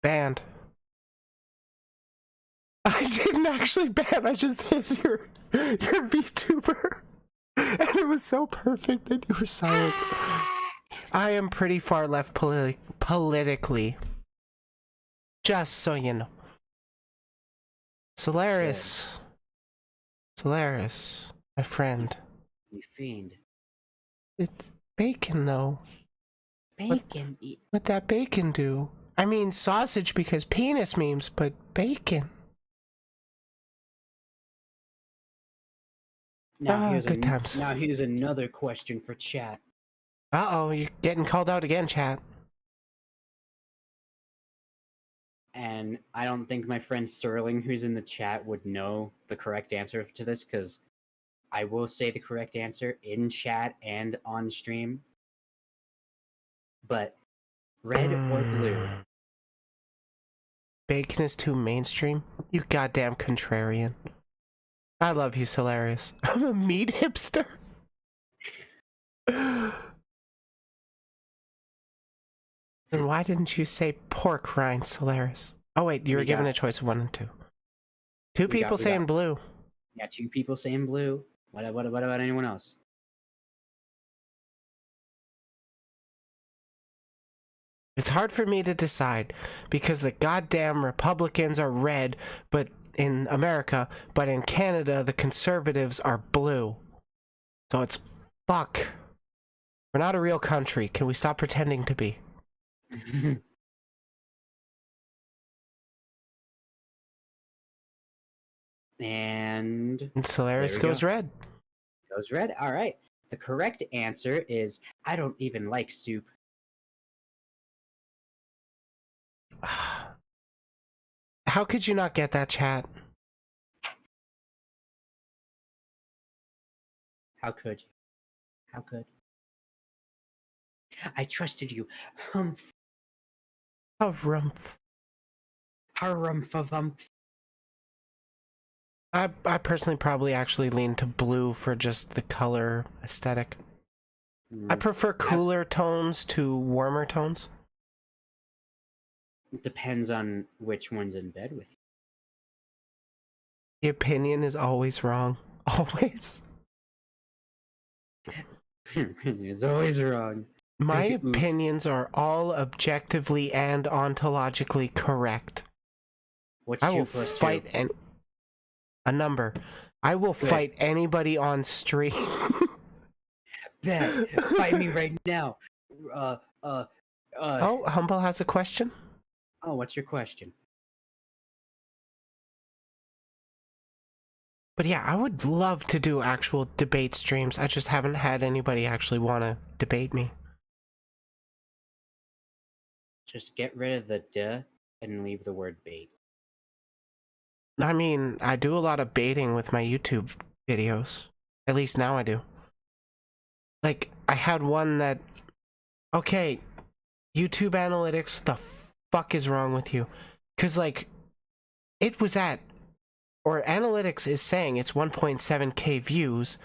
Banned. I didn't actually ban, I just hit your VTuber. And it was so perfect that you were silent. I am pretty far left politically. Just so you know. Solaris. Solaris, my friend. You fiend. It's bacon, though. Bacon? What'd that bacon do? I mean, sausage because penis memes, but bacon. Now good times. Now here's another question for chat. Uh-oh, you're getting called out again, chat. And I don't think my friend Sterling, who's in the chat, would know the correct answer to this, because I will say the correct answer in chat and on stream. But red or blue? Bacon is too mainstream? You goddamn contrarian. I love you, Solaris. I'm a meat hipster. Then why didn't you say pork rind, Solaris? Oh wait, you were given a choice of 1 and 2. Two people saying blue. Yeah, 2 people saying blue. What about anyone else? It's hard for me to decide because the goddamn Republicans are red, but in America, but in Canada the Conservatives are blue. So it's fuck. We're not a real country. Can we stop pretending to be? And Solaris there we goes go. red. Goes red. All right. The correct answer is I don't even like soup. How could you not get that, chat? How could you? How could? I trusted you. Humph. Oh, rumph. Harumph. I personally probably actually lean to blue for just the color aesthetic. I prefer cooler tones to warmer tones. It depends on which one's in bed with The opinion is always wrong. Always. you. It's always wrong. My Big oof. opinions are all objectively and ontologically correct. What's I 2 will plus 2? fight a number. I will Good. fight anybody on stream. Bet. Fight me right now. Oh, Humble has a question? Oh, what's your question? But yeah, I would love to do actual debate streams. I just haven't had anybody actually want to debate me. Just get rid of the duh and leave the word bait. I mean, I do a lot of baiting with my YouTube videos. At least now I do. Like, I had one that... Okay, YouTube analytics, the fuck is wrong with you? Because, like, it was at... Or analytics is saying it's 1.7k views,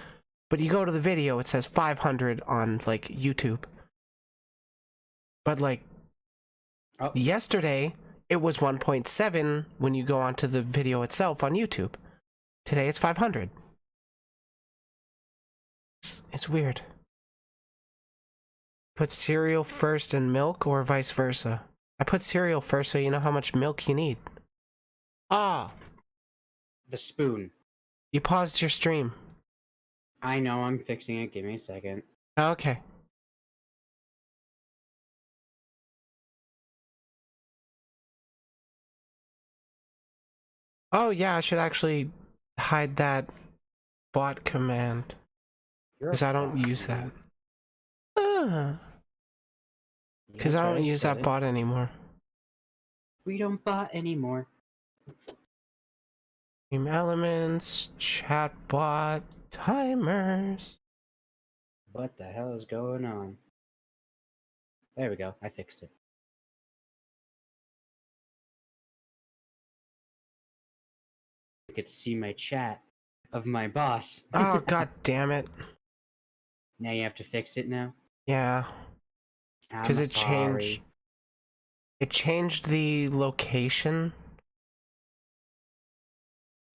but you go to the video, it says 500 on, like, YouTube. But, like, yesterday, it was 1.7 when you go onto the video itself on YouTube. Today, it's 500. It's weird. Put cereal first and milk, or vice versa? I put cereal first so you know how much milk you need. Ah! The spoon. You paused your stream. I know, I'm fixing it. Give me a second. Okay. Oh yeah, I should actually hide that bot command. Because I don't use that. Because I don't use that bot anymore. We don't bot anymore. Stream elements, chat bot, timers. What the hell is going on? There we go. I fixed it. You could see my chat of my boss. Oh, god damn it. Now you have to fix it now? Yeah. Because it sorry. changed. It changed the location.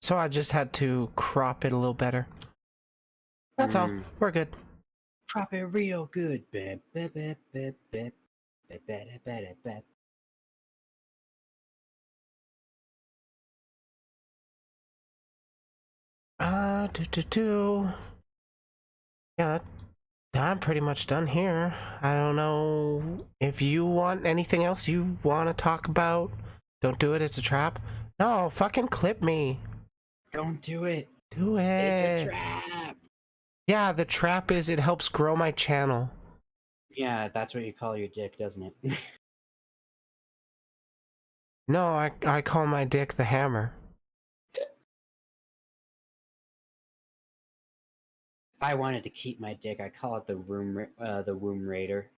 So I just had to crop it a little better. That's all. We're good. Crop it real good. Bep, bep, bep, bep, bep. Bep, bep, bep, bep, bep. Yeah, I'm pretty much done here. I don't know if you want anything else you want to talk about. Don't do it, it's a trap. No, fucking clip me. Don't do it. Do it. It's a trap. Yeah, the trap is it helps grow my channel. Yeah, that's what you call your dick, doesn't it? No, I call my dick the hammer. If I wanted to keep my dick, I'd call it the womb raider.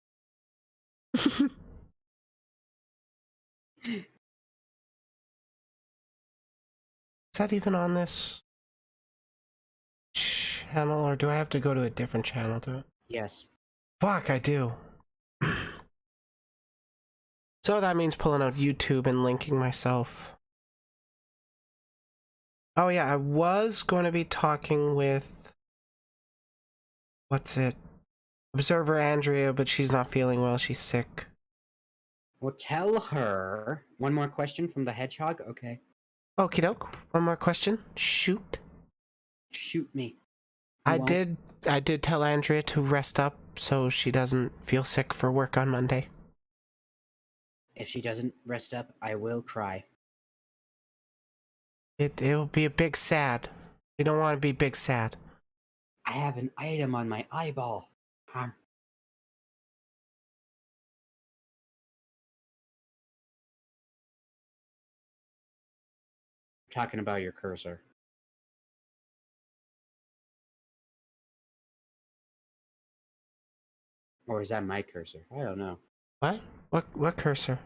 Is that even on this channel, or do I have to go to a different channel to it? Yes. Fuck, I do. So that means pulling out YouTube and linking myself. Oh yeah, I was going to be talking with... What's it? Observer Andrea, but she's not feeling well, she's sick. Well, tell her. One more question from the hedgehog? Okay. Okie doke. One more question. Shoot. Shoot me. I did tell Andrea to rest up so she doesn't feel sick for work on Monday. If she doesn't rest up, I will cry. It'll be a big sad. We don't want to be big sad. I have an item on my eyeball. Talking about your cursor. Or is that my cursor? I don't know. What? What cursor?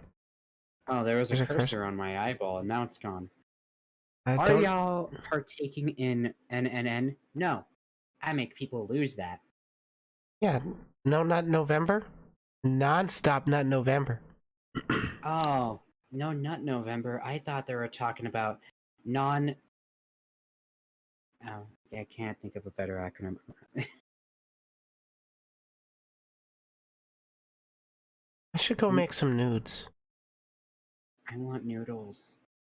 Oh, there was a There's a cursor cursor? on my eyeball, and now it's gone. I Are don't. y'all partaking in NNN? No. I make people lose that. Yeah. No, not November. Non-stop, not November. Oh, no, not November. I thought they were talking about non. Oh, yeah, I can't think of a better acronym. I should go make some nudes. I want noodles.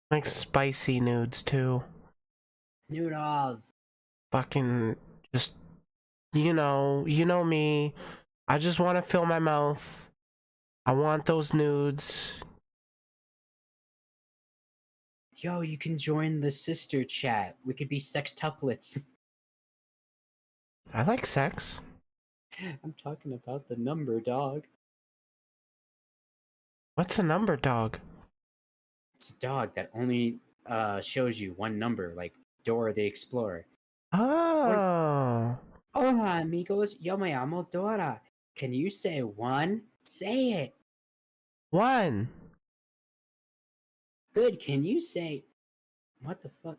Like spicy nudes too. Noodles. Fucking just you know me. I just want to fill my mouth. I want those nudes. Yo, you can join the sister chat. We could be sextuplets. I like sex. I'm talking about the number, dog. What's a number, dog? It's a dog that only shows you one number, like Dora the Explorer. Oh. Hola, amigos. Yo me llamo Dora. Can you say one? Say it. One. Good. Can you say. What the fuck?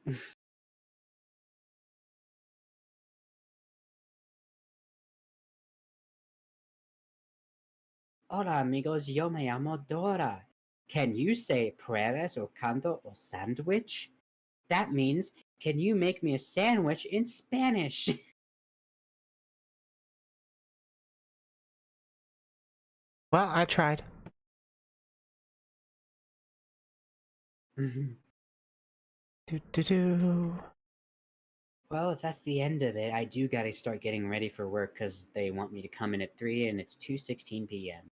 Hola, amigos. Yo me llamo Dora. Can you say puedes o canto o sandwich? That means, can you make me a sandwich in Spanish? Well, I tried. Do do do. Well, if that's the end of it, I do gotta start getting ready for work because they want me to come in at 3 and it's 2:16 p.m.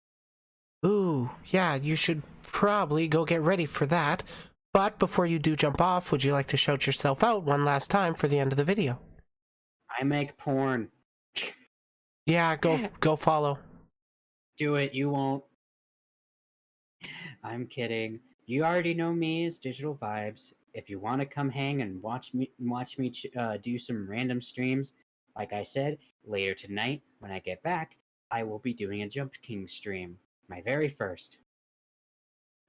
Ooh, yeah, you should probably go get ready for that. But before you do jump off, would you like to shout yourself out one last time for the end of the video? I make porn. Yeah, go follow. Do it, you won't. I'm kidding. You already know me as Digital Vibes. If you want to come hang and watch me do some random streams, like I said, later tonight when I get back, I will be doing a Jump King stream, my very first.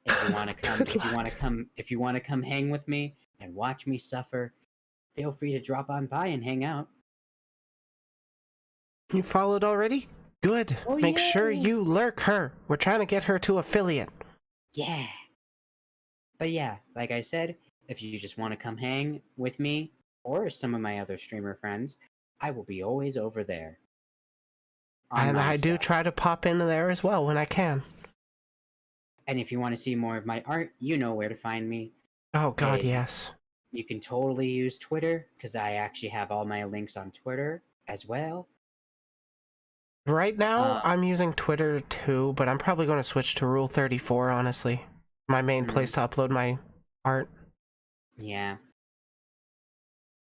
If you want to come, Good if you luck. want to come, if you want to come hang with me and watch me suffer, feel free to drop on by and hang out. You followed already? Good. Oh Make sure yeah, you lurk her. We're trying to get her to affiliate. yeah. But yeah, like I said, if you just want to come hang with me or some of my other streamer friends, I will be always over there. On And my I do stuff. try to pop into there as well when I can. And if you want to see more of my art, you know where to find me. Oh god, And yes. you can totally use Twitter, because I actually have all my links on Twitter as well. Right now, Uh, I'm using Twitter too, but I'm probably going to switch to Rule 34, honestly. My main place to upload my art. yeah.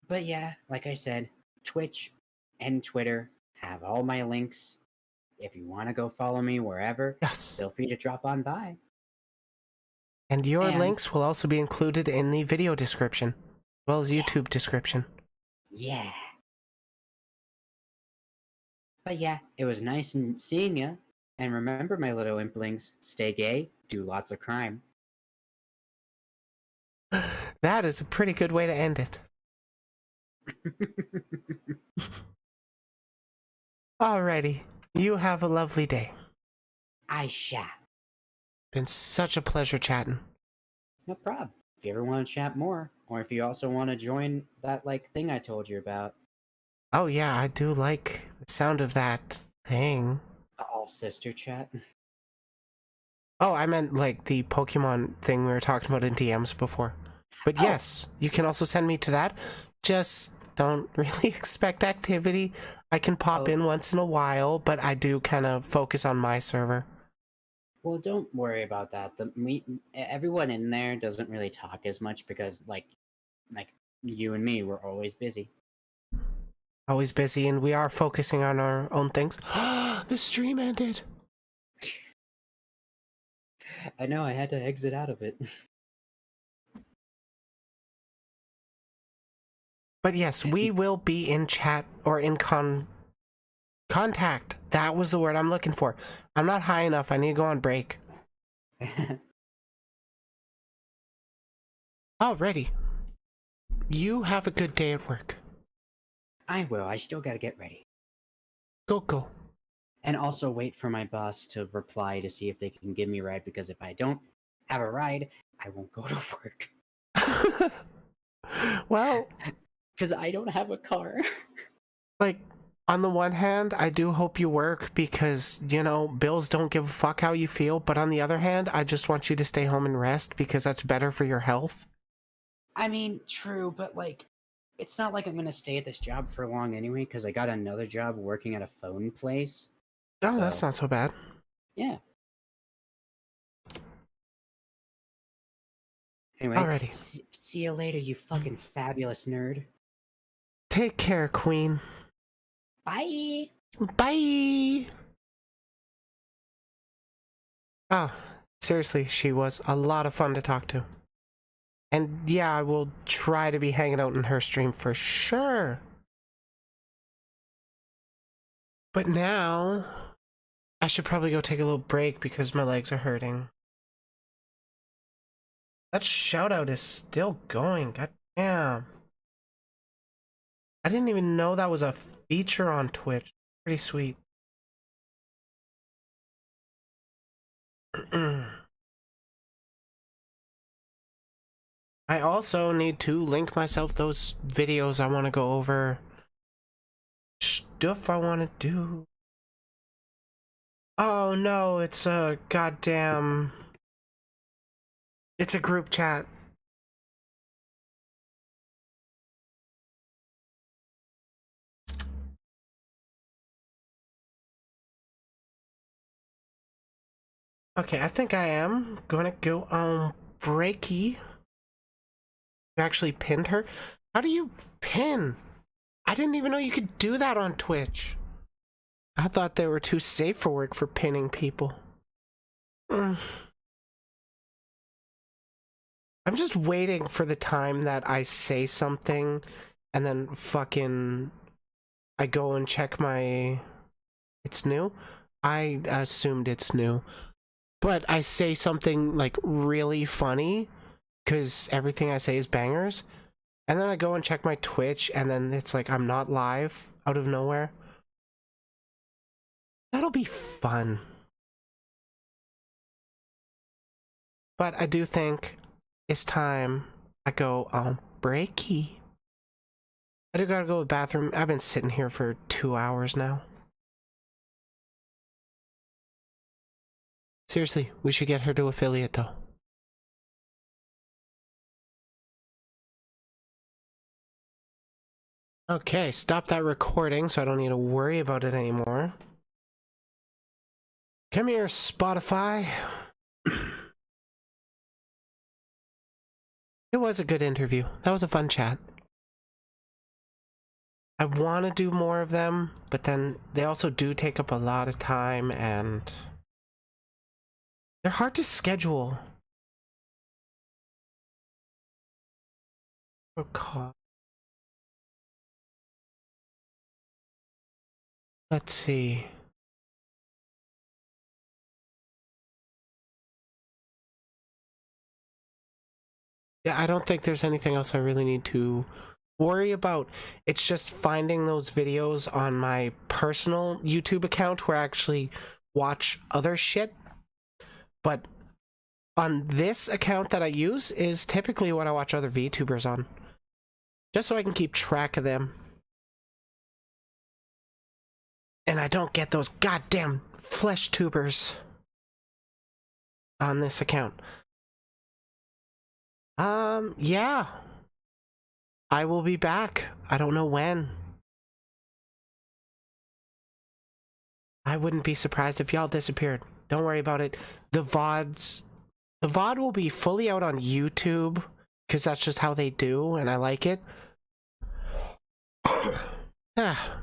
But yeah, like I said, Twitch and Twitter have all my links. If you want to go follow me wherever, Yes. feel free to drop on by. And your And links will also be included in the video description, as well as yeah, YouTube description. yeah. But yeah, it was nice seeing you. And remember, my little implings, stay gay, do lots of crime. That is a pretty good way to end it. Alrighty. You have a lovely day. I shall. Been such a pleasure chatting. No problem. If you ever want to chat more, or if you also want to join that thing I told you about, Oh yeah, I do like the sound of that thing. the all sister chat. Oh, I meant like the Pokemon thing we were talking about in DMs before. But Oh. yes, you can also send me to that. Just don't really expect activity. I can pop in once in a while, but I do kind of focus on my server. Well, don't worry about that. Everyone in there doesn't really talk as much because Like you and me, we're always busy. Always busy, and we are focusing on our own things. The stream ended. I know, I had to exit out of it. But yes, we will be in chat or in contact. That was the word I'm looking for. I'm not high enough. I need to go on break. Alrighty. You have a good day at work. I will. I still gotta get ready. Go. And also wait for my boss to reply to see if they can give me a ride, because if I don't have a ride, I won't go to work. Well, Because I don't have a car. like, on the one hand, I do hope you work because, you know, bills don't give a fuck how you feel. But on the other hand, I just want you to stay home and rest because that's better for your health. I mean, true, but like, it's not like I'm gonna stay at this job for long anyway, because I got another job working at a phone place. No, that's not so bad. Yeah. Anyway, Alrighty. see you later, you fucking fabulous nerd. Take care, Queen. Bye! Bye! Oh, seriously, she was a lot of fun to talk to. And yeah, I will try to be hanging out in her stream for sure. But now, I should probably go take a little break because my legs are hurting. That shout out is still going, god damn. I didn't even know that was a feature on Twitch. Pretty sweet. I also need to link myself those videos I want to go over. Stuff I want to do. Oh no, it's a goddamn... It's a group chat. Okay, I think I am gonna go on breaky. You actually pinned her? How do you pin? I didn't even know you could do that on Twitch. I thought they were too safe for work for pinning people. I'm just waiting for the time that I say something and then fucking I go and check my... It's new? I assumed it's new. But I say something like really funny because everything I say is bangers. And then I go and check my Twitch and then it's like I'm not live out of nowhere. That'll be fun. But I do think it's time I go on breaky. I do gotta go to the bathroom. I've been sitting here for 2 hours now. Seriously, we should get her to affiliate though. Okay, stop that recording so I don't need to worry about it anymore. Come here, Spotify. It was a good interview. That was a fun chat. I want to do more of them, but then they also do take up a lot of time and they're hard to schedule. Oh, God. Let's see. Yeah, I don't think there's anything else I really need to worry about. It's just finding those videos on my personal YouTube account where I actually watch other shit. But on this account that I use is typically what I watch other VTubers on. Just so I can keep track of them. And I don't get those goddamn flesh tubers on this account. Yeah. I will be back. I don't know when. I wouldn't be surprised if y'all disappeared. Don't worry about it. The VOD will be fully out on YouTube because that's just how they do, and I like it.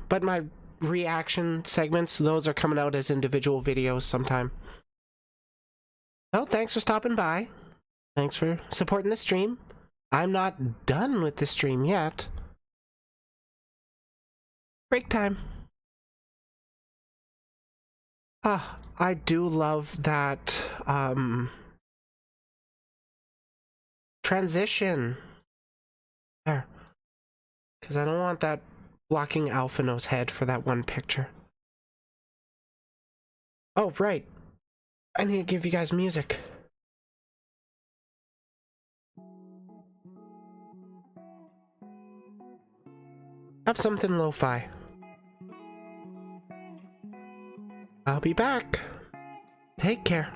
But my reaction segments, those are coming out as individual videos sometime. Well, thanks for stopping by. Thanks for supporting the stream. I'm not done with the stream yet. Break time. I do love that, transition. There. Because I don't want that blocking Alphino's head for that one picture. Oh, right. I need to give you guys music. Have something lo-fi. I'll be back. Take care.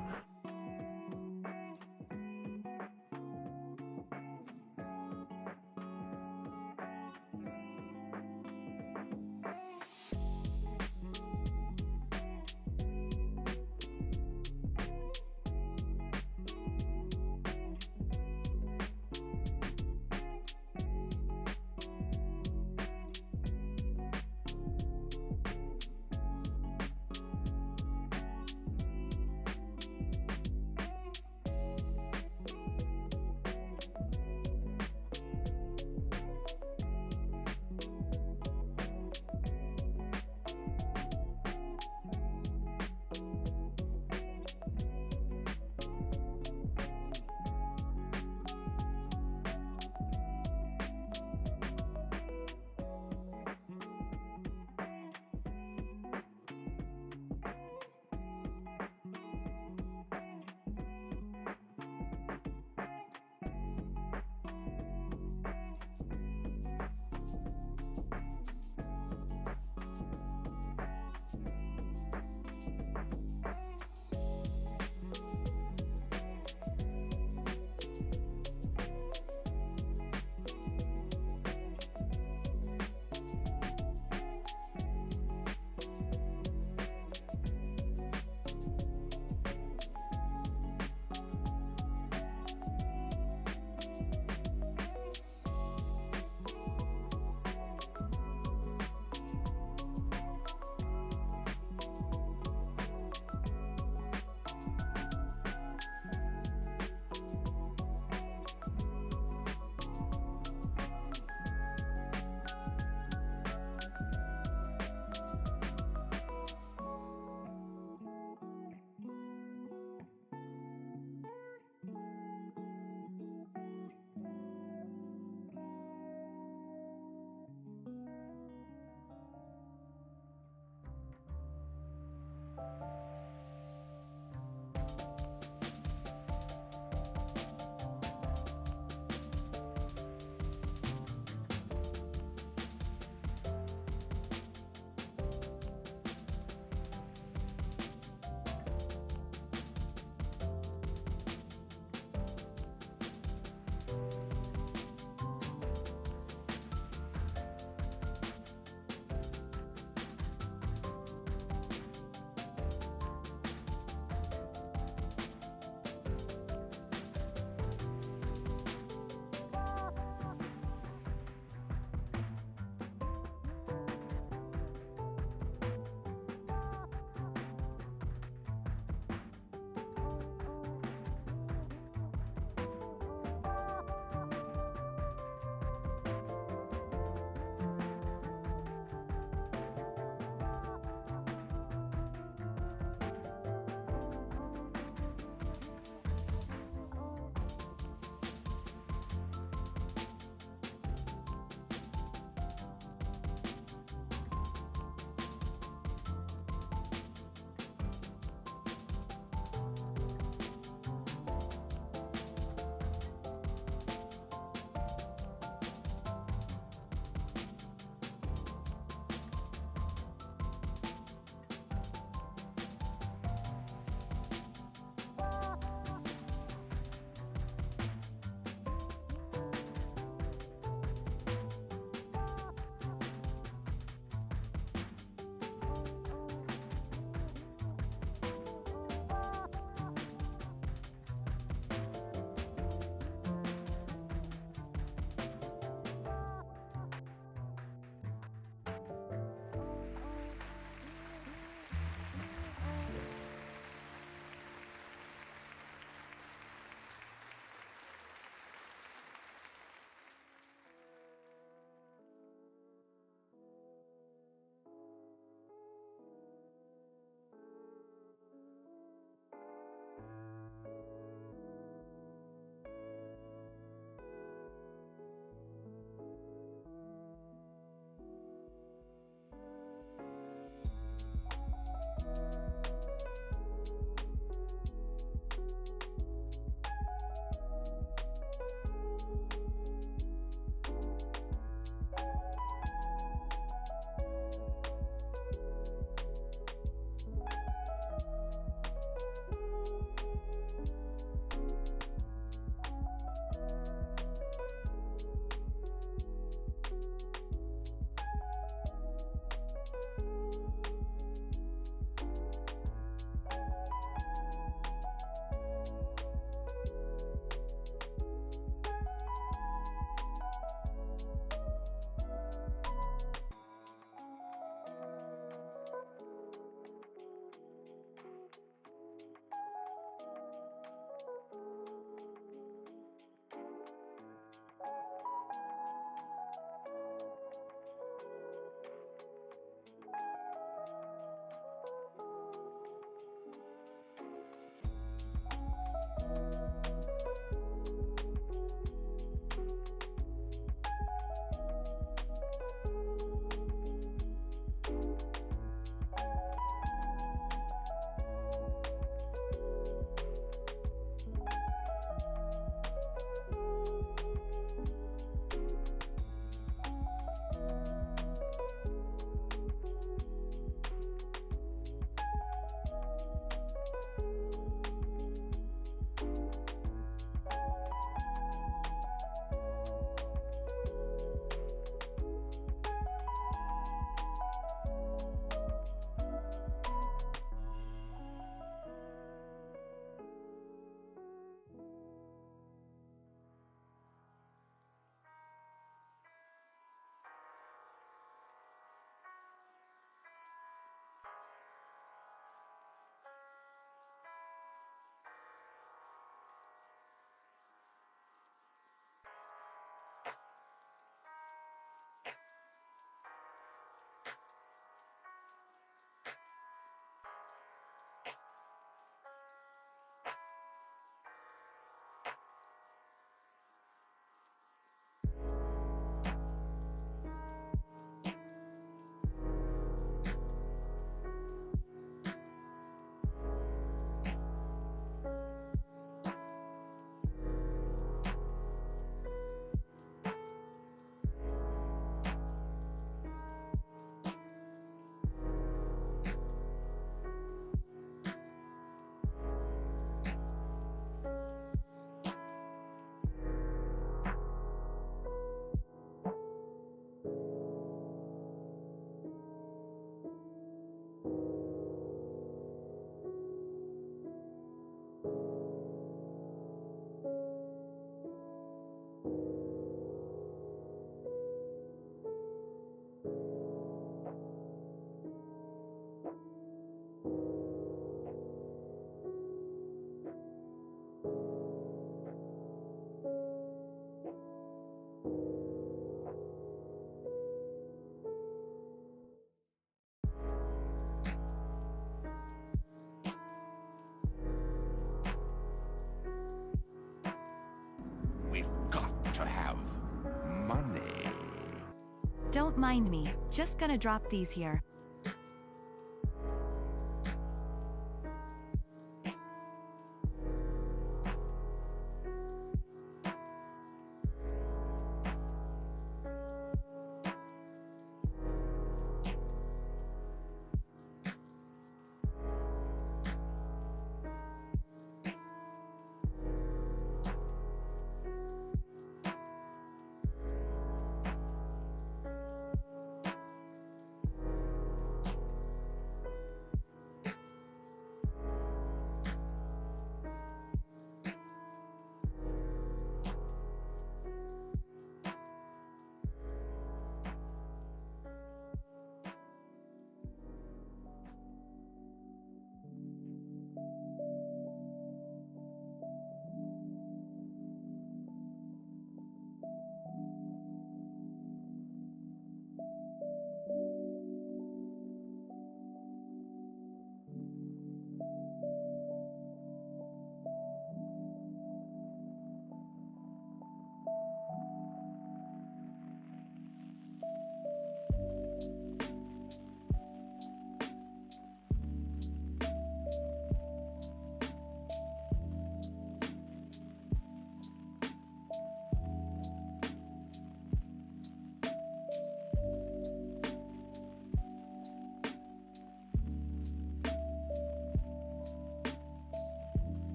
Don't mind me, just gonna drop these here.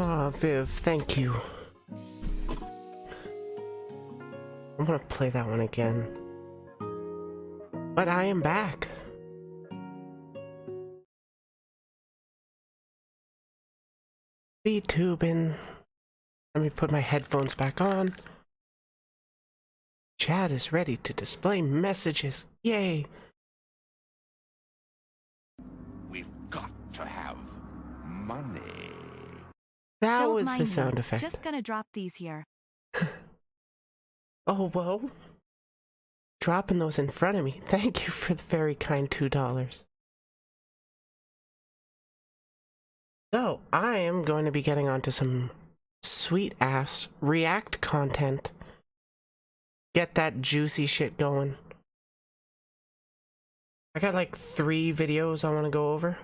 Oh, Viv, thank you. I'm gonna play that one again. But I am back. Vtubing. Let me put my headphones back on. Chat is ready to display messages. Yay! We've got to have money. That Don't was mind the me, sound effect. Just gonna drop these here. Oh, whoa. Dropping those in front of me. Thank you for the very kind $2. So, I am going to be getting onto some sweet-ass React content. Get that juicy shit going. I got like 3 videos I want to go over.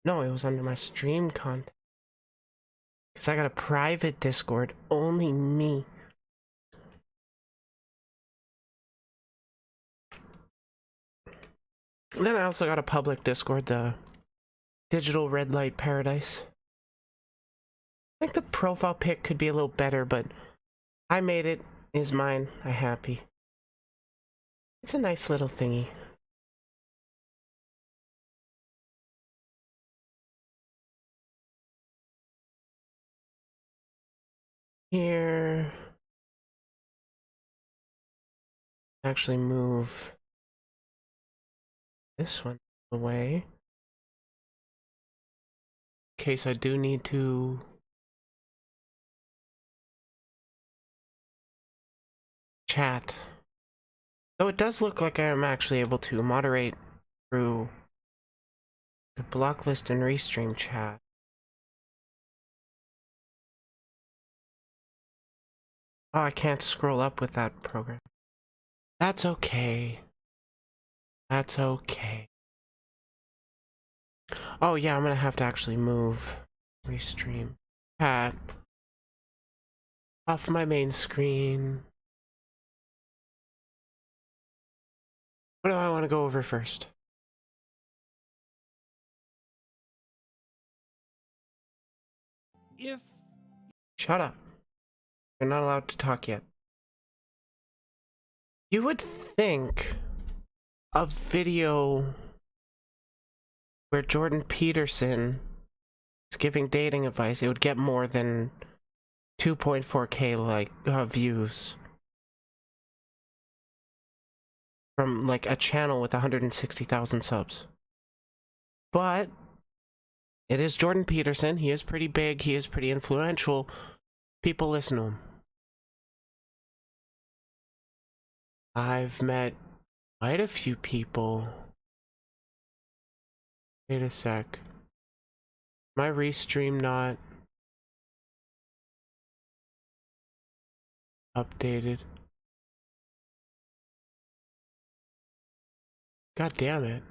No, it was under my stream content. Because I got a private Discord, only me. And then I also got a public Discord, the Digital Red Light Paradise. I think the profile pic could be a little better, but I made it. Is mine. I'm happy. It's a nice little thingy. Here. Actually move this one away. In case I do need to chat. Though it does look like I am actually able to moderate through the block list and restream chat. Oh, I can't scroll up with that program. That's okay. That's okay. Oh yeah, I'm gonna have to actually move restream chat off my main screen. What do I want to go over first? Shut up. You're not allowed to talk yet. You would think a video where Jordan Peterson is giving dating advice, it would get more than 2.4K like views from like a channel with 160,000 subs. But it is Jordan Peterson. He is pretty big. He is pretty influential. People listen to him. I've met quite a few people. Wait a sec. My restream not updated. God damn it.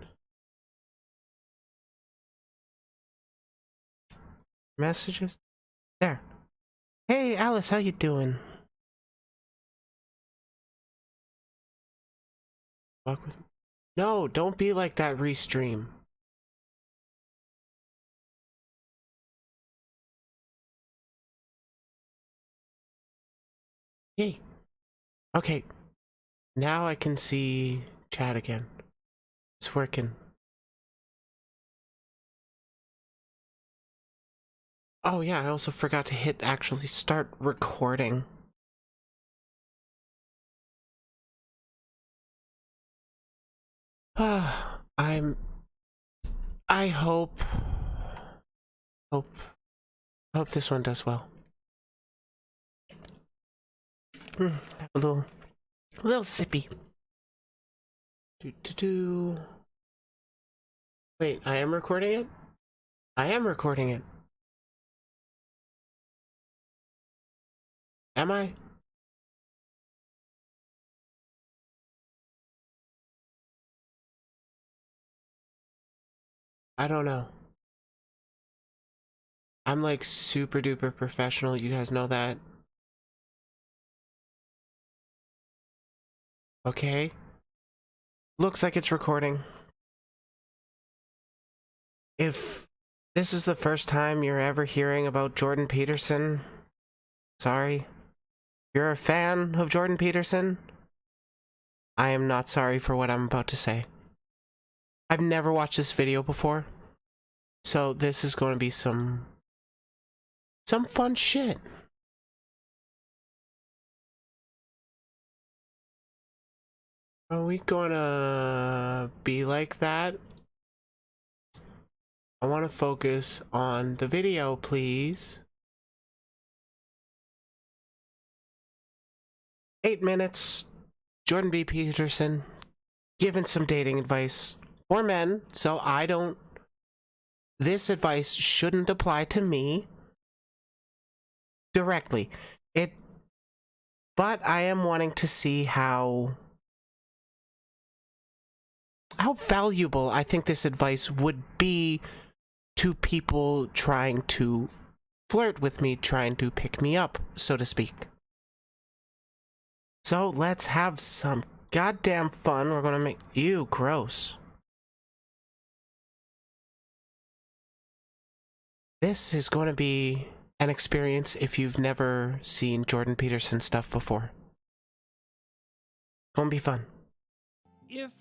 Messages? There. Hey Alice, how you doing? Fuck with me. No, don't be like that restream. Yay. Okay. Now I can see chat again. It's working. Oh yeah, I also forgot to hit actually start recording. I hope this one does well. Have a little sippy. Wait, I am recording it? I am recording it. Am I? I don't know. I'm like super duper professional, you guys know that. Okay. Looks like it's recording. If this is the first time you're ever hearing about Jordan Peterson, sorry. You're a fan of Jordan Peterson? I am not sorry for what I'm about to say. I've never watched this video before, so this is going to be some fun shit. Are we gonna be like that? I want to focus on the video, please. 8 minutes. Jordan B. Peterson giving some dating advice for men, so I don't. This advice shouldn't apply to me directly. But I am wanting to see how valuable I think this advice would be to people trying to flirt with me, trying to pick me up, so to speak. So let's have some goddamn fun. We're gonna make you gross. This is going to be an experience if you've never seen Jordan Peterson stuff before. Gonna be fun. If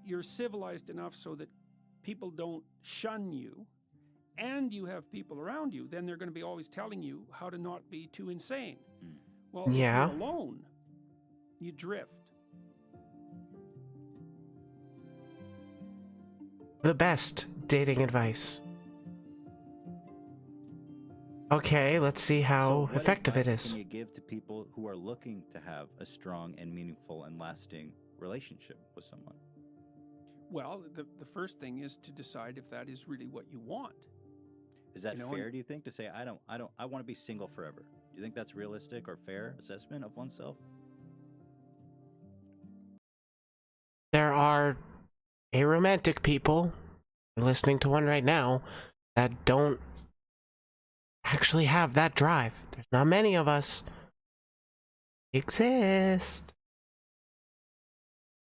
you're civilized enough so that people don't shun you, and you have people around you, then they're going to be always telling you how to not be too insane. Well, if Yeah. you're alone, you drift. The best dating advice. Okay, let's see how So what effective it advice is. Can you give to people who are looking to have a strong and meaningful and lasting relationship with someone? Well, the first thing is to decide if that is really what you want. Is that You know, fair, and- do you think, to say, I want to be single forever? Do you think that's realistic or fair assessment of oneself? There are aromantic people, listening to one right now, that don't actually have that drive. There's not many of us. Exist.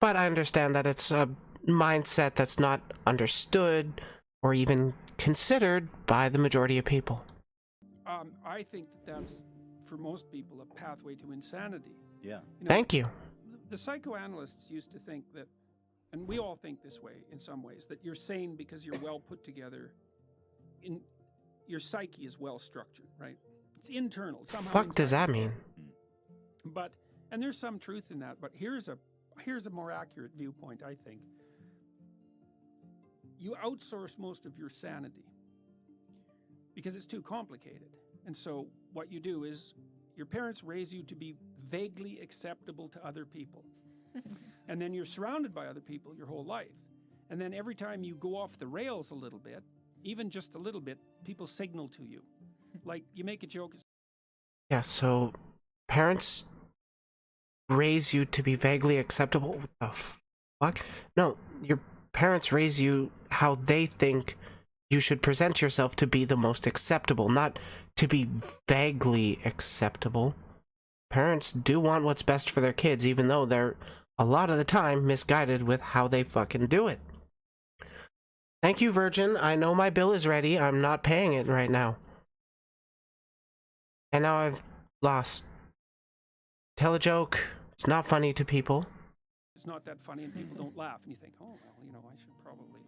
But I understand that it's a mindset that's not understood or even considered by the majority of people. I think that's, for most people, a pathway to insanity. Yeah. You know, Thank you. The psychoanalysts used to think that, and we all think this way in some ways, that you're sane because you're well put together. Your psyche is well structured, right? It's internal. Somehow Fuck does inside that your mean? head. And there's some truth in that, but here's a more accurate viewpoint, I think. You outsource most of your sanity because it's too complicated. And so what you do is your parents raise you to be vaguely acceptable to other people. And then you're surrounded by other people your whole life. And then every time you go off the rails a little bit, even just a little bit, people signal to you. Like, you make a joke. Yeah, so parents raise you to be vaguely acceptable. What the fuck? No, your parents raise you how they think you should present yourself to be the most acceptable, not to be vaguely acceptable. Parents do want what's best for their kids, even though they're a lot of the time misguided with how they fucking do it. Thank you, Virgin. I know my bill is ready. I'm not paying it right now. And now I've lost. Tell a joke. It's not funny to people. It's not that funny and people don't laugh. And you think, oh, well, I should probably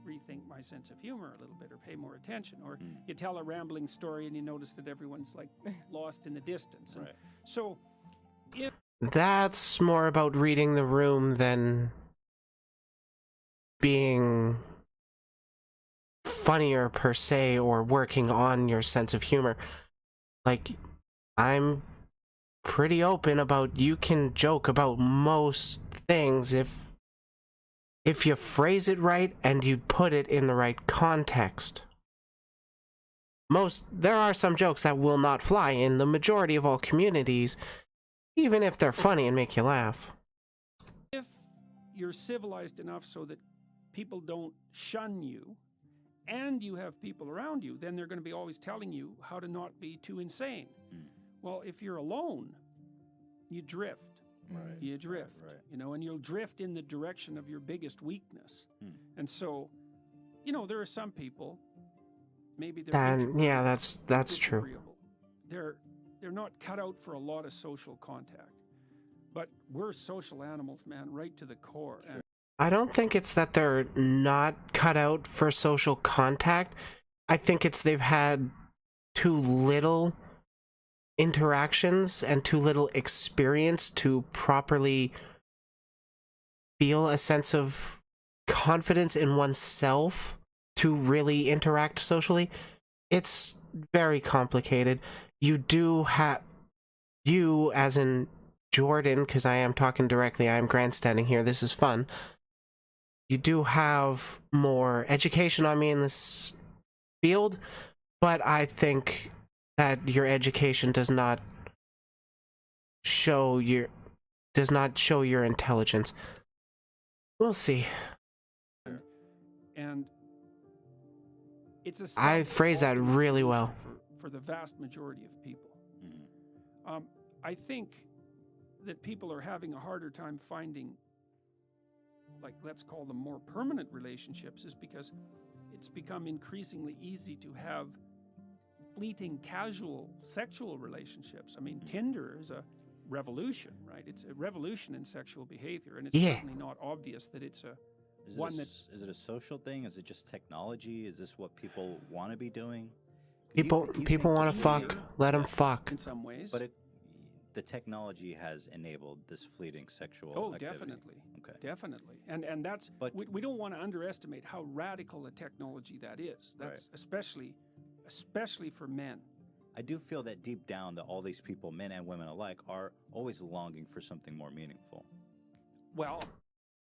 rethink my sense of humor a little bit or pay more attention. Or you tell a rambling story and you notice that everyone's like lost in the distance. And so if That's more about reading the room than being funnier per se or working on your sense of humor. Like, I'm pretty open about you can joke about most things if you phrase it right and you put it in the right context. There are some jokes that will not fly in the majority of all communities, even if they're funny and make you laugh. you're civilized enough so that people don't shun you, and you have people around you, then they're going to be always telling you how to not be too insane. Well, if you're alone, you drift. You drift, and you'll drift in the direction of your biggest weakness. And so you know, there are some people, maybe they're Then introverted, yeah, that's true. disagreeable. They're not cut out for a lot of social contact. But we're social animals, man, right to the core. And I don't think it's that they're not cut out for social contact. I think it's they've had too little interactions and too little experience to properly feel a sense of confidence in oneself to really interact socially. It's very complicated. You do have, you as in Jordan, because I am talking directly, I am grandstanding here, this is fun. You do have more education on me in this field, but I think that your education does not show your intelligence. We'll see. and it's a I phrased that suboptimal really solution well. for the vast majority of people. I think that people are having a harder time finding, like, let's call them more permanent relationships, is because it's become increasingly easy to have fleeting, casual, sexual relationships. I mean, Tinder is a revolution, right? It's a revolution in sexual behavior, and it's Yeah. certainly not obvious that it's a Is one it, that's is it a social thing? Is it just technology? Is this what people want to be doing? 'Cause you People think want to fleeting- fuck. Let them yeah, fuck. in some ways. But the technology has enabled this fleeting sexual Oh, activity. definitely. Okay. Definitely. And that's, But- we don't want to underestimate how radical a technology that is. That's especially for men. I do feel that deep down that all these people, men and women alike, are always longing for something more meaningful. Well,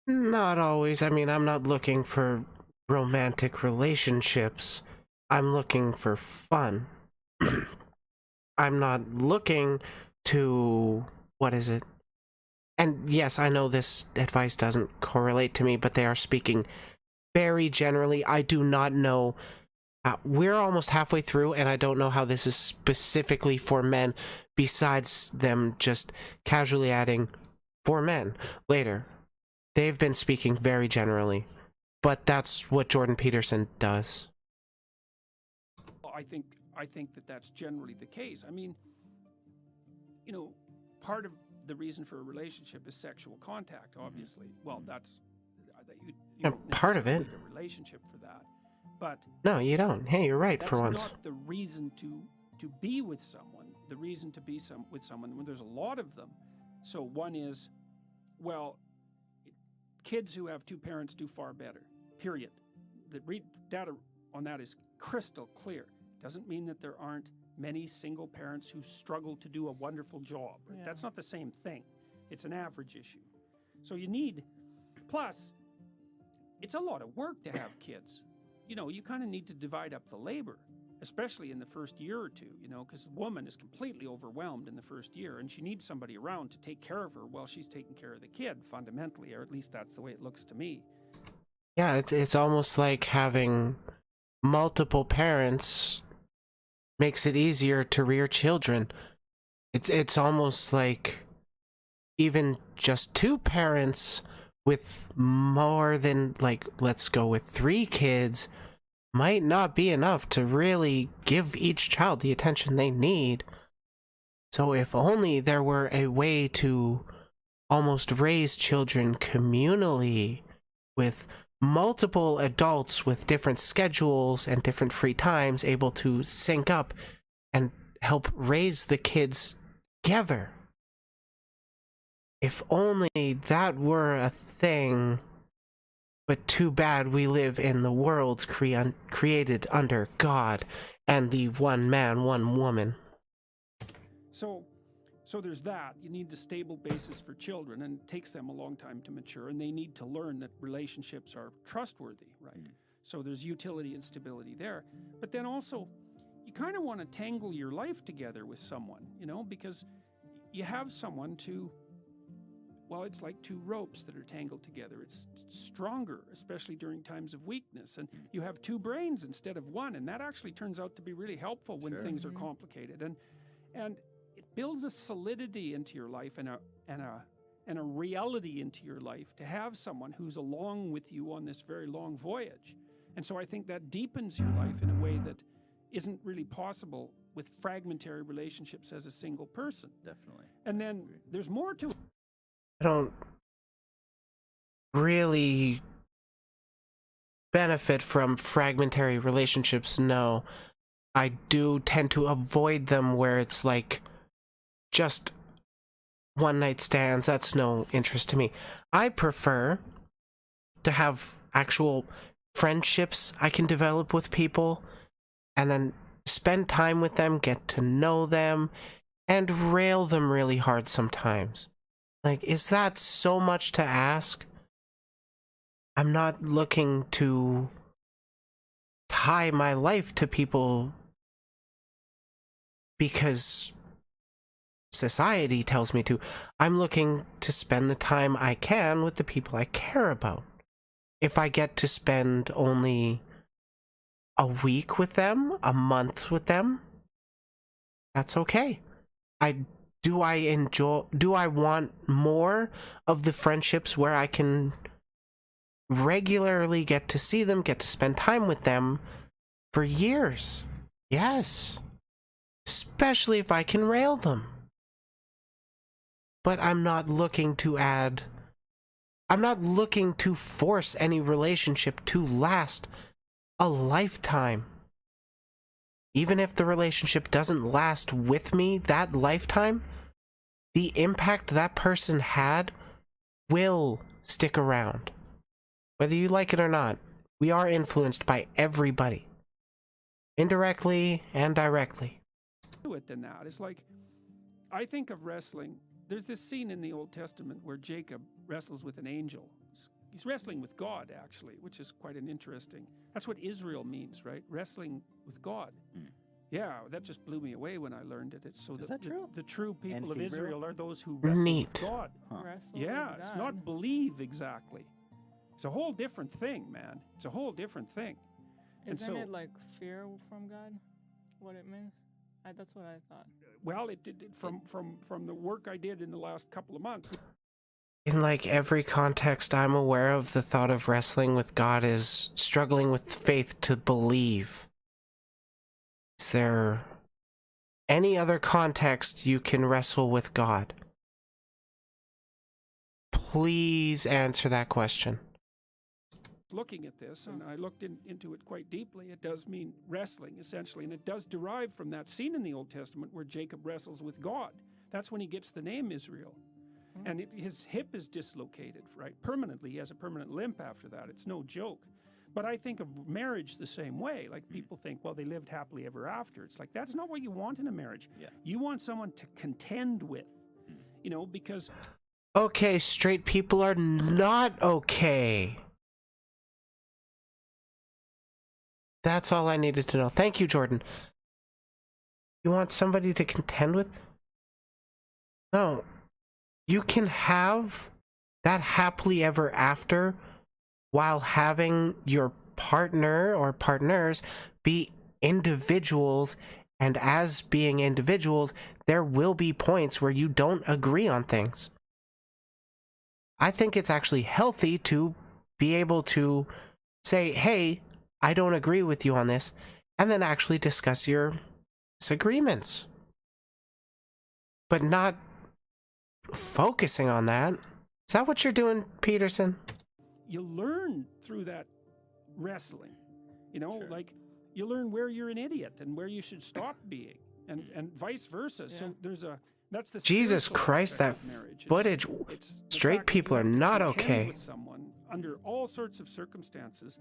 Not always. I mean, I'm not looking for romantic relationships. I'm looking for fun. I'm not looking to... what is it? And yes, I know this advice doesn't correlate to me, but they are speaking very generally. I do not know... we're almost halfway through, and I don't know how this is specifically for men, besides them just casually adding for men later. They've been speaking very generally, but that's what Jordan Peterson does. I think that that's generally the case. I mean, you know, part of the reason for a relationship is sexual contact, obviously. Well, that's you Yeah, don't part of it. necessarily need a relationship for that. But No, you don't. Hey, you're right that's for once. not the reason to be with someone. The reason to be with someone when there's a lot of them. So one is, well, kids who have two parents do far better. Period. The data on that is crystal clear. Doesn't mean that there aren't many single parents who struggle to do a wonderful job. Right? Yeah. That's not the same thing. It's an average issue. So you need, plus, it's a lot of work to have kids. You know, you kind of need to divide up the labor, especially in the first year or two, you know, because a woman is completely overwhelmed in the first year, and she needs somebody around to take care of her while she's taking care of the kid, fundamentally, or at least that's the way it looks to me. Yeah, it's almost like having multiple parents makes it easier to rear children. It's almost like even just two parents with more than, like, let's go with 3 kids might not be enough to really give each child the attention they need. So if only there were a way to almost raise children communally with multiple adults with different schedules and different free times able to sync up and help raise the kids together. If only that were a thing. But too bad we live in the world created under God and the one man, one woman. So there's that. You need the stable basis for children, and it takes them a long time to mature, and they need to learn that relationships are trustworthy, right? So there's utility and stability there. But then also, you kind of want to tangle your life together with someone, you know, because you have someone to, well, it's like 2 ropes that are tangled together. It's stronger, especially during times of weakness. And you have 2 brains instead of 1, and that actually turns out to be really helpful when Sure. things are complicated. And it builds a solidity into your life and a reality into your life to have someone who's along with you on this very long voyage. And so I think that deepens your life in a way that isn't really possible with fragmentary relationships as a single person. Definitely. And then there's more to it. I don't really benefit from fragmentary relationships, no. I do tend to avoid them where it's like just one night stands. That's no interest to me. I prefer to have actual friendships I can develop with people and then spend time with them, get to know them, and rail them really hard sometimes. Like, is that so much to ask? I'm not looking to tie my life to people because society tells me to. I'm looking to spend the time I can with the people I care about. If I get to spend only a week with them, a month with them, that's okay. Do I want more of the friendships where I can regularly get to see them, get to spend time with them for years? Yes. Especially if I can rail them. But I'm not looking to force any relationship to last a lifetime. Even if the relationship doesn't last with me that lifetime, the impact that person had will stick around. Whether you like it or not, we are influenced by everybody, indirectly and directly. Than that. It's like, I think of wrestling. There's this scene in the Old Testament where Jacob wrestles with an angel. He's wrestling with God, actually, which is quite an interesting. That's what Israel means, right? Wrestling with God. Mm. Yeah, that just blew me away when I learned it. It's so Is that true? The true people of Hebrew? Israel are those who wrestle Neat. with God. Huh. Wrestle Yeah, with it's God. not believe exactly. It's a whole different thing, man. It's a whole different thing. And Isn't so, it like fear from God? What it means? That's what I thought. well, it did from the work I did in the last couple of months. In like every context I'm aware of, the thought of wrestling with God is struggling with faith to believe. Is there any other context you can wrestle with God? Please answer that question. Looking at this, and I looked into it quite deeply, it does mean wrestling, essentially, and it does derive from that scene in the Old Testament where Jacob wrestles with God. That's when he gets the name Israel. And his hip is dislocated, right? Permanently. He has a permanent limp after that. It's no joke. But I think of marriage the same way. Like, people think, well, they lived happily ever after. It's like, that's not what you want in a marriage. Yeah. You want someone to contend with, you know, because... Okay, straight people are not okay. That's all I needed to know. Thank you, Jordan. You want somebody to contend with? No. You can have that happily ever after while having your partner or partners be individuals, and as being individuals, there will be points where you don't agree on things. I think it's actually healthy to be able to say, hey, I don't agree with you on this, and then actually discuss your disagreements. But not focusing on that. Is that what you're doing, Peterson? You learn through that wrestling, you know, Sure. like you learn where you're an idiot and where you should stop being, and vice versa. Yeah. So that's the Jesus spiritual Christ, that aspect of marriage. footage. It's the Straight fact that people you are have to not contend okay. with someone under all sorts of circumstances.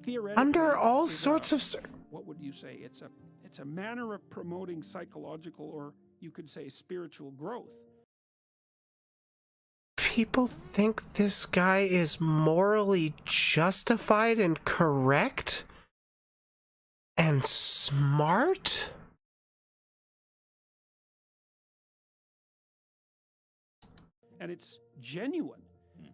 Theoretically, Under all is sorts of what would you say? It's a manner of promoting psychological, or you could say spiritual growth. people think this guy is morally justified and correct and smart? And it's genuine.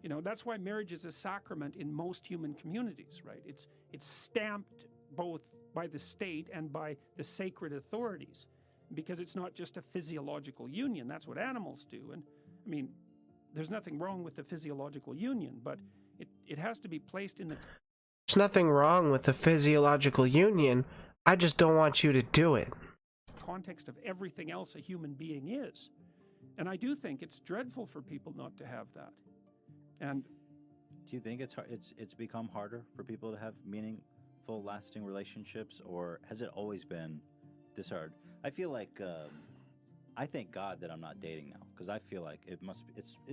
You know, that's why marriage is a sacrament in most human communities, right? It's stamped both by the state and by the sacred authorities, because it's not just a physiological union. That's what animals do. And I mean, there's nothing wrong with the physiological union, but it has to be placed in the There's nothing wrong with the physiological union. I just don't want you to do it. Context of everything else a human being is. And I do think it's dreadful for people not to have that. And Do you think it's become harder for people to have meaningful, lasting relationships, or has it always been this hard? I feel like I thank God that I'm not dating now, because I feel like it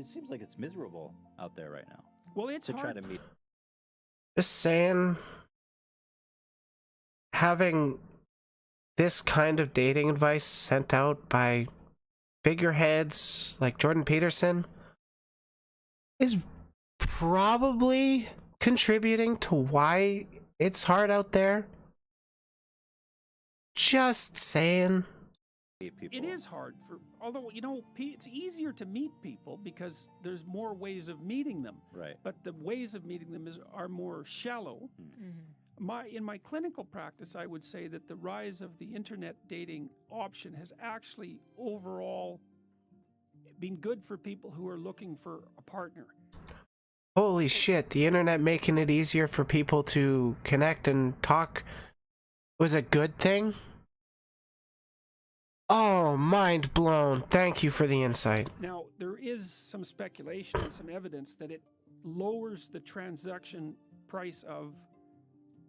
seems like it's miserable out there right now well, it's to hard. try to meet. Just saying, having this kind of dating advice sent out by figureheads like Jordan Peterson is probably contributing to why it's hard out there. Just saying. People. It is hard for, although, you know, it's easier to meet people because there's more ways of meeting them. Right. But the ways of meeting them are more shallow. In my clinical practice, I would say that the rise of the internet dating option has actually overall been good for people who are looking for a partner. Holy shit, the internet making it easier for people to connect and talk was a good thing? Oh, mind blown. Thank you for the insight. Now, there is some speculation and some evidence that it lowers the transaction price of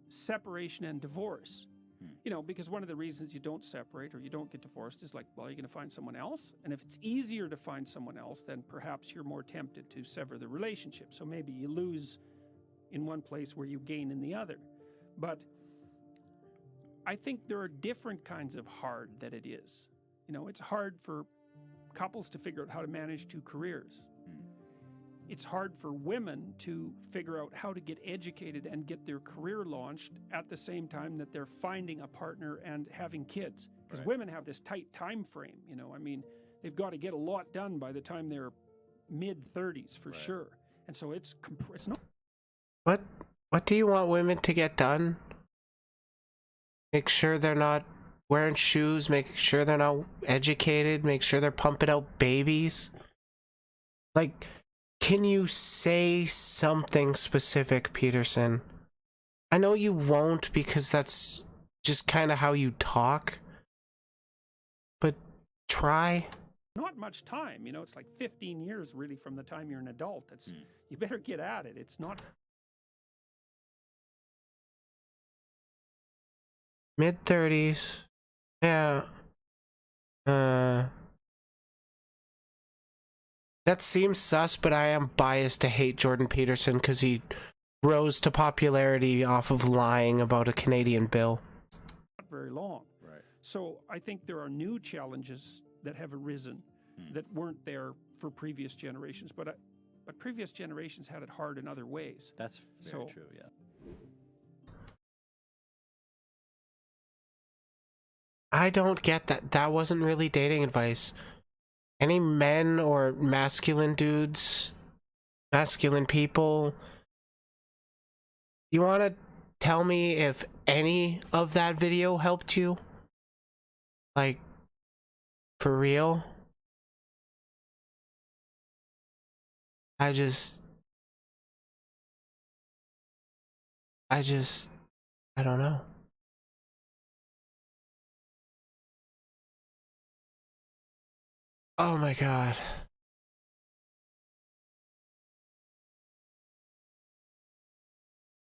separation and divorce. You know, because one of the reasons you don't separate or you don't get divorced is like, well, you're going to find someone else. And if it's easier to find someone else, then perhaps you're more tempted to sever the relationship. So maybe you lose in one place where you gain in the other. But I think there are different kinds of hard that it is. You know, it's hard for couples to figure out how to manage two careers. It's hard for women to figure out how to get educated and get their career launched at the same time that they're finding a partner and having kids. Because women have this tight time frame, you know. I mean, they've got to get a lot done by the time they're mid-30s for sure. And so it's not. What do you want women to get done? Make sure they're not wearing shoes, make sure they're not educated, make sure they're pumping out babies. Like, can you say something specific, Peterson? I know you won't because that's just kind of how you talk. But try. Not much time, you know, it's like 15 years really from the time you're an adult. It's you better get at it. It's not mid-30s. Yeah. That seems sus, but I am biased to hate Jordan Peterson because he rose to popularity off of lying about a Canadian bill. not very long. Right. So I think there are new challenges that have arisen that weren't there for previous generations, but previous generations had it hard in other ways. That's very So- true. Yeah. I don't get that. That wasn't really dating advice. Any men or masculine dudes, masculine people, you want to tell me if any of that video helped you? Like, for real? I don't know. Oh my god.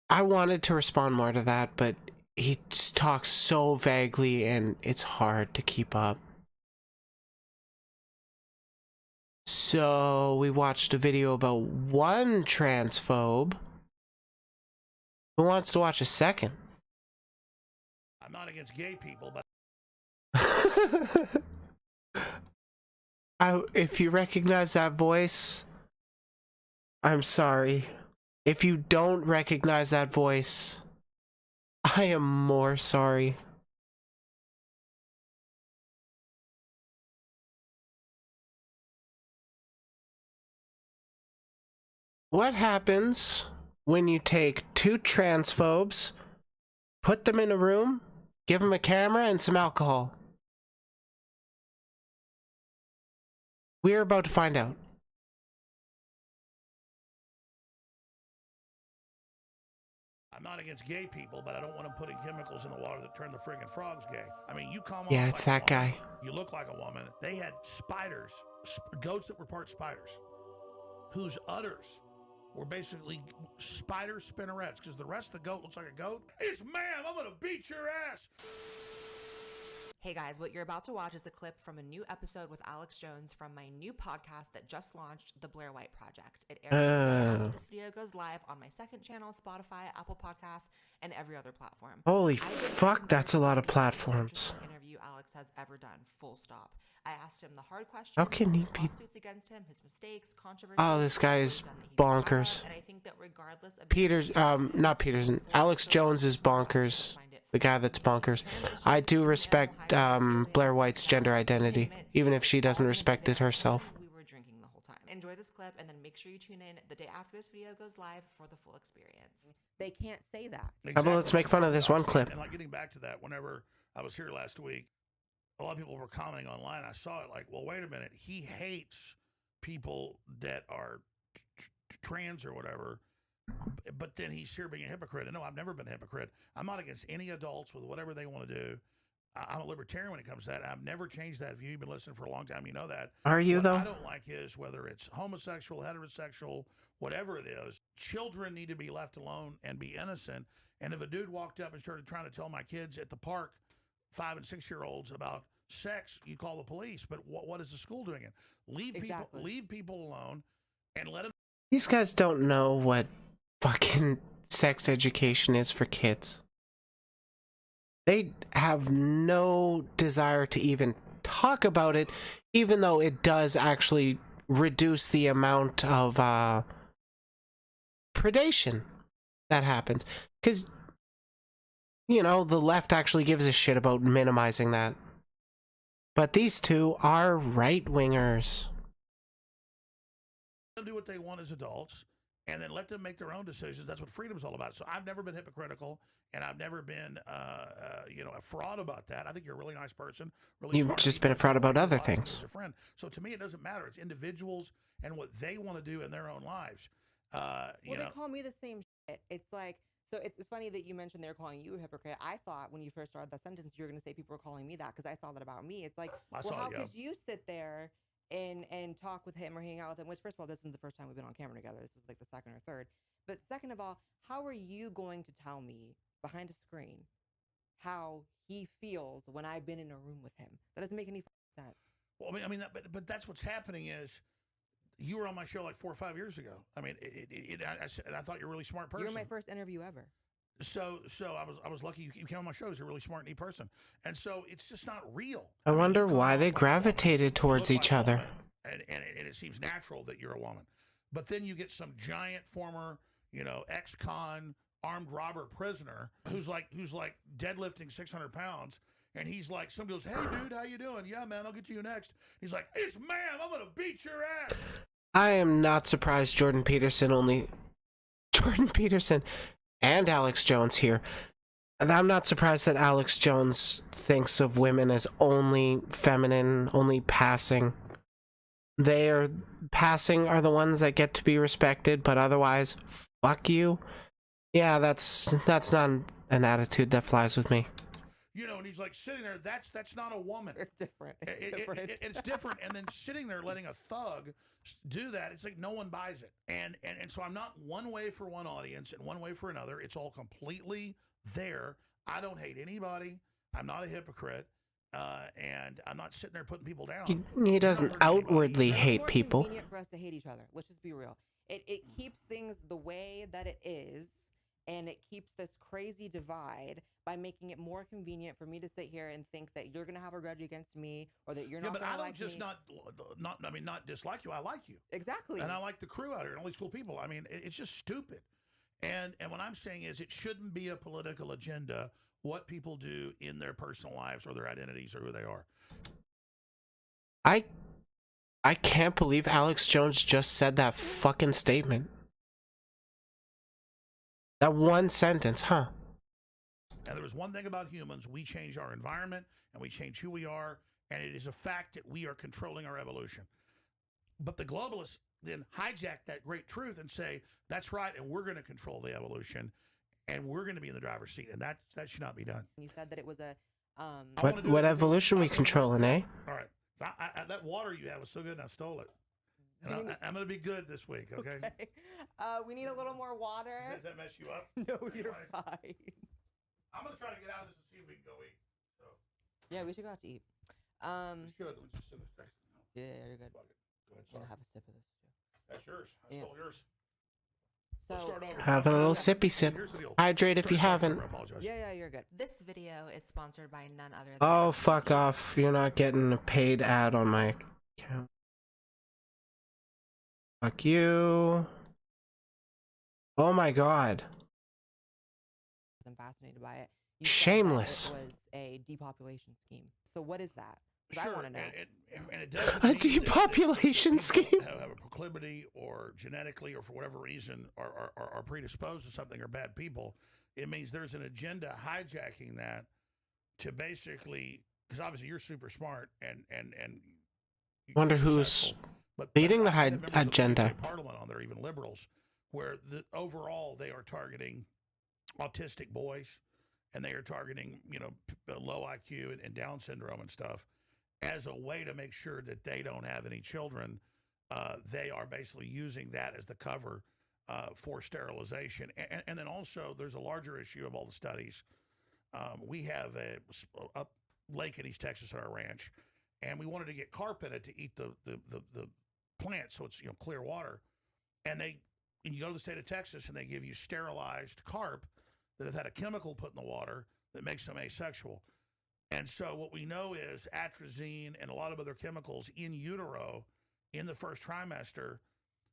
I wanted to respond more to that, but he just talks so vaguely and it's hard to keep up. So we watched a video about one transphobe. Who wants to watch a second? I'm not against gay people, but If you recognize that voice, I'm sorry. If you don't recognize that voice, I am more sorry. What happens when you take two transphobes, put them in a room, give them a camera and some alcohol? We're about to find out. I'm not against gay people, but I don't want them putting chemicals in the water that turn the friggin' frogs gay. I mean, you come Yeah, off it's like that a woman, guy. you look like a woman. They had spiders, goats that were part spiders, whose udders were basically spider spinnerets, because the rest of the goat looks like a goat. It's ma'am, I'm gonna beat your ass. Hey guys, what you're about to watch is a clip from a new episode with Alex Jones from my new podcast that just launched, The Blair White Project. It airs the day after this video goes live on my second channel, Spotify, Apple Podcasts, and every other platform. Holy fuck, that's a lot of platforms. Interview Alex has ever done, full stop. I asked him the hard questions. How can he be? Lawsuits against him, his mistakes, controversies. Oh, this guy is bonkers. And I think that regardless of not Peterson. Alex Jones is bonkers. The guy that's bonkers. I do respect Blair White's gender identity, even if she doesn't respect it herself. We were drinking the whole time. Enjoy this clip and then make sure you tune in the day after this video goes live for the full experience. They can't say that. How about let's make fun of this one clip? And like getting back to that, whenever I was here last week, a lot of people were commenting online. I saw it like, well, wait a minute. He hates people that are trans or whatever, but then he's here being a hypocrite. And no, I've never been a hypocrite. I'm not against any adults with whatever they want to do. I'm a libertarian when it comes to that. I've never changed that view. You've been listening for a long time. You know that. Are you, what though? I don't like is whether it's homosexual, heterosexual, whatever it is, children need to be left alone and be innocent. And if a dude walked up and started trying to tell my kids at the park, 5- and 6-year-olds, about sex, you call the police. But what is the school doing it? Leave people alone and let them. These guys don't know what fucking sex education is for kids. They have no desire to even talk about it, even though it does actually reduce the amount of predation that happens. Because, you know, the left actually gives a shit about minimizing that. But these two are right-wingers. Do what they want as adults, and then let them make their own decisions. That's what freedom's all about. So I've never been hypocritical, and I've never been, a fraud about that. I think you're a really nice person. Really You've just been a fraud about other things. As a friend. So to me, it doesn't matter. It's individuals and what they want to do in their own lives. They call me the same shit. It's like, so it's funny that you mentioned they're calling you a hypocrite. I thought when you first started that sentence, you were going to say people were calling me that because I saw that about me. It's like, how could you sit there and talk with him or hang out with him? Which, first of all, this isn't the first time we've been on camera together. This is like the second or third. But second of all, how are you going to tell me behind a screen how he feels when I've been in a room with him? That doesn't make any sense. Well, I mean, but that's what's happening is you were on my show like 4 or 5 years ago. I mean, I thought you're a really smart person. You were my first interview ever. So I was lucky you came on my show. You're a really smart, neat person, and so it's just not real. I wonder why they gravitated towards each other. And it seems natural that you're a woman, but then you get some giant former, ex-con armed robber prisoner who's like deadlifting 600 pounds, and he's like, somebody goes, "Hey dude, how you doing? Yeah man, I'll get to you next." He's like, "It's ma'am, I'm gonna beat your ass." I am not surprised Jordan Peterson and Alex Jones here. I'm not surprised that Alex Jones thinks of women as only feminine, only passing. They're passing are the ones that get to be respected, but otherwise, fuck you. Yeah, that's not an attitude that flies with me. And he's like sitting there. That's not a woman. It's different. It's different. And then sitting there letting a thug do that, it's like no one buys it. And so I'm not one way for one audience and one way for another. It's all completely there. I don't hate anybody. I'm not a hypocrite. And I'm not sitting there putting people down. He doesn't outwardly hate people. It's convenient for us to hate each other. Let's just be real. It keeps things the way that it is. And it keeps this crazy divide by making it more convenient for me to sit here and think that you're going to have a grudge against me or that you're not going to like me. Yeah, but I don't not dislike you. I like you. Exactly. And I like the crew out here and all these cool people. I mean, it's just stupid. And what I'm saying is it shouldn't be a political agenda what people do in their personal lives or their identities or who they are. I can't believe Alex Jones just said that fucking statement. That one sentence, huh? And there was one thing about humans: we change our environment and we change who we are, and it is a fact that we are controlling our evolution. But the globalists then hijack that great truth and say, that's right, and we're going to control the evolution. and we're going to be in the driver's seat, and that should not be done. You said that it was a what evolution we controlling, eh? All right. That water you had was so good, and I stole it. And I'm going to be good this week, okay? We need a little more water. Does that mess you up? No, you're fine. I'm going to try to get out of this and see if we can go eat. So. Yeah, we should go out to eat. We should. Let me just sit this. Yeah, you're good. Go ahead, sorry. Have a sip of this too. That's yours. I stole yours. So, having a little sippy sip. Hydrate if you haven't. Yeah, you're good. This video is sponsored by none other than... Oh, fuck off. You're not getting a paid ad on my account. Fuck you. Oh my god. I'm fascinated by it. Shameless. It was a depopulation scheme. So what is that? Sure, I want to know. And it doesn't a depopulation scheme. Have a proclivity, or genetically, or for whatever reason, are predisposed to something, or bad people. It means there's an agenda hijacking that to basically, because obviously you're super smart and wonder who's leading the agenda. Parliament on there, even liberals, where overall they are targeting autistic boys, and they are targeting low IQ and Down syndrome and stuff, as a way to make sure that they don't have any children. They are basically using that as the cover for sterilization. And then also there's a larger issue of all the studies. We have a lake in East Texas at our ranch, and we wanted to get carp in it to eat the plant, so it's clear water. And you go to the state of Texas, and they give you sterilized carp that have had a chemical put in the water that makes them asexual. And so what we know is atrazine and a lot of other chemicals in utero in the first trimester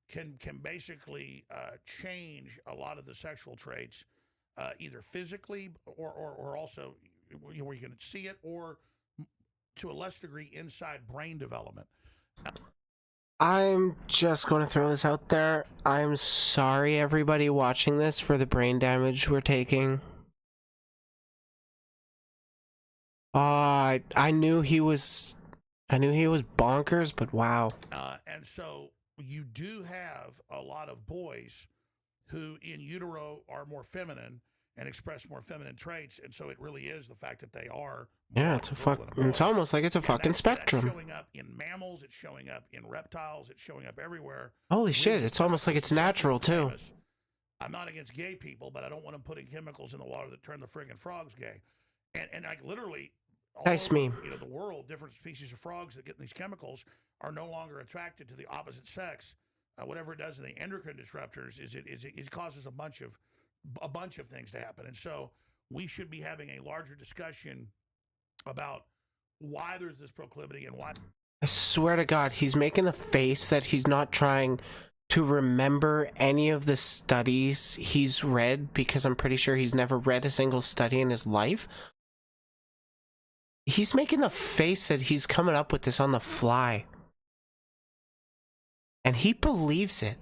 can basically change a lot of the sexual traits, either physically or also where you can see it, or to a less degree inside brain development. I'm just going to throw this out there. I'm sorry, everybody watching this, for the brain damage we're taking. I knew he was bonkers, but wow. And so you do have a lot of boys who in utero are more feminine and express more feminine traits, and so it really is the fact that they are. Yeah, it's almost like it's a fucking spectrum. It's showing up in mammals, it's showing up in reptiles, it's showing up everywhere. Holy shit, it's almost like it's natural too. I'm not against gay people, but I don't want them putting chemicals in the water that turn the friggin' frogs gay. And like literally, nice meme. The world, different species of frogs that get these chemicals are no longer attracted to the opposite sex. Whatever it does in the endocrine disruptors it causes a bunch of things to happen. And so we should be having a larger discussion about why there's this proclivity and why. I swear to God, he's making the face that he's not trying to remember any of the studies he's read, because I'm pretty sure he's never read a single study in his life. He's making the face that he's coming up with this on the fly. And he believes it.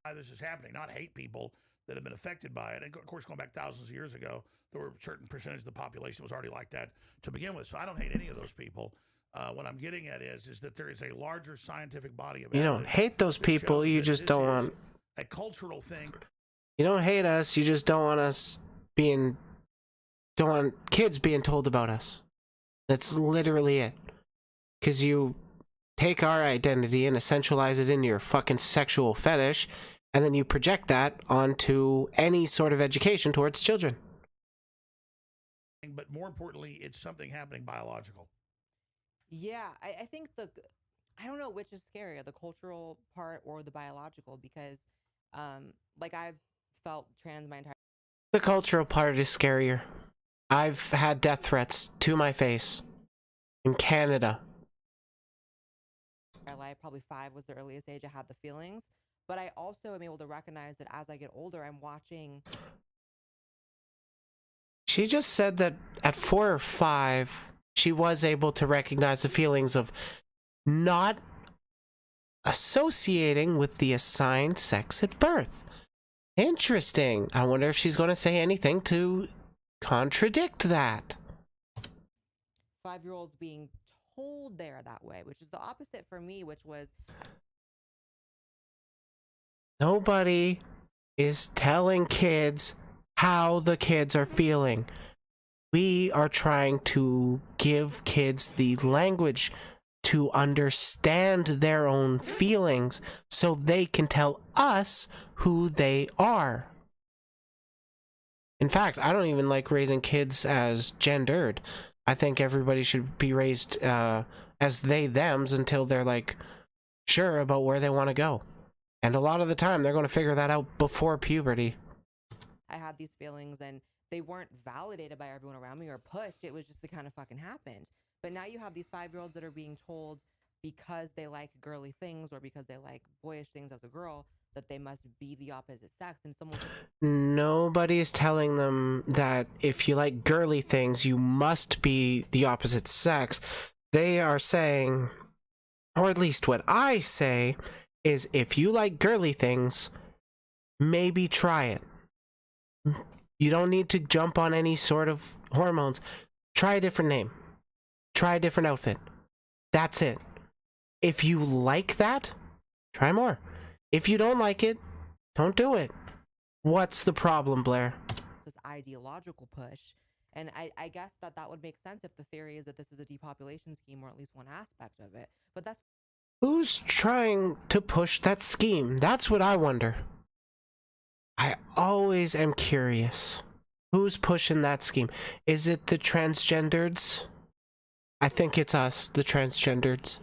Why this is happening, not hate people that have been affected by it. And of course, going back thousands of years ago, there were a certain percentage of the population was already like that to begin with. So I don't hate any of those people. What I'm getting at is that there is a larger scientific body of evidence. You don't hate those people, you just don't want a cultural thing. You don't hate us, you just don't want us don't want kids being told about us. That's literally it. Because you take our identity and essentialize it into your fucking sexual fetish, and then you project that onto any sort of education towards children. But more importantly, it's something happening biological. Yeah, I think I don't know which is scarier, the cultural part or the biological, because like I've felt trans my entire... The cultural part is scarier. I've had death threats to my face in Canada. My life, probably 5 was the earliest age I had the feelings, but I also am able to recognize that as I get older, I'm watching. She just said that at 4 or 5, she was able to recognize the feelings of not associating with the assigned sex at birth. Interesting. I wonder if she's going to say anything to contradict that. 5-year-olds being told they're that way, which is the opposite for me, which was... Nobody is telling kids how the kids are feeling. We are trying to give kids the language to understand their own feelings so they can tell us who they are. In fact, I don't even like raising kids as gendered. I think everybody should be raised as they, thems until they're like sure about where they want to go. And a lot of the time they're going to figure that out before puberty. I had these feelings and they weren't validated by everyone around me or pushed. It was just the kind of fucking happened. But now you have these 5-year-olds that are being told because they like girly things or because they like boyish things as a girl that they must be the opposite sex. And someone, nobody's telling them that if you like girly things you must be the opposite sex. They are saying, or at least what I say is, if you like girly things, maybe try it. You don't need to jump on any sort of hormones. Try a different name. Try a different outfit. That's it. If you like that, try more. If you don't like it, don't do it. What's the problem, Blair? this ideological push. And I guess that would make sense if the theory is that this is a depopulation scheme, or at least one aspect of it. But that's... Who's trying to push that scheme? That's what I wonder. I always am curious. Who's pushing that scheme? Is it the transgendereds? I think it's us, the transgendereds.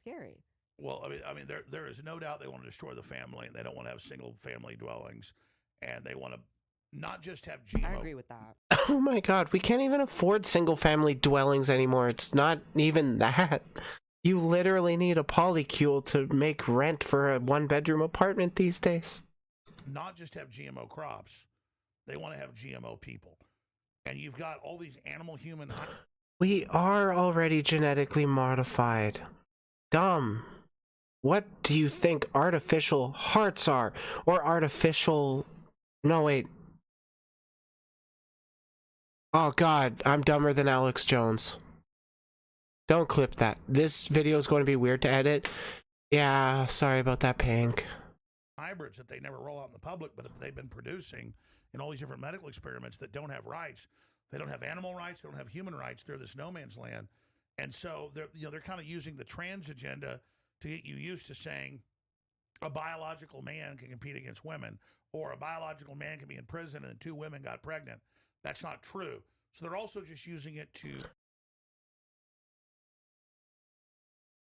Scary. Well, I mean, there is no doubt they want to destroy the family, and they don't want to have single family dwellings, and they want to not just have GMO. I agree with that. Oh my god, we can't even afford single family dwellings anymore. It's not even that. You literally need a polycule to make rent for a one-bedroom apartment these days. Not just have GMO crops, they want to have GMO people. And you've got all these animal-human... We are already genetically modified. Dumb. What do you think artificial hearts are? Or artificial... No, wait. Oh god, I'm dumber than Alex Jones. Don't clip that. This video is going to be weird to edit. Yeah, sorry about that, Pink. Hybrids that they never roll out in the public, but they've been producing in all these different medical experiments that don't have rights. They don't have animal rights. They don't have human rights. They're this no man's land. And so they're kind of using the trans agenda to get you used to saying a biological man can compete against women, or a biological man can be in prison and 2 women got pregnant. That's not true. So they're also just using it to...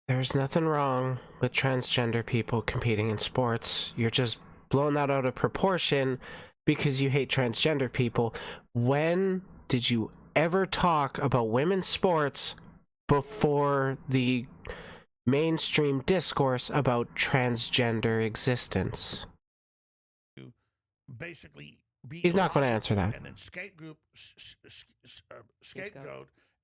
There's nothing wrong with transgender people competing in sports. You're just blowing that out of proportion because you hate transgender people. When did you ever talk about women's sports before the mainstream discourse about transgender existence? Basically... He's not going to answer that. And then scapegoat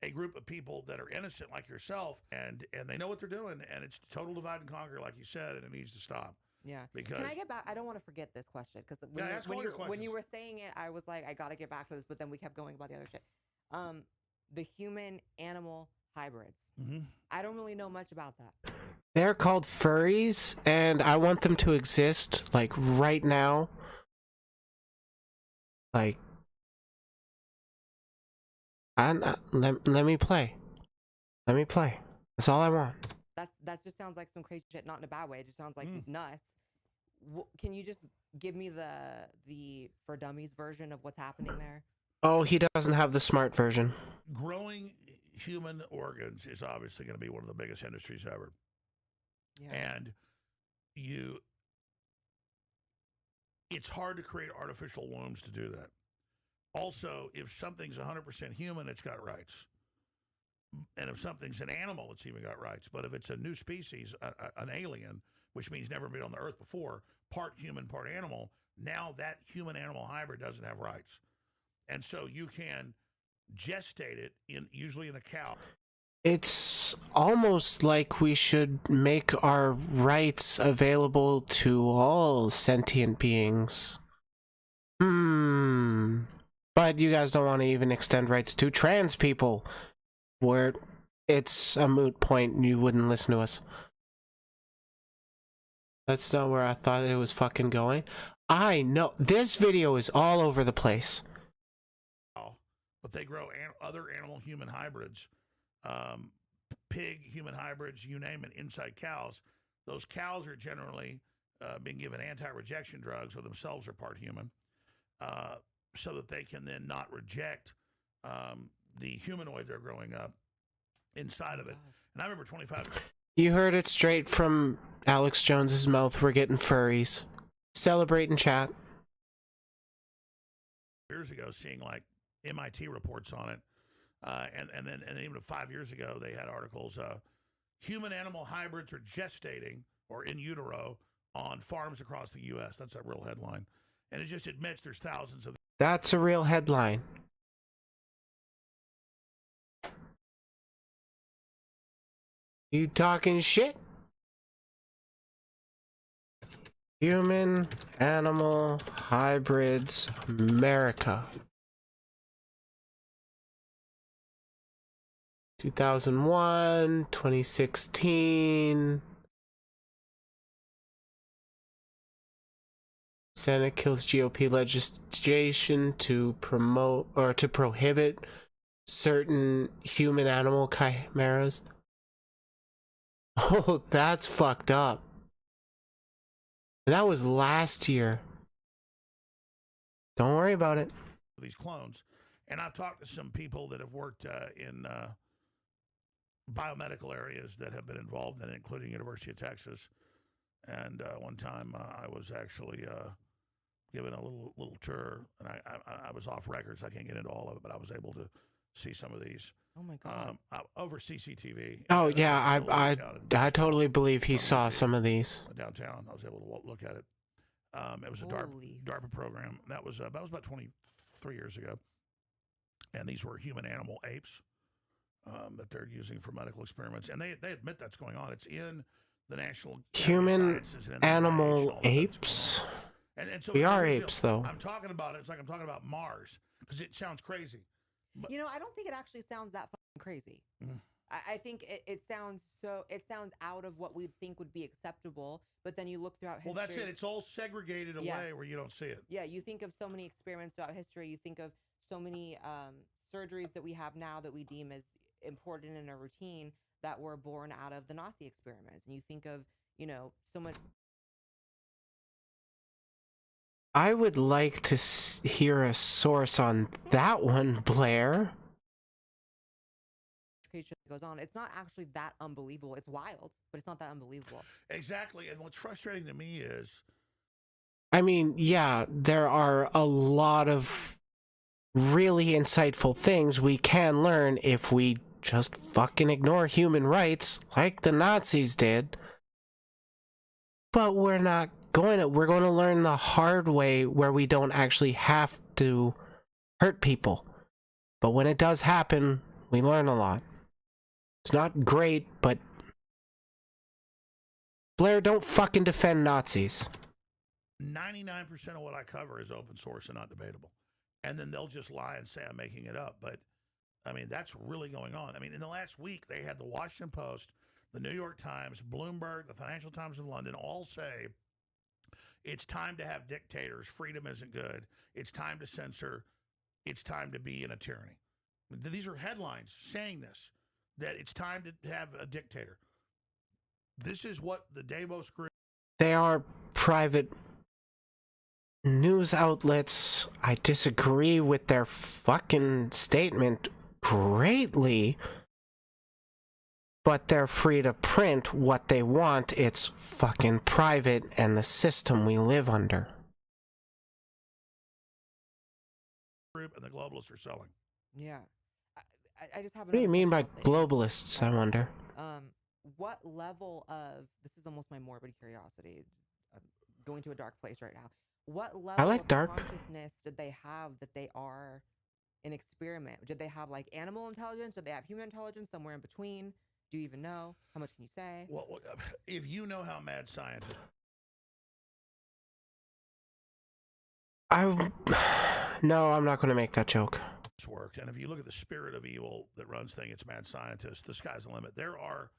a group of people that are innocent like yourself, and they know what they're doing, and it's total divide and conquer, like you said, and it needs to stop. Yeah. Because... Can I get back? I don't want to forget this question, because when you were saying it, I was like, I got to get back to this, but then we kept going about the other shit. The human-animal hybrids. Mm-hmm. I don't really know much about that. They're called furries, and I want them to exist, like, right now. Like, let me play. Let me play. That's all I want. That just sounds like some crazy shit, not in a bad way. It just sounds like nuts. Can you just give me the for dummies version of what's happening there? Oh, he doesn't have the smart version. Growing human organs is obviously going to be one of the biggest industries ever. Yeah. And it's hard to create artificial wombs to do that. Also, if something's 100% human, it's got rights. And if something's an animal, it's even got rights. But if it's a new species, an alien, which means never been on the earth before, part human, part animal, now that human-animal hybrid doesn't have rights. And so you can gestate it usually in a cow. It's almost like we should make our rights available to all sentient beings. But you guys don't want to even extend rights to trans people, where it's a moot point and you wouldn't listen to us. That's not where I thought it was fucking going. I know. This video is all over the place. But they grow other animal-human hybrids, pig-human hybrids, you name it, inside cows. Those cows are generally being given anti-rejection drugs, or themselves are part human, so that they can then not reject the humanoid they're growing up inside of it. And I remember 25. You heard it straight from Alex Jones's mouth. We're getting furries. Celebrate in chat. Years ago, seeing like MIT reports on it, and then even 5 years ago, they had articles. Human animal hybrids are gestating or in utero on farms across the U.S. That's a real headline, and it just admits there's thousands of. That's a real headline. You talking shit? Human animal hybrids America. 2001, 2016. Senate kills GOP legislation to promote or to prohibit certain human animal chimeras. Oh, that's fucked up. That was last year. Don't worry about it. These clones. And I've talked to some people that have worked in biomedical areas that have been involved in it, including University of Texas. And one time I was actually given a little tour, and I was off records. I can't get into all of it, but I was able to see some of these. Oh my god! Over CCTV. Oh yeah, I totally believe he saw some of these downtown. I was able to look at it. It was a DARPA program. That was about 23 years ago, and these were human animal apes that they're using for medical experiments, and they admit that's going on. It's in the National Human Animal Apes. And so we are apes, though. I'm talking about it. It's like I'm talking about Mars because it sounds crazy. But, I don't think it actually sounds that fucking crazy. Mm. I think it sounds out of what we think would be acceptable. But then you look throughout history. Well, that's it. It's all segregated away where you don't see it. Yeah, you think of so many experiments throughout history. You think of so many surgeries that we have now that we deem as important in a routine that were born out of the Nazi experiments. And you think of, so much. I would like to hear a source on that one, Blair. Education goes on. It's not actually that unbelievable. It's wild, but it's not that unbelievable. Exactly. And what's frustrating to me is, I mean, yeah, there are a lot of really insightful things we can learn if we just fucking ignore human rights like the Nazis did. But we're not going to. We're going to learn the hard way where we don't actually have to hurt people. But when it does happen, we learn a lot. It's not great, but Blair, don't fucking defend Nazis. 99% of what I cover is open source and not debatable. And then they'll just lie and say I'm making it up. But, I mean, that's really going on. I mean, in the last week, they had the Washington Post, the New York Times, Bloomberg, the Financial Times in London all say it's time to have dictators. Freedom isn't good. It's time to censor. It's time to be in a tyranny. These are headlines saying this, that it's time to have a dictator. This is what the Davos group... They are private news outlets. I disagree with their fucking statement greatly, but they're free to print what they want. It's fucking private and the system we live under. Group and the globalists are selling. Yeah. I just have. What do you mean by globalists, I wonder? What level of, this is almost my morbid curiosity, I'm going to a dark place right now. What level of consciousness did they have that they are an experiment? Did they have like animal intelligence? Did they have human intelligence, somewhere in between? Do you even know? How much can you say? Well, if you know how mad scientists... No, I'm not going to make that joke. Worked. And if you look at the spirit of evil that runs things, it's mad scientists. The sky's the limit. There are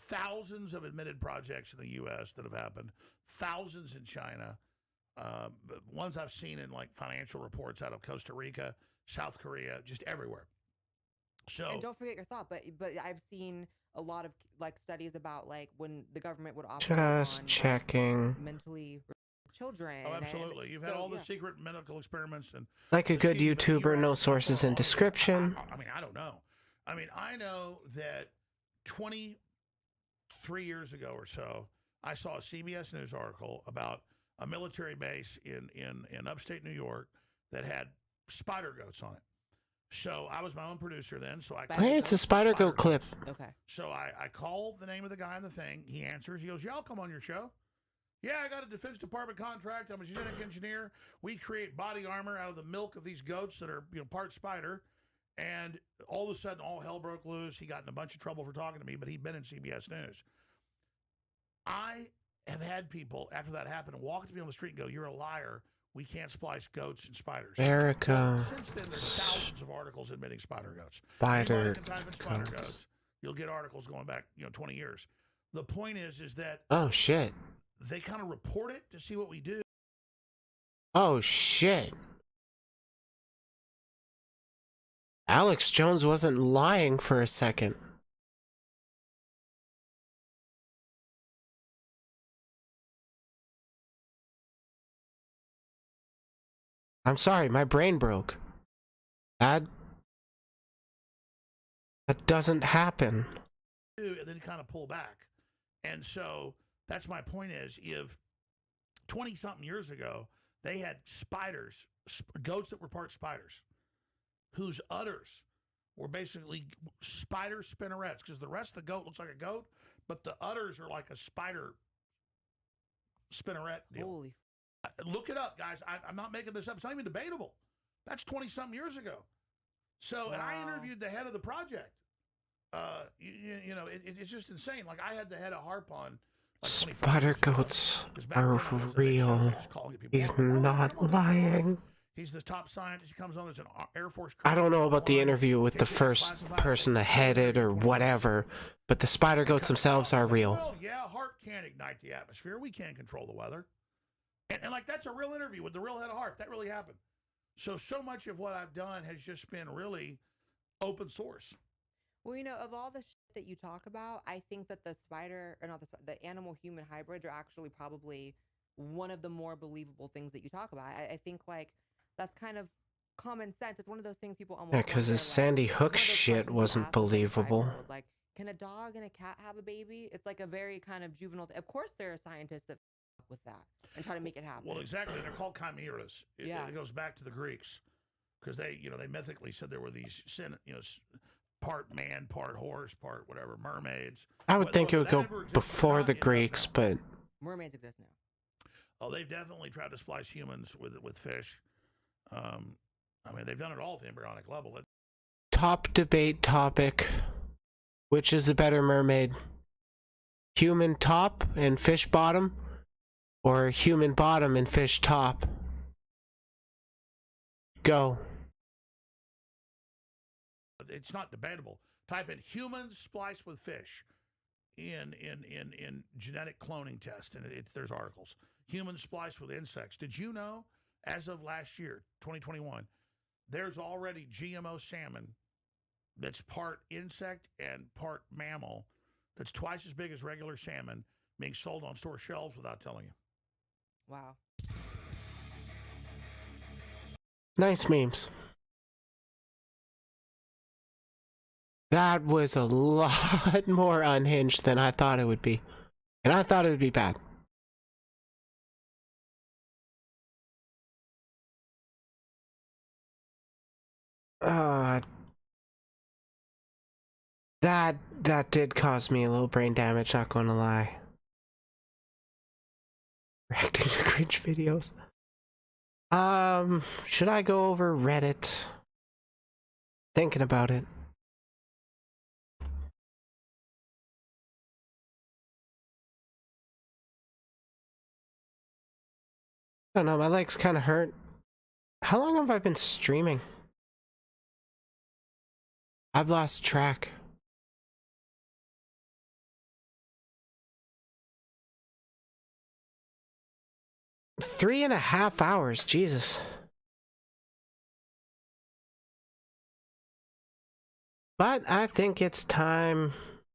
thousands of admitted projects in the U.S. that have happened, thousands in China. ones I've seen in like financial reports out of Costa Rica, South Korea, just everywhere. So and don't forget your thought, but I've seen a lot of like studies about like when the government would operate Just on checking. mentally children. oh, absolutely. You've had all the secret medical experiments and Like a good schemes, but you YouTuber, guys no have come sources far in along with this. description. I mean, I don't know. I mean, I know that 23 years ago or so, I saw a CBS News article about a military base in upstate New York that had spider goats on it. So I was my own producer then. So I Hey, it's a spider goat clip. Okay. So I called the name of the guy on the thing. He answers. He goes, "Yeah, I'll come on your show." Yeah, I got a Defense Department contract. I'm a genetic engineer. We create body armor out of the milk of these goats that are, part spider. And all of a sudden, all hell broke loose. He got in a bunch of trouble for talking to me, but he'd been in CBS News. I have had people, after that happened, walk to me on the street and go, "You're a liar. We can't splice goats and spiders." America. Well, since then, there's thousands of articles admitting spider goats. Spider Anybody can type in spider goats. goats. You'll get articles going back, 20 years. The point is that Oh shit. they kind of report it to see what we do. Oh shit. Alex Jones wasn't lying for a second. I'm sorry, my brain broke. That doesn't happen. And then kind of pull back. And so that's my point is if 20-something years ago, they had spiders, goats that were part spiders, whose udders were basically spider spinnerets, because the rest of the goat looks like a goat, but the udders are like a spider spinneret deal. Holy. Look it up, guys. I'm not making this up. It's not even debatable. That's 20-something years ago. So, and I interviewed the head of the project. It's just insane. Like I had the head of HARP on. Like Spider goats are real. He's not lying. He's the top scientist. He comes on as an Air Force. I don't know about the interview with the first person to head it or whatever, but the spider goats themselves are real. Well, yeah, HARP can't ignite the atmosphere. We can't control the weather. And like that's a real interview with the real head of HARP. That really happened. So much of what I've done has just been really open source. Well, of all the shit that you talk about, I think that the spider, or not the animal-human hybrids are actually probably one of the more believable things that you talk about. I think like that's kind of common sense. It's one of those things people almost. Yeah, because the Sandy Hook shit wasn't believable. Like, can a dog and a cat have a baby? It's like a very kind of juvenile. Of course, there are scientists that fuck with that and try to make it happen. Well, exactly. They're called chimeras. It goes back to the Greeks because they mythically said there were these part man, part horse, part whatever, mermaids. I would think it would go before the Greeks, but mermaids exist now. Oh, they've definitely tried to splice humans with fish. They've done it all at the embryonic level. Top debate topic: which is the better mermaid? Human top and fish bottom, or human bottom and fish top? Go. It's not debatable. Type in humans spliced with fish in genetic cloning test, and there's articles. Humans spliced with insects. Did you know, as of last year, 2021, there's already GMO salmon that's part insect and part mammal that's twice as big as regular salmon being sold on store shelves without telling you. Wow. Nice memes. That was a lot more unhinged than I thought it would be. And I thought it would be bad. That did cause me a little brain damage, not gonna lie. Reacting to cringe videos. Should I go over Reddit? Thinking about it. I don't know, my legs kind of hurt. How long have I been streaming? I've lost track. 3.5 hours, Jesus. But I think it's time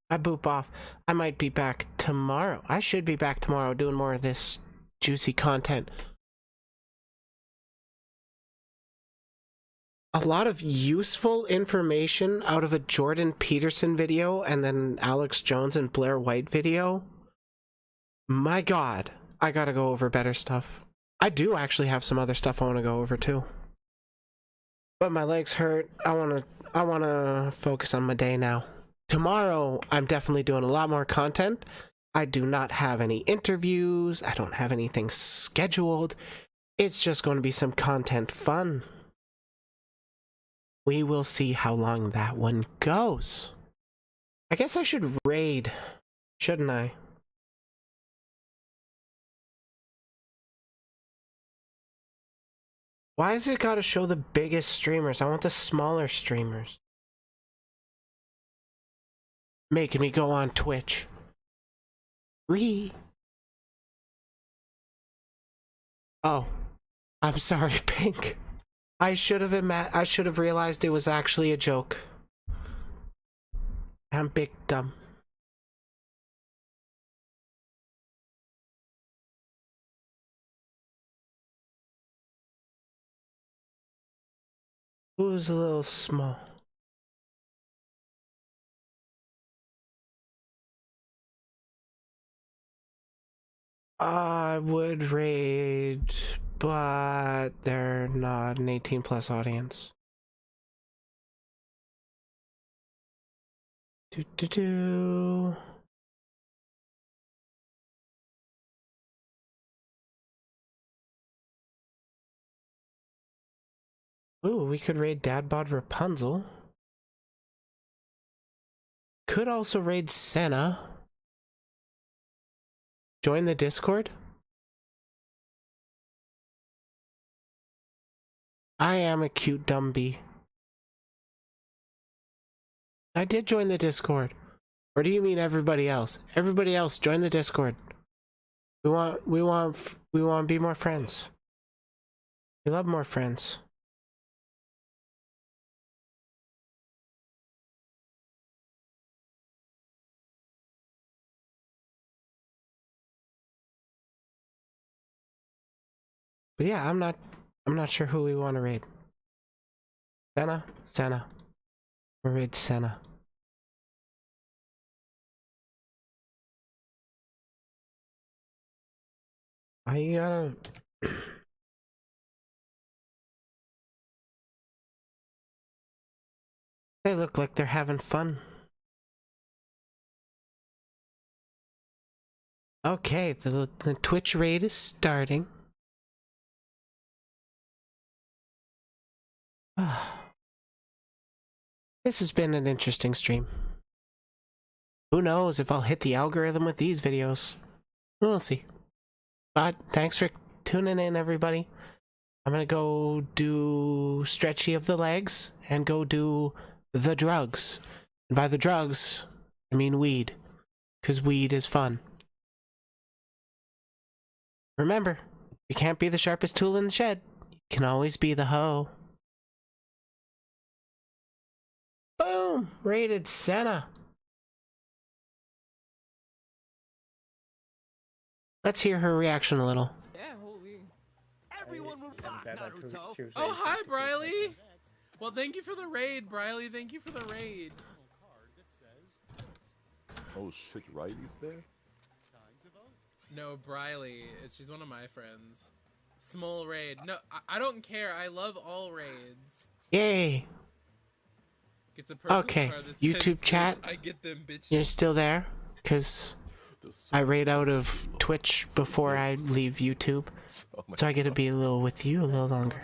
I boop off. I might be back tomorrow. I should be back tomorrow doing more of this juicy content. A lot of useful information out of a Jordan Peterson video and then Alex Jones and Blair White video. My God, I gotta go over better stuff. I do actually have some other stuff I want to go over too. But my legs hurt. I wanna focus on my day now. Tomorrow, I'm definitely doing a lot more content. I do not have any interviews. I don't have anything scheduled. It's just going to be some content fun. We will see how long that one goes. I guess I should raid, shouldn't I? Why has it got to show the biggest streamers? I want the smaller streamers. Making me go on Twitch. Oh, I'm sorry, Pink. I should have realized it was actually a joke. I'm big dumb. Who's a little small? I would raid, but they're not an 18+ audience. Do. Ooh, we could raid Dadbod Rapunzel. Could also raid Senna. Join the Discord? I am a cute dumb bee. I did join the Discord. Or do you mean everybody else? Everybody else, join the Discord. We want to be more friends. We love more friends. But yeah, I'm not sure who we want to raid. Senna. We'll raid Senna. I gotta. They look like they're having fun. Okay, the Twitch raid is starting. This has been an interesting stream. Who knows if I'll hit the algorithm with these videos. We'll see. But thanks for tuning in, everybody. I'm gonna go do stretchy of the legs and go do the drugs. And by the drugs, I mean weed. Because weed is fun. Remember, you can't be the sharpest tool in the shed. You can always be the hoe. Boom! Rated Senna. Let's hear her reaction a little. Yeah, holy. Everyone will fuck Naruto. Oh, hi, Briley. Well, thank you for the raid, Briley. Thank you for the raid. Oh shit, Riley's there? No, Briley. She's one of my friends. Small raid. No, I don't care. I love all raids. Yay! Okay, YouTube chat, I get them bitches. you're still there? Because I raid out of Twitch before I leave YouTube. So I get to be a little with you a little longer.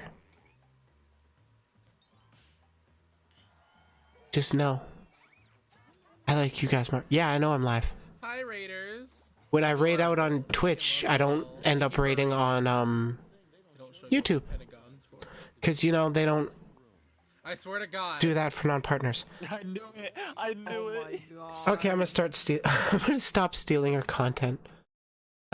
Just know. I like you guys more. Yeah, I know I'm live. Hi, raiders. When I raid out on Twitch, I don't end up raiding on YouTube. Because, you know, they don't I swear to God. do that for non-partners. I knew it. I knew it. Okay, I'm gonna stop stealing her content.